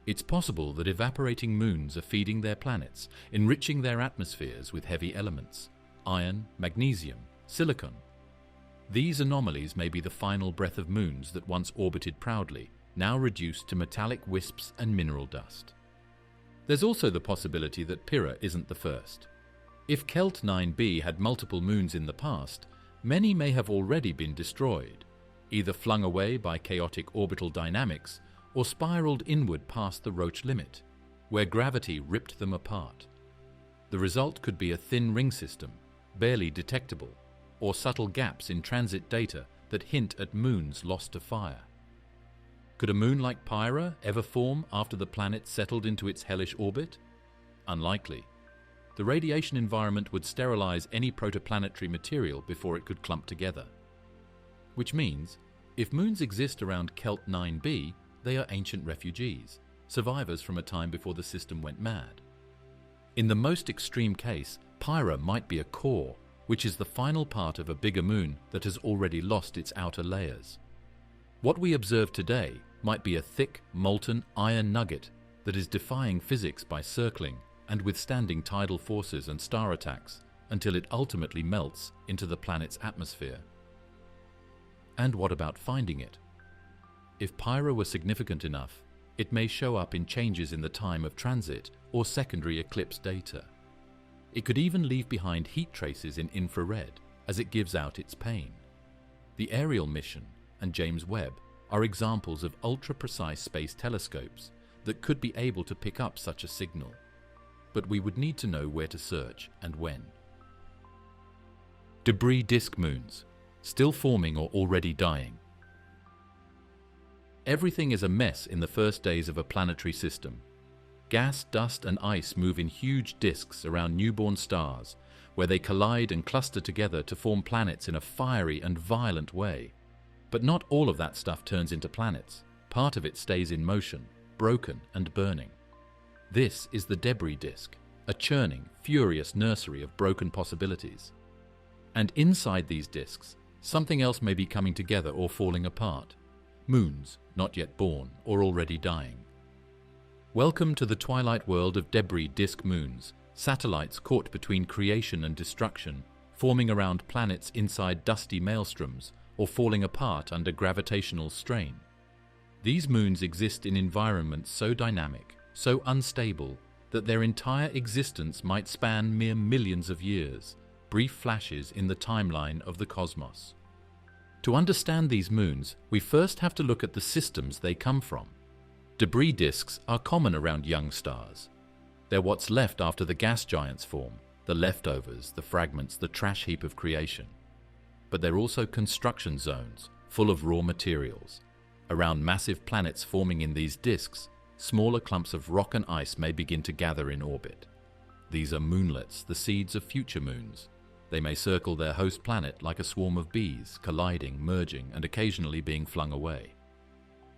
It's possible that evaporating moons are feeding their planets, enriching their atmospheres with heavy elements: iron, magnesium, silicon. These anomalies may be the final breath of moons that once orbited proudly, now reduced to metallic wisps and mineral dust. There's also the possibility that Pyrrha isn't the first. If Kelt 9b had multiple moons in the past, many may have already been destroyed, either flung away by chaotic orbital dynamics or spiraled inward past the Roche limit, where gravity ripped them apart. The result could be a thin ring system, barely detectable, or subtle gaps in transit data that hint at moons lost to fire. Could a moon like Pyrrha ever form after the planet settled into its hellish orbit? Unlikely. The radiation environment would sterilize any protoplanetary material before it could clump together. Which means, if moons exist around Kelt 9b, they are ancient refugees, survivors from a time before the system went mad. In the most extreme case, Pyrrha might be a core, which is the final part of a bigger moon that has already lost its outer layers. What we observe today might be a thick, molten iron nugget that is defying physics by circling and withstanding tidal forces and star attacks until it ultimately melts into the planet's atmosphere. And what about finding it? If Pyrrha were significant enough, it may show up in changes in the time of transit or secondary eclipse data. It could even leave behind heat traces in infrared as it gives out its pain. The Ariel mission and James Webb are examples of ultra-precise space telescopes that could be able to pick up such a signal. But we would need to know where to search and when. Debris disk moons, still forming or already dying. Everything is a mess in the first days of a planetary system. Gas, dust, and ice move in huge disks around newborn stars, where they collide and cluster together to form planets in a fiery and violent way. But not all of that stuff turns into planets. Part of it stays in motion, broken and burning. This is the debris disk, a churning, furious nursery of broken possibilities. And inside these disks, something else may be coming together or falling apart. Moons, not yet born or already dying. Welcome to the twilight world of debris disk moons, satellites caught between creation and destruction, forming around planets inside dusty maelstroms or falling apart under gravitational strain. These moons exist in environments so dynamic, so unstable, that their entire existence might span mere millions of years, brief flashes in the timeline of the cosmos. To understand these moons, we first have to look at the systems they come from. Debris disks are common around young stars. They're what's left after the gas giants form, the leftovers, the fragments, the trash heap of creation. But they're also construction zones, full of raw materials. Around massive planets forming in these disks, smaller clumps of rock and ice may begin to gather in orbit. These are moonlets, the seeds of future moons. They may circle their host planet like a swarm of bees, colliding, merging, and occasionally being flung away.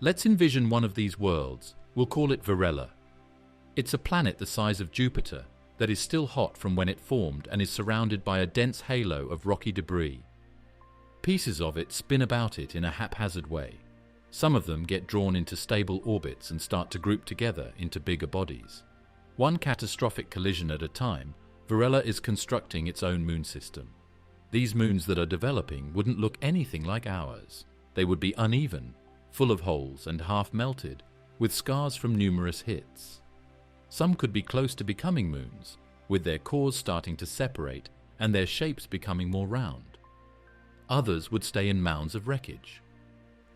Let's envision one of these worlds. We'll call it Irregular. It's a planet the size of Jupiter that is still hot from when it formed and is surrounded by a dense halo of rocky debris. Pieces of it spin about it in a haphazard way. Some of them get drawn into stable orbits and start to group together into bigger bodies. One catastrophic collision at a time, Irregular is constructing its own moon system. These moons that are developing wouldn't look anything like ours. They would be uneven, full of holes and half melted, with scars from numerous hits. Some could be close to becoming moons, with their cores starting to separate and their shapes becoming more round. Others would stay in mounds of wreckage,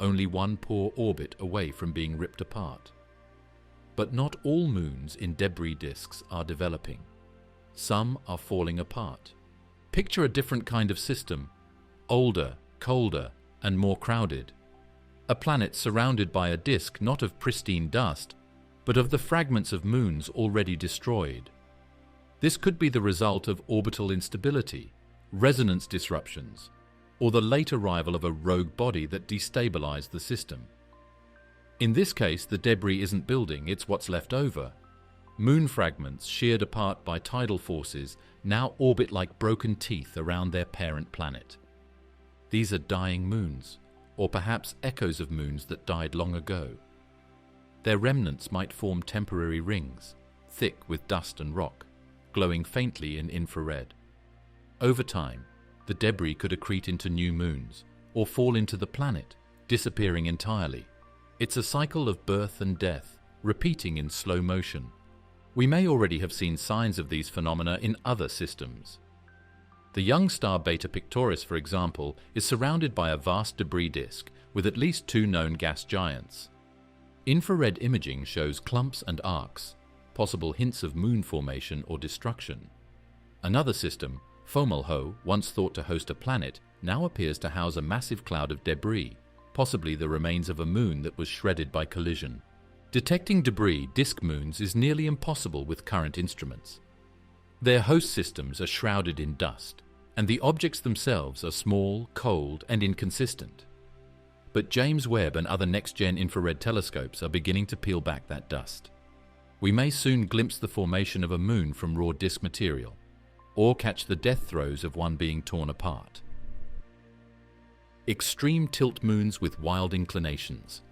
only one poor orbit away from being ripped apart. But not all moons in debris disks are developing. Some are falling apart. Picture a different kind of system, older, colder, and more crowded. A planet surrounded by a disk not of pristine dust, but of the fragments of moons already destroyed. This could be the result of orbital instability, resonance disruptions, or the late arrival of a rogue body that destabilized the system. In this case, the debris isn't building, it's what's left over. Moon fragments, sheared apart by tidal forces, now orbit like broken teeth around their parent planet. These are dying moons, or perhaps echoes of moons that died long ago. Their remnants might form temporary rings, thick with dust and rock, glowing faintly in infrared. Over time, the debris could accrete into new moons, or fall into the planet, disappearing entirely. It's a cycle of birth and death, repeating in slow motion. We may already have seen signs of these phenomena in other systems. The young star Beta Pictoris, for example, is surrounded by a vast debris disk with at least 2 known gas giants. Infrared imaging shows clumps and arcs, possible hints of moon formation or destruction. Another system, Fomalhaut, once thought to host a planet, now appears to house a massive cloud of debris, possibly the remains of a moon that was shredded by collision. Detecting debris disk moons is nearly impossible with current instruments. Their host systems are shrouded in dust, and the objects themselves are small, cold, and inconsistent. But James Webb and other next-gen infrared telescopes are beginning to peel back that dust. We may soon glimpse the formation of a moon from raw disk material, or catch the death throes of one being torn apart. Extreme tilt moons with wild inclinations.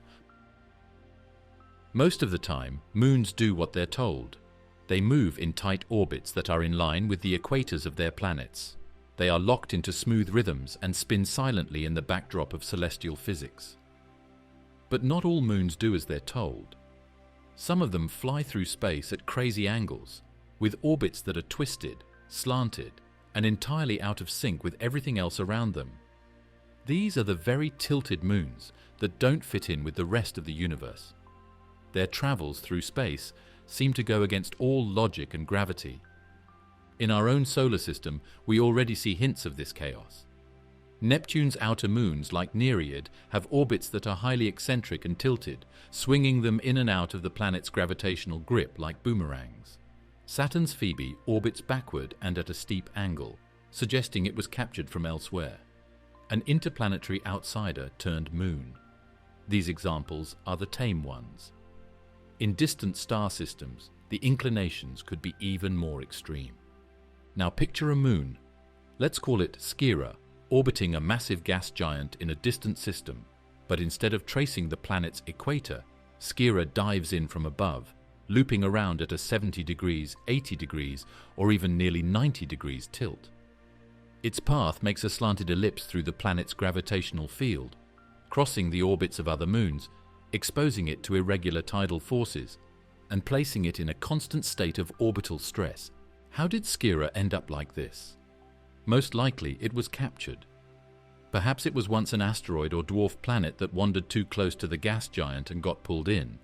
Most of the time, moons do what they're told. They move in tight orbits that are in line with the equators of their planets. They are locked into smooth rhythms and spin silently in the backdrop of celestial physics. But not all moons do as they're told. Some of them fly through space at crazy angles, with orbits that are twisted, slanted, and entirely out of sync with everything else around them. These are the very tilted moons that don't fit in with the rest of the universe. their travels through space seem to go against all logic and gravity. In our own solar system, we already see hints of this chaos. Neptune's outer moons, like Nereid, have orbits that are highly eccentric and tilted, swinging them in and out of the planet's gravitational grip like boomerangs. Saturn's Phoebe orbits backward and at a steep angle, suggesting it was captured from elsewhere. An interplanetary outsider turned moon. These examples are the tame ones. In distant star systems, the inclinations could be even more extreme. Now picture a moon. Let's call it Skira, orbiting a massive gas giant in a distant system, but instead of tracing the planet's equator, Skira dives in from above, looping around at a 70 degrees, 80 degrees, or even nearly 90 degrees tilt. Its path makes a slanted ellipse through the planet's gravitational field, crossing the orbits of other moons, exposing it to irregular tidal forces, and placing it in a constant state of orbital stress. How did Skira end up like this? Most likely it was captured. Perhaps it was once an asteroid or dwarf planet that wandered too close to the gas giant and got pulled in.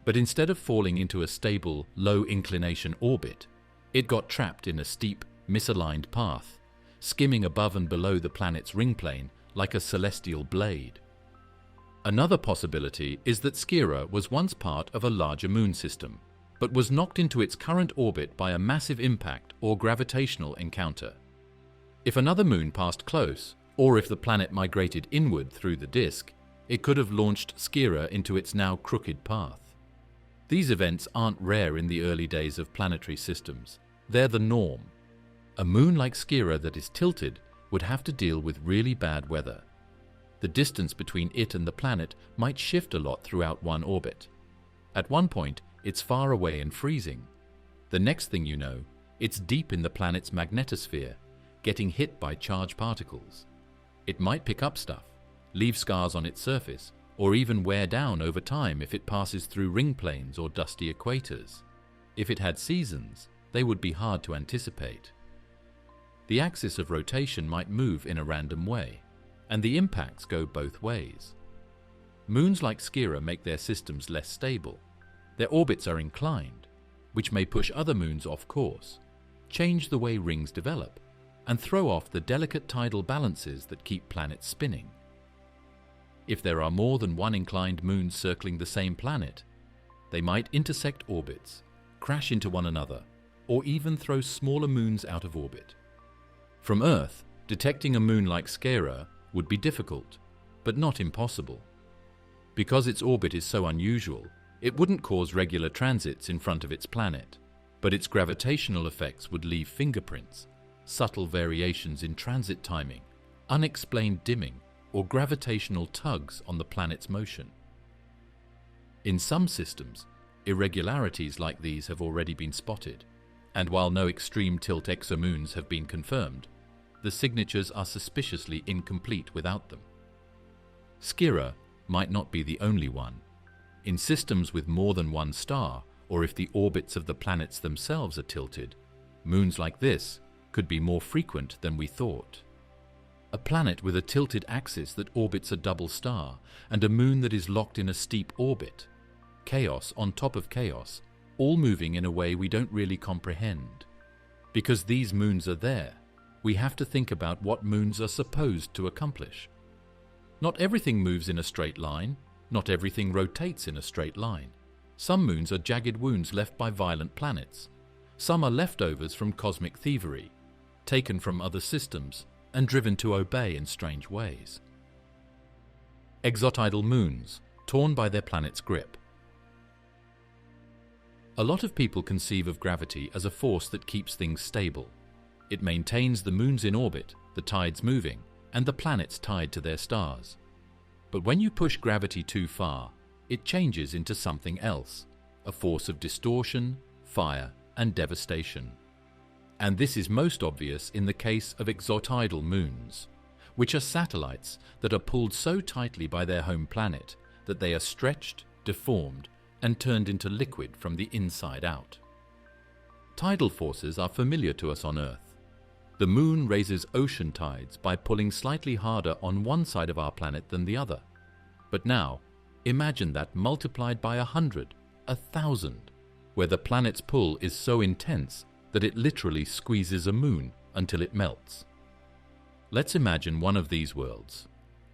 But instead of falling into a stable, low-inclination orbit, it got trapped in a steep, misaligned path, skimming above and below the planet's ring plane like a celestial blade. Another possibility is that Skira was once part of a larger moon system, but was knocked into its current orbit by a massive impact or gravitational encounter. If another moon passed close, or if the planet migrated inward through the disk, it could have launched Skira into its now crooked path. These events aren't rare in the early days of planetary systems. They're the norm. A moon like Skira that is tilted would have to deal with really bad weather. The distance between it and the planet might shift a lot throughout one orbit. At one point, it's far away and freezing. The next thing you know, it's deep in the planet's magnetosphere, getting hit by charged particles. It might pick up stuff, leave scars on its surface, or even wear down over time if it passes through ring planes or dusty equators. If it had seasons, they would be hard to anticipate. The axis of rotation might move in a random way, and the impacts go both ways. Moons like Skira make their systems less stable. Their orbits are inclined, which may push other moons off course, change the way rings develop, and throw off the delicate tidal balances that keep planets spinning. If there are more than one inclined moon circling the same planet, they might intersect orbits, crash into one another, or even throw smaller moons out of orbit. From Earth, detecting a moon like Skira would be difficult, but not impossible. Because its orbit is so unusual, it wouldn't cause regular transits in front of its planet, but its gravitational effects would leave fingerprints, subtle variations in transit timing, unexplained dimming, or gravitational tugs on the planet's motion. In some systems, irregularities like these have already been spotted, and while no extreme tilt exomoons have been confirmed, the signatures are suspiciously incomplete without them. Skira might not be the only one. In systems with more than one star, or if the orbits of the planets themselves are tilted, moons like this could be more frequent than we thought. A planet with a tilted axis that orbits a double star, and a moon that is locked in a steep orbit. Chaos on top of chaos, all moving in a way we don't really comprehend. Because these moons are there, we have to think about what moons are supposed to accomplish. Not everything moves in a straight line, not everything rotates in a straight line. Some moons are jagged wounds left by violent planets. Some are leftovers from cosmic thievery, taken from other systems and driven to obey in strange ways. Exotidal moons, torn by their planet's grip. A lot of people conceive of gravity as a force that keeps things stable. It maintains the moons in orbit, the tides moving, and the planets tied to their stars. But when you push gravity too far, it changes into something else, a force of distortion, fire, and devastation. And this is most obvious in the case of exotidal moons, which are satellites that are pulled so tightly by their home planet that they are stretched, deformed, and turned into liquid from the inside out. Tidal forces are familiar to us on Earth. The moon raises ocean tides by pulling slightly harder on one side of our planet than the other. But now, imagine that multiplied by 100 1,000, where the planet's pull is so intense that it literally squeezes a moon until it melts. Let's imagine one of these worlds.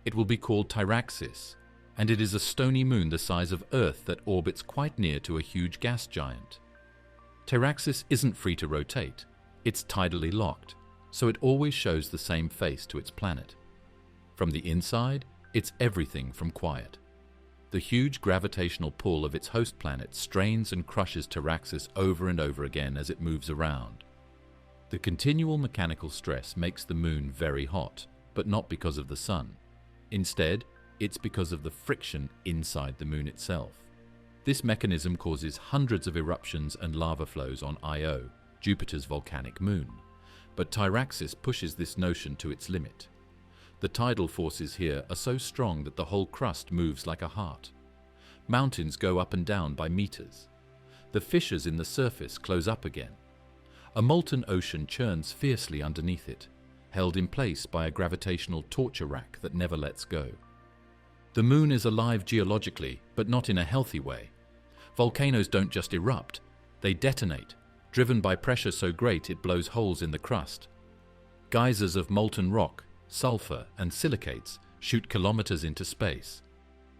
It will be called Tyraxis, and it is a stony moon the size of Earth that orbits quite near to a huge gas giant. Tyraxis isn't free to rotate. It's tidally locked, so it always shows the same face to its planet. From the inside, it's everything from quiet. The huge gravitational pull of its host planet strains and crushes Tyraxis over and over again as it moves around. The continual mechanical stress makes the moon very hot, but not because of the sun. Instead, it's because of the friction inside the moon itself. This mechanism causes hundreds of eruptions and lava flows on Io, Jupiter's volcanic moon. But Tyraxis pushes this notion to its limit. The tidal forces here are so strong that the whole crust moves like a heart. Mountains go up and down by meters. The fissures in the surface close up again. A molten ocean churns fiercely underneath it, held in place by a gravitational torture rack that never lets go. The moon is alive geologically, but not in a healthy way. Volcanoes don't just erupt, they detonate, driven by pressure so great it blows holes in the crust. Geysers of molten rock, sulfur, and silicates shoot kilometers into space.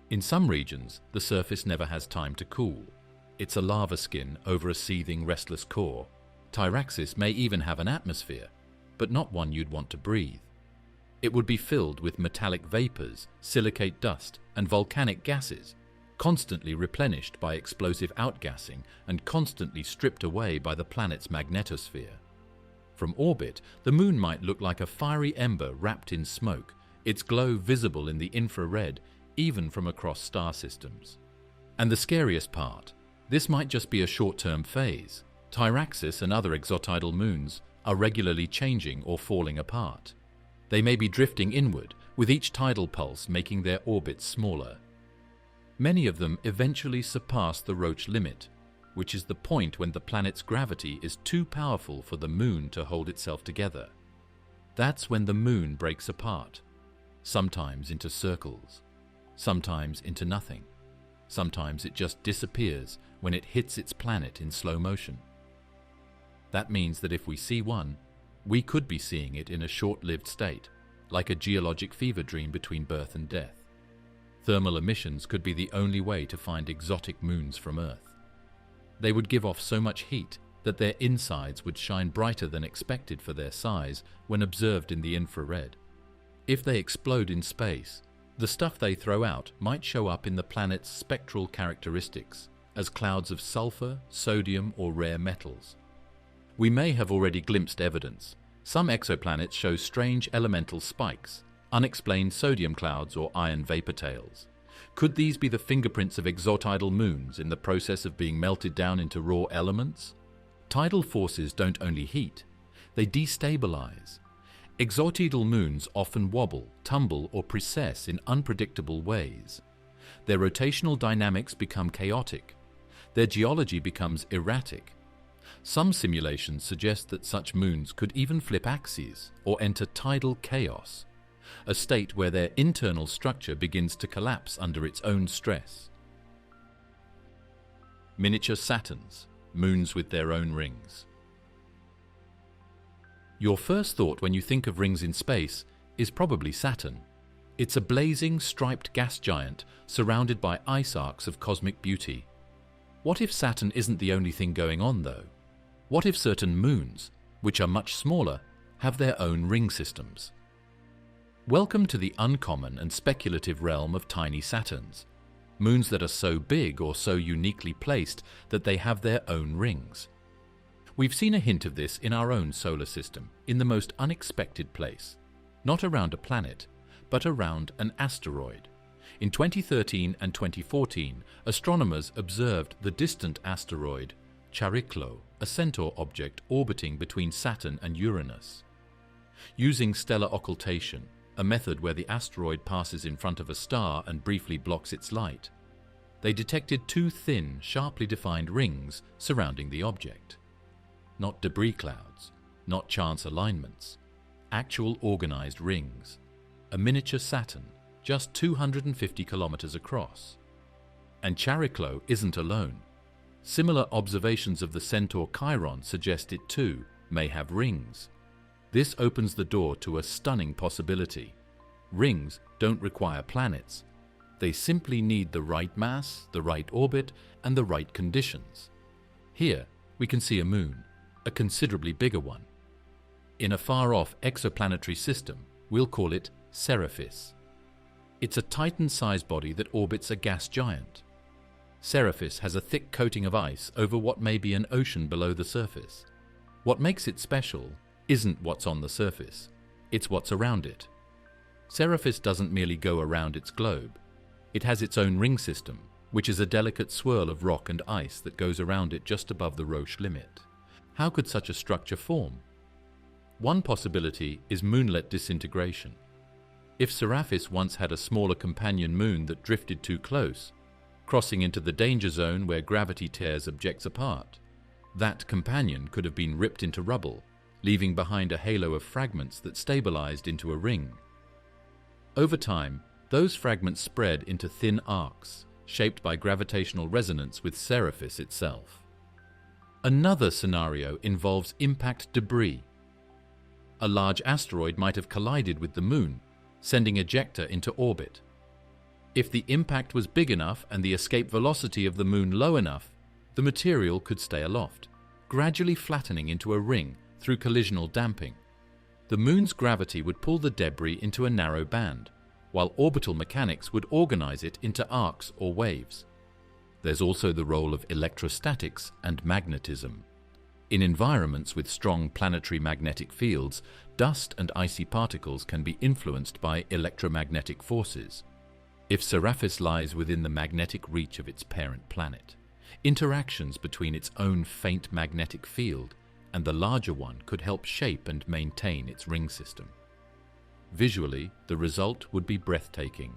In some regions, the surface never has time to cool. It's a lava skin over a seething, restless core. Tyraxis may even have an atmosphere, but not one you'd want to breathe. It would be filled with metallic vapors, silicate dust, and volcanic gases, constantly replenished by explosive outgassing and constantly stripped away by the planet's magnetosphere. From orbit, the moon might look like a fiery ember wrapped in smoke, its glow visible in the infrared, even from across star systems. And the scariest part, this might just be a short-term phase. Tyraxis and other exotidal moons are regularly changing or falling apart. They may be drifting inward, with each tidal pulse making their orbits smaller. Many of them eventually surpass the Roche limit, which is the point when the planet's gravity is too powerful for the moon to hold itself together. That's when the moon breaks apart, sometimes into circles, sometimes into nothing. Sometimes it just disappears when it hits its planet in slow motion. That means that if we see one, we could be seeing it in a short-lived state, like a geologic fever dream between birth and death. Thermal emissions could be the only way to find exotic moons from Earth. They would give off so much heat that their insides would shine brighter than expected for their size when observed in the infrared. If they explode in space, the stuff they throw out might show up in the planet's spectral characteristics as clouds of sulfur, sodium, or rare metals. We may have already glimpsed evidence. Some exoplanets show strange elemental spikes, unexplained sodium clouds or iron vapor tails. Could these be the fingerprints of exotidal moons in the process of being melted down into raw elements? Tidal forces don't only heat, they destabilize. Exotidal moons often wobble, tumble, or precess in unpredictable ways. Their rotational dynamics become chaotic. Their geology becomes erratic. Some simulations suggest that such moons could even flip axes or enter tidal chaos, a state where their internal structure begins to collapse under its own stress. Miniature Saturns, moons with their own rings. Your first thought when you think of rings in space is probably Saturn. It's a blazing, striped gas giant surrounded by ice arcs of cosmic beauty. What if Saturn isn't the only thing going on, though? What if certain moons, which are much smaller, have their own ring systems? Welcome to the uncommon and speculative realm of tiny Saturns, moons that are so big or so uniquely placed that they have their own rings. We've seen a hint of this in our own solar system, in the most unexpected place. Not around a planet, but around an asteroid. In 2013 and 2014, astronomers observed the distant asteroid Chariklo, a centaur object orbiting between Saturn and Uranus. Using stellar occultation, a method where the asteroid passes in front of a star and briefly blocks its light, they detected two thin, sharply defined rings surrounding the object. Not debris clouds, not chance alignments, actual organized rings. A miniature Saturn, just 250 kilometers across. And Chariklo isn't alone. Similar observations of the centaur Chiron suggest it too may have rings. This opens the door to a stunning possibility. Rings don't require planets. They simply need the right mass, the right orbit, and the right conditions. Here, we can see a moon, a considerably bigger one. In a far-off exoplanetary system, we'll call it Seriphis. It's a Titan-sized body that orbits a gas giant. Seriphis has a thick coating of ice over what may be an ocean below the surface. What makes it special isn't what's on the surface, it's what's around it. Seriphis doesn't merely go around its globe. It has its own ring system, which is a delicate swirl of rock and ice that goes around it just above the Roche limit. How could such a structure form? One possibility is moonlet disintegration. If Seriphis once had a smaller companion moon that drifted too close, crossing into the danger zone where gravity tears objects apart, that companion could have been ripped into rubble, leaving behind a halo of fragments that stabilized into a ring. Over time, those fragments spread into thin arcs, shaped by gravitational resonance with Seriphis itself. Another scenario involves impact debris. A large asteroid might have collided with the Moon, sending ejecta into orbit. If the impact was big enough and the escape velocity of the Moon low enough, the material could stay aloft, gradually flattening into a ring through collisional damping. The Moon's gravity would pull the debris into a narrow band, while orbital mechanics would organize it into arcs or waves. There's also the role of electrostatics and magnetism. In environments with strong planetary magnetic fields, dust and icy particles can be influenced by electromagnetic forces. If Seriphis lies within the magnetic reach of its parent planet, interactions between its own faint magnetic field and the larger one could help shape and maintain its ring system. Visually, the result would be breathtaking.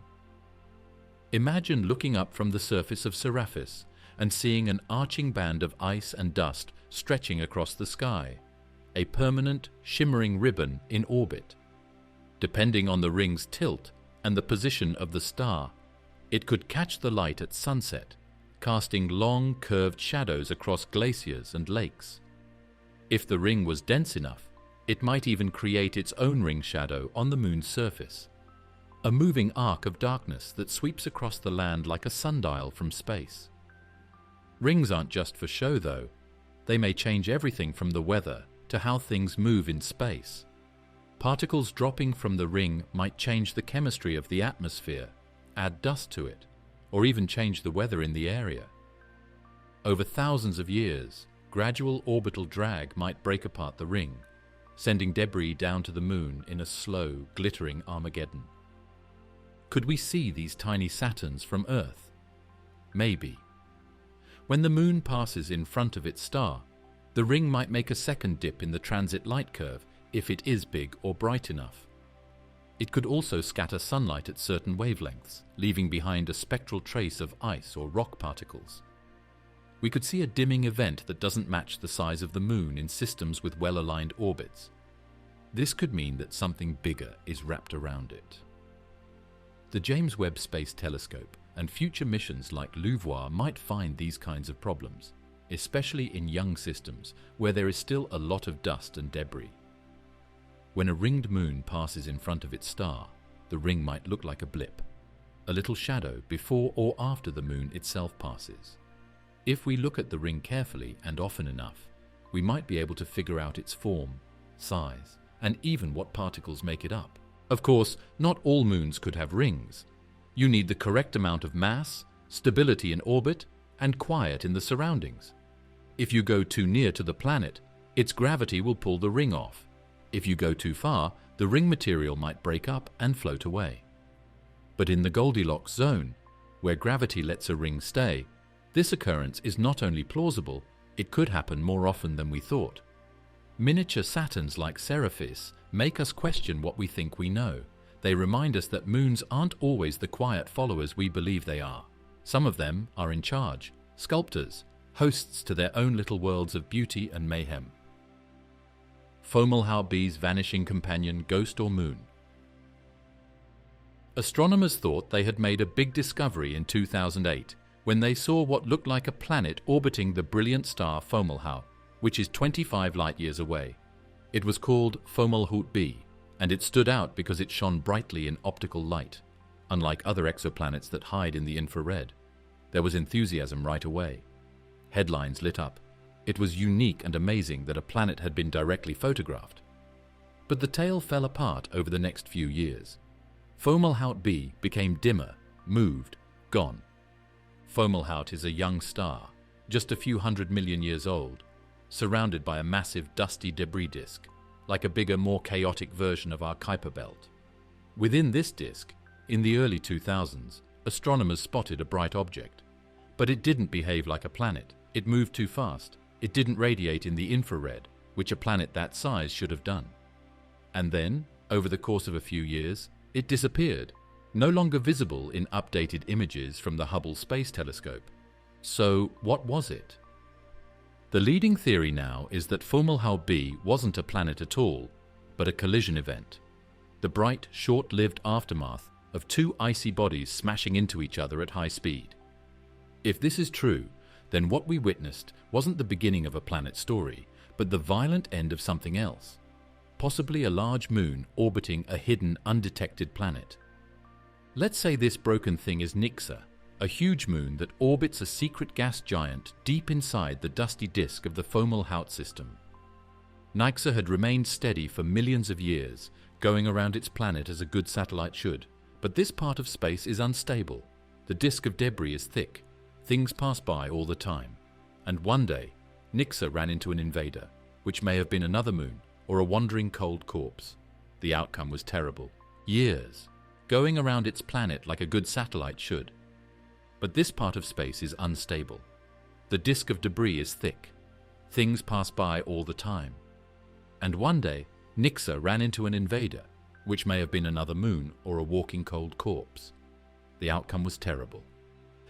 Imagine looking up from the surface of Seriphis and seeing an arching band of ice and dust stretching across the sky, a permanent, shimmering ribbon in orbit. Depending on the ring's tilt and the position of the star, it could catch the light at sunset, casting long, curved shadows across glaciers and lakes. If the ring was dense enough, it might even create its own ring shadow on the Moon's surface, a moving arc of darkness that sweeps across the land like a sundial from space. Rings aren't just for show, though. They may change everything from the weather to how things move in space. Particles dropping from the ring might change the chemistry of the atmosphere, add dust to it, or even change the weather in the area. Over thousands of years, gradual orbital drag might break apart the ring, sending debris down to the Moon in a slow, glittering Armageddon. Could we see these tiny Saturns from Earth? Maybe. When the Moon passes in front of its star, the ring might make a second dip in the transit light curve if it is big or bright enough. It could also scatter sunlight at certain wavelengths, leaving behind a spectral trace of ice or rock particles. We could see a dimming event that doesn't match the size of the Moon in systems with well-aligned orbits. This could mean that something bigger is wrapped around it. The James Webb Space Telescope and future missions like LUVOIR might find these kinds of problems, especially in young systems where there is still a lot of dust and debris. When a ringed moon passes in front of its star, the ring might look like a blip, a little shadow before or after the Moon itself passes. If we look at the ring carefully and often enough, we might be able to figure out its form, size, and even what particles make it up. Of course, not all moons could have rings. You need the correct amount of mass, stability in orbit, and quiet in the surroundings. If you go too near to the planet, its gravity will pull the ring off. If you go too far, the ring material might break up and float away. But in the Goldilocks zone, where gravity lets a ring stay, this occurrence is not only plausible, it could happen more often than we thought. Miniature Saturns like Seriphis make us question what we think we know. They remind us that moons aren't always the quiet followers we believe they are. Some of them are in charge, sculptors, hosts to their own little worlds of beauty and mayhem. Fomalhaut B's vanishing companion, ghost or moon? Astronomers thought they had made a big discovery in 2008 when they saw what looked like a planet orbiting the brilliant star Fomalhaut, which is 25 light-years away. It was called Fomalhaut b, and it stood out because it shone brightly in optical light, unlike other exoplanets that hide in the infrared. There was enthusiasm right away. Headlines lit up. It was unique and amazing that a planet had been directly photographed. But the tale fell apart over the next few years. Fomalhaut b became dimmer, moved, gone. Fomalhaut is a young star, just a few 100 million years old, surrounded by a massive dusty debris disk, like a bigger, more chaotic version of our Kuiper belt. Within this disk, in the early 2000s, astronomers spotted a bright object. But it didn't behave like a planet. It moved too fast. It didn't radiate in the infrared, which a planet that size should have done. And then, over the course of a few years, it disappeared, no longer visible in updated images from the Hubble Space Telescope. So, what was it? The leading theory now is that Fomalhaut b wasn't a planet at all, but a collision event. The bright, short-lived aftermath of two icy bodies smashing into each other at high speed. If this is true, then what we witnessed wasn't the beginning of a planet story, but the violent end of something else. Possibly a large moon orbiting a hidden, undetected planet. Let's say this broken thing is Nyxa, a huge moon that orbits a secret gas giant deep inside the dusty disk of the Fomalhaut system. Nyxa had remained steady for millions of years, going around its planet as a good satellite should, but this part of space is unstable. The disk of debris is thick, things pass by all the time, and one day, Nyxa ran into an invader, which may have been another moon or a wandering cold corpse. The outcome was terrible. Years, going around its planet like a good satellite should. But this part of space is unstable. The disk of debris is thick. Things pass by all the time. And one day, Nyxa ran into an invader, which may have been another moon or a walking cold corpse. The outcome was terrible.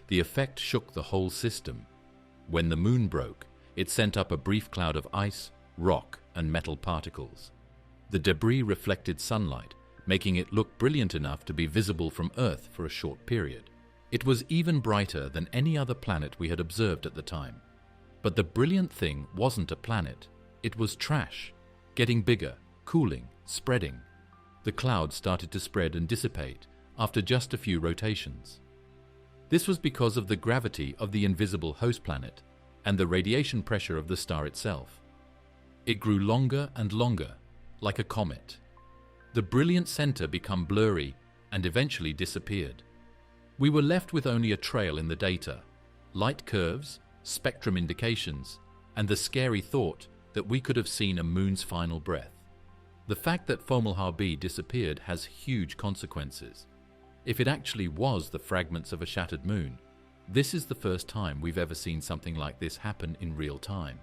The effect shook the whole system. When the moon broke, it sent up a brief cloud of ice, rock, and metal particles. The debris reflected sunlight, making it look brilliant enough to be visible from Earth for a short period. It was even brighter than any other planet we had observed at the time. But the brilliant thing wasn't a planet. It was trash, getting bigger, cooling, spreading. The cloud started to spread and dissipate after just a few rotations. This was because of the gravity of the invisible host planet and the radiation pressure of the star itself. It grew longer and longer, like a comet. The brilliant center became blurry and eventually disappeared. We were left with only a trail in the data, light curves, spectrum indications, and the scary thought that we could have seen a moon's final breath. The fact that Fomalhaut b disappeared has huge consequences. If it actually was the fragments of a shattered moon, this is the first time we've ever seen something like this happen in real time.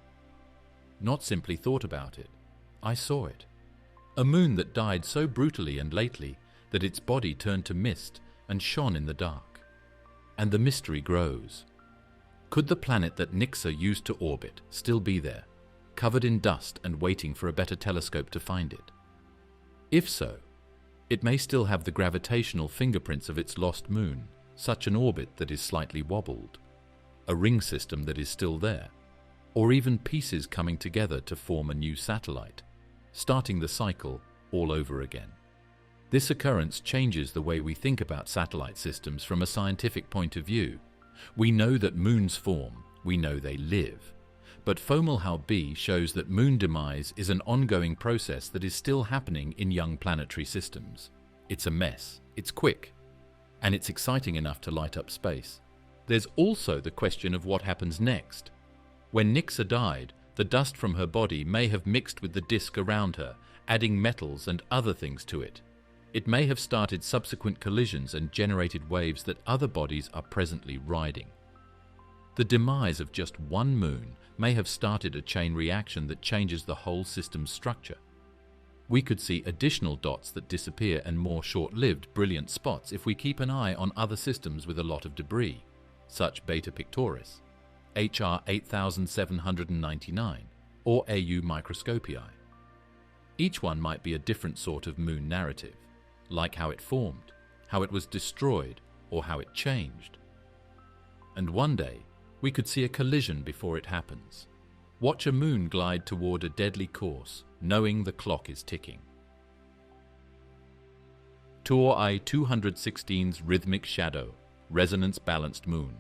Not simply thought about it, I saw it. A moon that died so brutally and lately that its body turned to mist and shone in the dark. And the mystery grows. Could the planet that Nyxa used to orbit still be there, covered in dust and waiting for a better telescope to find it? If so, it may still have the gravitational fingerprints of its lost moon, such an orbit that is slightly wobbled, a ring system that is still there, or even pieces coming together to form a new satellite, starting the cycle all over again. This occurrence changes the way we think about satellite systems from a scientific point of view. We know that moons form, we know they live. But Fomalhaut b shows that moon demise is an ongoing process that is still happening in young planetary systems. It's a mess, it's quick, and it's exciting enough to light up space. There's also the question of what happens next. When Nyxa died, the dust from her body may have mixed with the disk around her, adding metals and other things to it. It may have started subsequent collisions and generated waves that other bodies are presently riding. The demise of just one moon may have started a chain reaction that changes the whole system's structure. We could see additional dots that disappear and more short-lived brilliant spots if we keep an eye on other systems with a lot of debris, such Beta Pictoris, HR 8799, or AU Microscopii. Each one might be a different sort of moon narrative, like how it formed, how it was destroyed, or how it changed. And one day, we could see a collision before it happens. Watch a moon glide toward a deadly course, knowing the clock is ticking. Tauri 216's rhythmic shadow, resonance-balanced moon.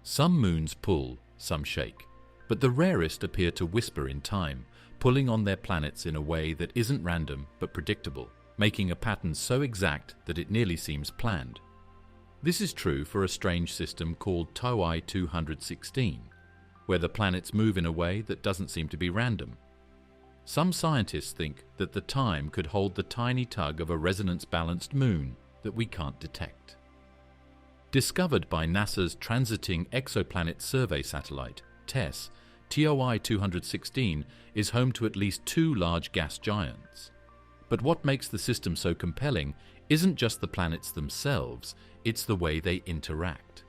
Some moons pull, some shake, but the rarest appear to whisper in time, pulling on their planets in a way that isn't random but predictable, making a pattern so exact that it nearly seems planned. This is true for a strange system called Tauri 216, where the planets move in a way that doesn't seem to be random. Some scientists think that the time could hold the tiny tug of a resonance-balanced moon that we can't detect. Discovered by NASA's Transiting Exoplanet Survey Satellite, TESS, Tauri 216 is home to at least 2 large gas giants. But what makes the system so compelling isn't just the planets themselves, it's the way they interact.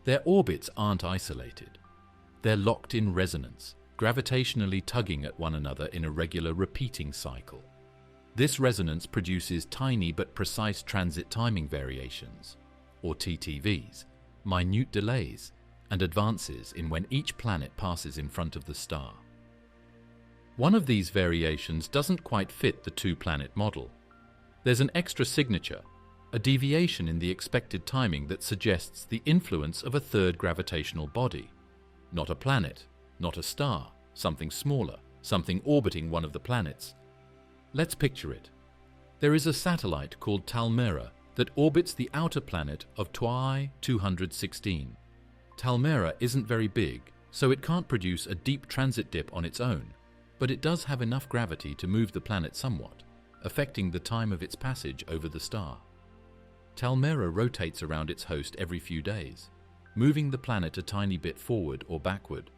Their orbits aren't isolated. They're locked in resonance, gravitationally tugging at one another in a regular repeating cycle. This resonance produces tiny but precise transit timing variations, or TTVs, minute delays, and advances in when each planet passes in front of the star. One of these variations doesn't quite fit the two-planet model. There's an extra signature, a deviation in the expected timing that suggests the influence of a third gravitational body. Not a planet, not a star, something smaller, something orbiting one of the planets. Let's picture it. There is a satellite called Talmera that orbits the outer planet of Tauri 216. Talmera isn't very big, so it can't produce a deep transit dip on its own, but it does have enough gravity to move the planet somewhat, affecting the time of its passage over the star. Talmera rotates around its host every few days, moving the planet a tiny bit forward or backward.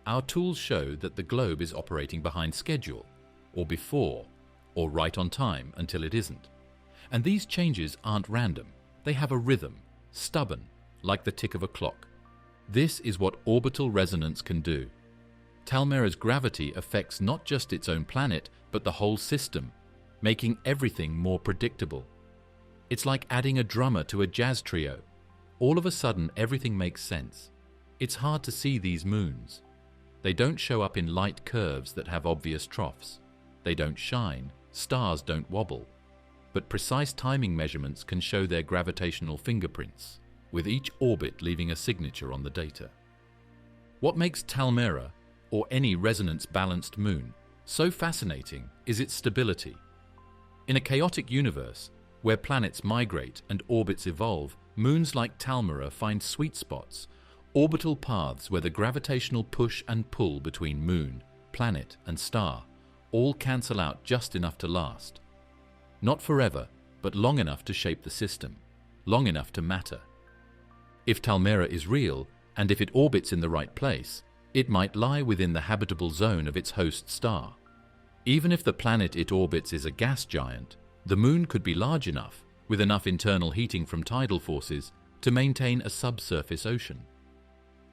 Our tools show that the globe is operating behind schedule, or before, or right on time until it isn't. And these changes aren't random. They have a rhythm, stubborn, like the tick of a clock. This is what orbital resonance can do. Talmera's gravity affects not just its own planet, but the whole system, making everything more predictable. It's like adding a drummer to a jazz trio. All of a sudden, everything makes sense. It's hard to see these moons. They don't show up in light curves that have obvious troughs. They don't shine, stars don't wobble. But precise timing measurements can show their gravitational fingerprints, with each orbit leaving a signature on the data. What makes Talmera, or any resonance-balanced moon, so fascinating is its stability. In a chaotic universe, where planets migrate and orbits evolve, moons like Talmera find sweet spots, orbital paths where the gravitational push and pull between moon, planet, and star all cancel out just enough to last. Not forever, but long enough to shape the system, long enough to matter. If Talmera is real, and if it orbits in the right place, it might lie within the habitable zone of its host star. Even if the planet it orbits is a gas giant, the moon could be large enough, with enough internal heating from tidal forces, to maintain a subsurface ocean.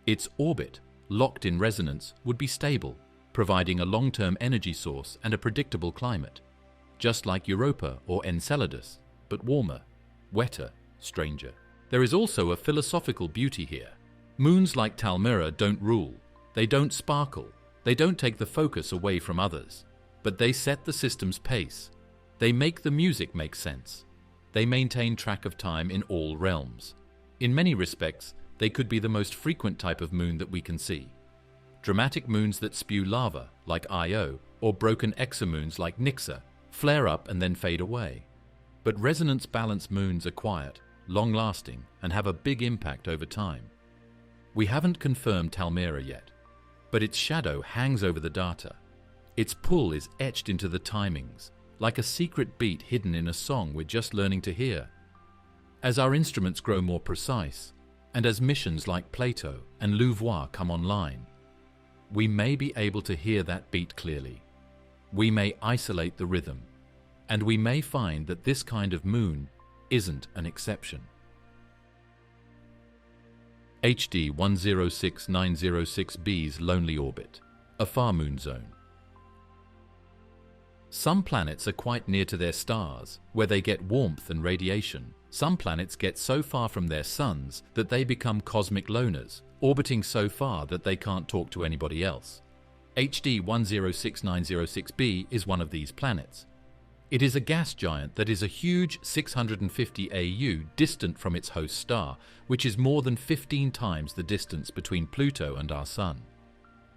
Its orbit, locked in resonance, would be stable, providing a long-term energy source and a predictable climate, just like Europa or Enceladus, but warmer, wetter, stranger. There is also a philosophical beauty here. Moons like Talmera don't rule, they don't sparkle, they don't take the focus away from others, but they set the system's pace. They make the music make sense. They maintain track of time in all realms. In many respects, they could be the most frequent type of moon that we can see. Dramatic moons that spew lava, like Io, or broken exomoons like Nixa, flare up and then fade away. But resonance-balanced moons are quiet, long-lasting, and have a big impact over time. We haven't confirmed Talmera yet, but its shadow hangs over the data. Its pull is etched into the timings, like a secret beat hidden in a song we're just learning to hear. As our instruments grow more precise, and as missions like Plato and Louvois come online, we may be able to hear that beat clearly. We may isolate the rhythm, and we may find that this kind of moon isn't an exception. HD 106906b's lonely orbit, a far moon zone. Some planets are quite near to their stars, where they get warmth and radiation. Some planets get so far from their suns that they become cosmic loners, orbiting so far that they can't talk to anybody else. HD 106906b is one of these planets. It is a gas giant that is a huge 650 AU distant from its host star, which is more than 15 times the distance between Pluto and our Sun.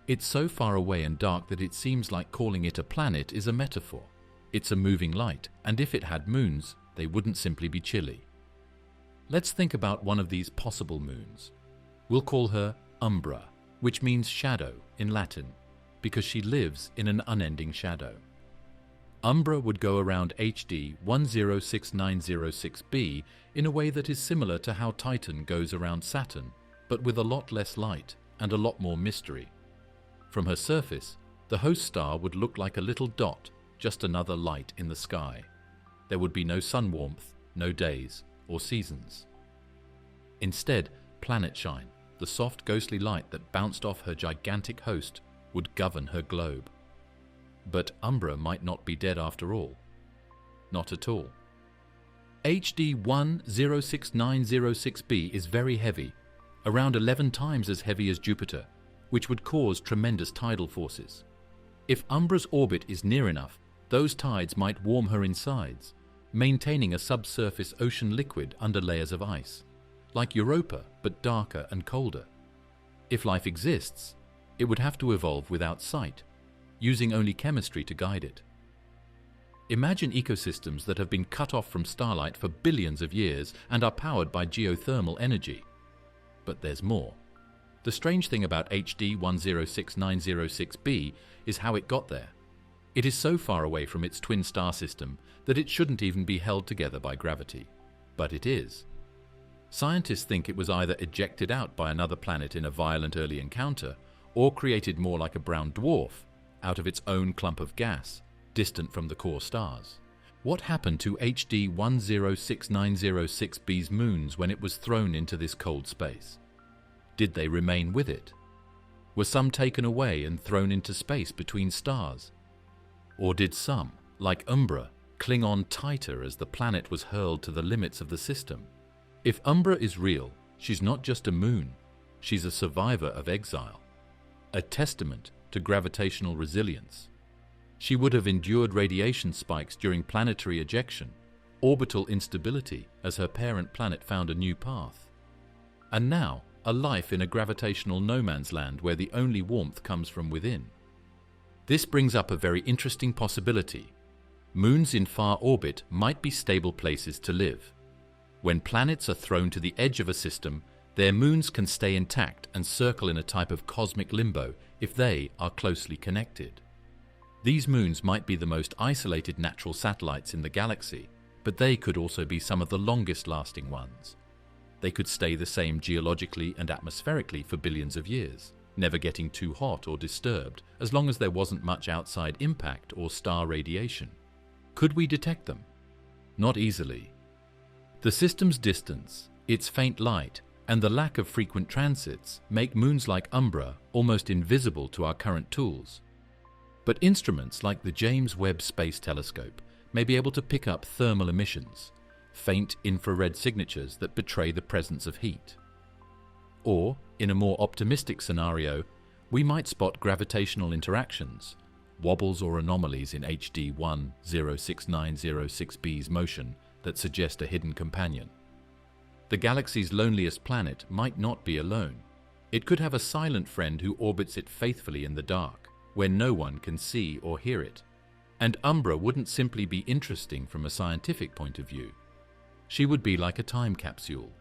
It's so far away and dark that it seems like calling it a planet is a metaphor. It's a moving light, and if it had moons, they wouldn't simply be chilly. Let's think about one of these possible moons. We'll call her Umbra, which means shadow in Latin, because she lives in an unending shadow. Umbra would go around HD 106906b in a way that is similar to how Titan goes around Saturn, but with a lot less light and a lot more mystery. From her surface, the host star would look like a little dot, just another light in the sky. There would be no sun warmth, no days or seasons. Instead, planet shine, the soft ghostly light that bounced off her gigantic host, would govern her globe. But Umbra might not be dead after all. Not at all. HD 106906b is very heavy, around 11 times as heavy as Jupiter, which would cause tremendous tidal forces. If Umbra's orbit is near enough, those tides might warm her insides, maintaining a subsurface ocean liquid under layers of ice, like Europa but darker and colder. If life exists, it would have to evolve without sight, using only chemistry to guide it. Imagine ecosystems that have been cut off from starlight for billions of years and are powered by geothermal energy. But there's more. The strange thing about HD 106906b is how it got there. It is so far away from its twin star system that it shouldn't even be held together by gravity. But it is. Scientists think it was either ejected out by another planet in a violent early encounter, or created more like a brown dwarf, out of its own clump of gas, distant from the core stars. What happened to HD 106906b's moons when it was thrown into this cold space? Did they remain with it? Were some taken away and thrown into space between stars? Or did some, like Umbra, cling on tighter as the planet was hurled to the limits of the system? If Umbra is real, she's not just a moon, she's a survivor of exile, a testament to gravitational resilience. She would have endured radiation spikes during planetary ejection, orbital instability as her parent planet found a new path, and now a life in a gravitational no man's land where the only warmth comes from within. This brings up a very interesting possibility. Moons in far orbit might be stable places to live. When planets are thrown to the edge of a system, their moons can stay intact and circle in a type of cosmic limbo if they are closely connected. These moons might be the most isolated natural satellites in the galaxy, but they could also be some of the longest lasting ones. They could stay the same geologically and atmospherically for billions of years, never getting too hot or disturbed, as long as there wasn't much outside impact or star radiation. Could we detect them? Not easily. The system's distance, its faint light, and the lack of frequent transits make moons like Umbra almost invisible to our current tools. But instruments like the James Webb Space Telescope may be able to pick up thermal emissions, faint infrared signatures that betray the presence of heat. Or, in a more optimistic scenario, we might spot gravitational interactions, wobbles or anomalies in HD 106906b's motion that suggest a hidden companion. The galaxy's loneliest planet might not be alone. It could have a silent friend who orbits it faithfully in the dark, where no one can see or hear it. And Umbra wouldn't simply be interesting from a scientific point of view. She would be like a time capsule.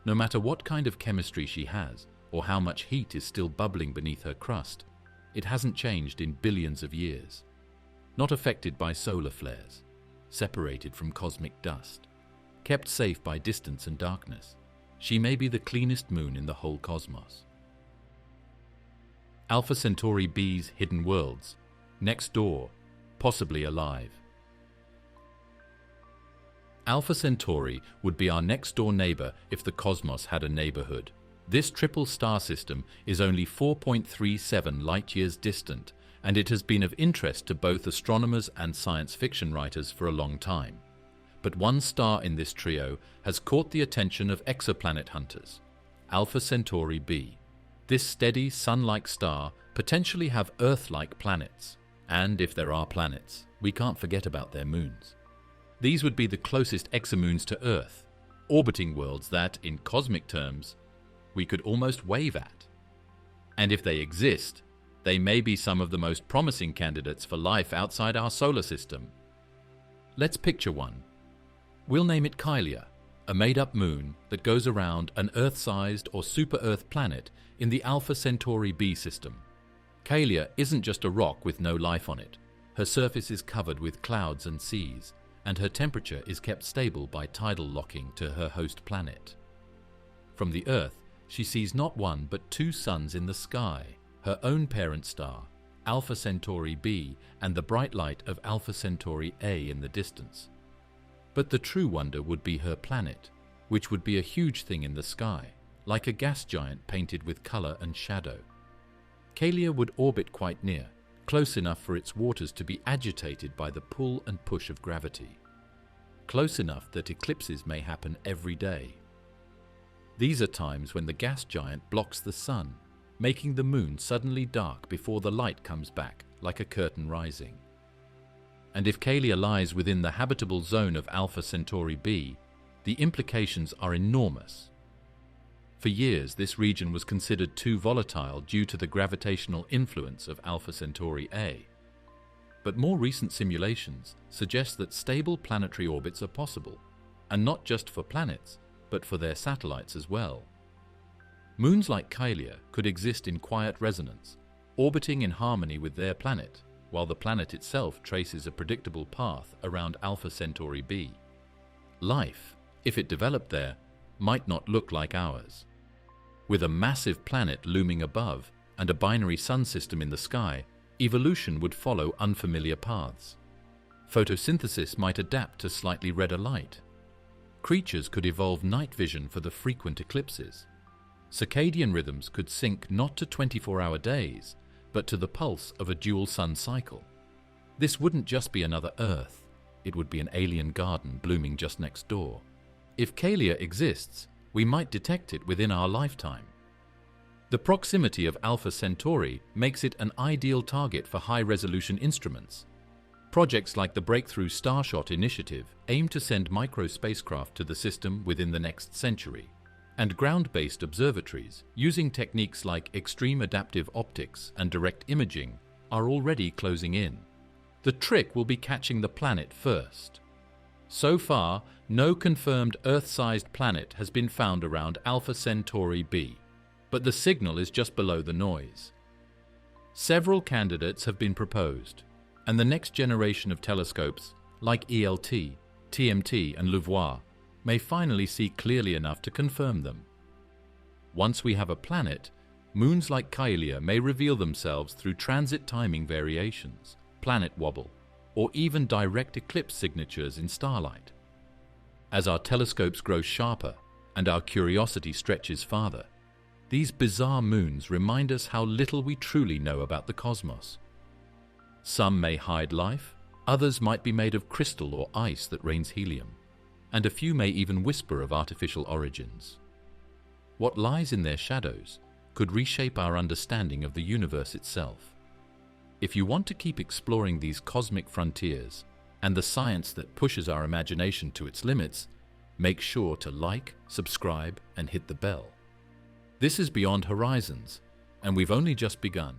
No matter what kind of chemistry she has, or how much heat is still bubbling beneath her crust, it hasn't changed in billions of years. Not affected by solar flares, separated from cosmic dust, kept safe by distance and darkness, she may be the cleanest moon in the whole cosmos. Alpha Centauri b's hidden worlds, next door, possibly alive. Alpha Centauri would be our next-door neighbor if the cosmos had a neighborhood. This triple star system is only 4.37 light-years distant and it has been of interest to both astronomers and science fiction writers for a long time. But one star in this trio has caught the attention of exoplanet hunters, Alpha Centauri b. This steady, sun-like star potentially have Earth-like planets, and if there are planets, we can't forget about their moons. These would be the closest exomoons to Earth, orbiting worlds that, in cosmic terms, we could almost wave at. And if they exist, they may be some of the most promising candidates for life outside our solar system. Let's picture one. We'll name it Kylia, a made-up moon that goes around an Earth-sized or super-Earth planet in the Alpha Centauri b system. Kylia isn't just a rock with no life on it. Her surface is covered with clouds and seas, and her temperature is kept stable by tidal locking to her host planet. From the Earth, she sees not one but two suns in the sky, her own parent star, Alpha Centauri b, and the bright light of Alpha Centauri a in the distance. But the true wonder would be her planet, which would be a huge thing in the sky, like a gas giant painted with color and shadow. Kylia would orbit quite near, close enough for its waters to be agitated by the pull and push of gravity. Close enough that eclipses may happen every day. These are times when the gas giant blocks the sun, making the moon suddenly dark before the light comes back, like a curtain rising. And if Kylia lies within the habitable zone of Alpha Centauri b, the implications are enormous. For years, this region was considered too volatile due to the gravitational influence of Alpha Centauri a. But more recent simulations suggest that stable planetary orbits are possible, and not just for planets, but for their satellites as well. Moons like Kylia could exist in quiet resonance, orbiting in harmony with their planet, while the planet itself traces a predictable path around Alpha Centauri b. Life, if it developed there, might not look like ours. With a massive planet looming above and a binary sun system in the sky, evolution would follow unfamiliar paths. Photosynthesis might adapt to slightly redder light. Creatures could evolve night vision for the frequent eclipses. Circadian rhythms could sync not to 24-hour days, but to the pulse of a dual sun cycle. This wouldn't just be another Earth, it would be an alien garden blooming just next door. If Kylia exists, we might detect it within our lifetime. The proximity of Alpha Centauri makes it an ideal target for high-resolution instruments. Projects like the Breakthrough Starshot initiative aim to send micro spacecraft to the system within the next century, and ground-based observatories, using techniques like extreme adaptive optics and direct imaging, are already closing in. The trick will be catching the planet first. So far, no confirmed Earth-sized planet has been found around Alpha Centauri b, but the signal is just below the noise. Several candidates have been proposed, and the next generation of telescopes, like ELT, TMT, and LUVOIR, may finally see clearly enough to confirm them. Once we have a planet, moons like Kylia may reveal themselves through transit timing variations, planet wobble, or even direct eclipse signatures in starlight. As our telescopes grow sharper and our curiosity stretches farther, these bizarre moons remind us how little we truly know about the cosmos. Some may hide life, others might be made of crystal or ice that rains helium, and a few may even whisper of artificial origins. What lies in their shadows could reshape our understanding of the universe itself. If you want to keep exploring these cosmic frontiers and the science that pushes our imagination to its limits, make sure to like, subscribe, and hit the bell. This is Beyond Horizons, and we've only just begun.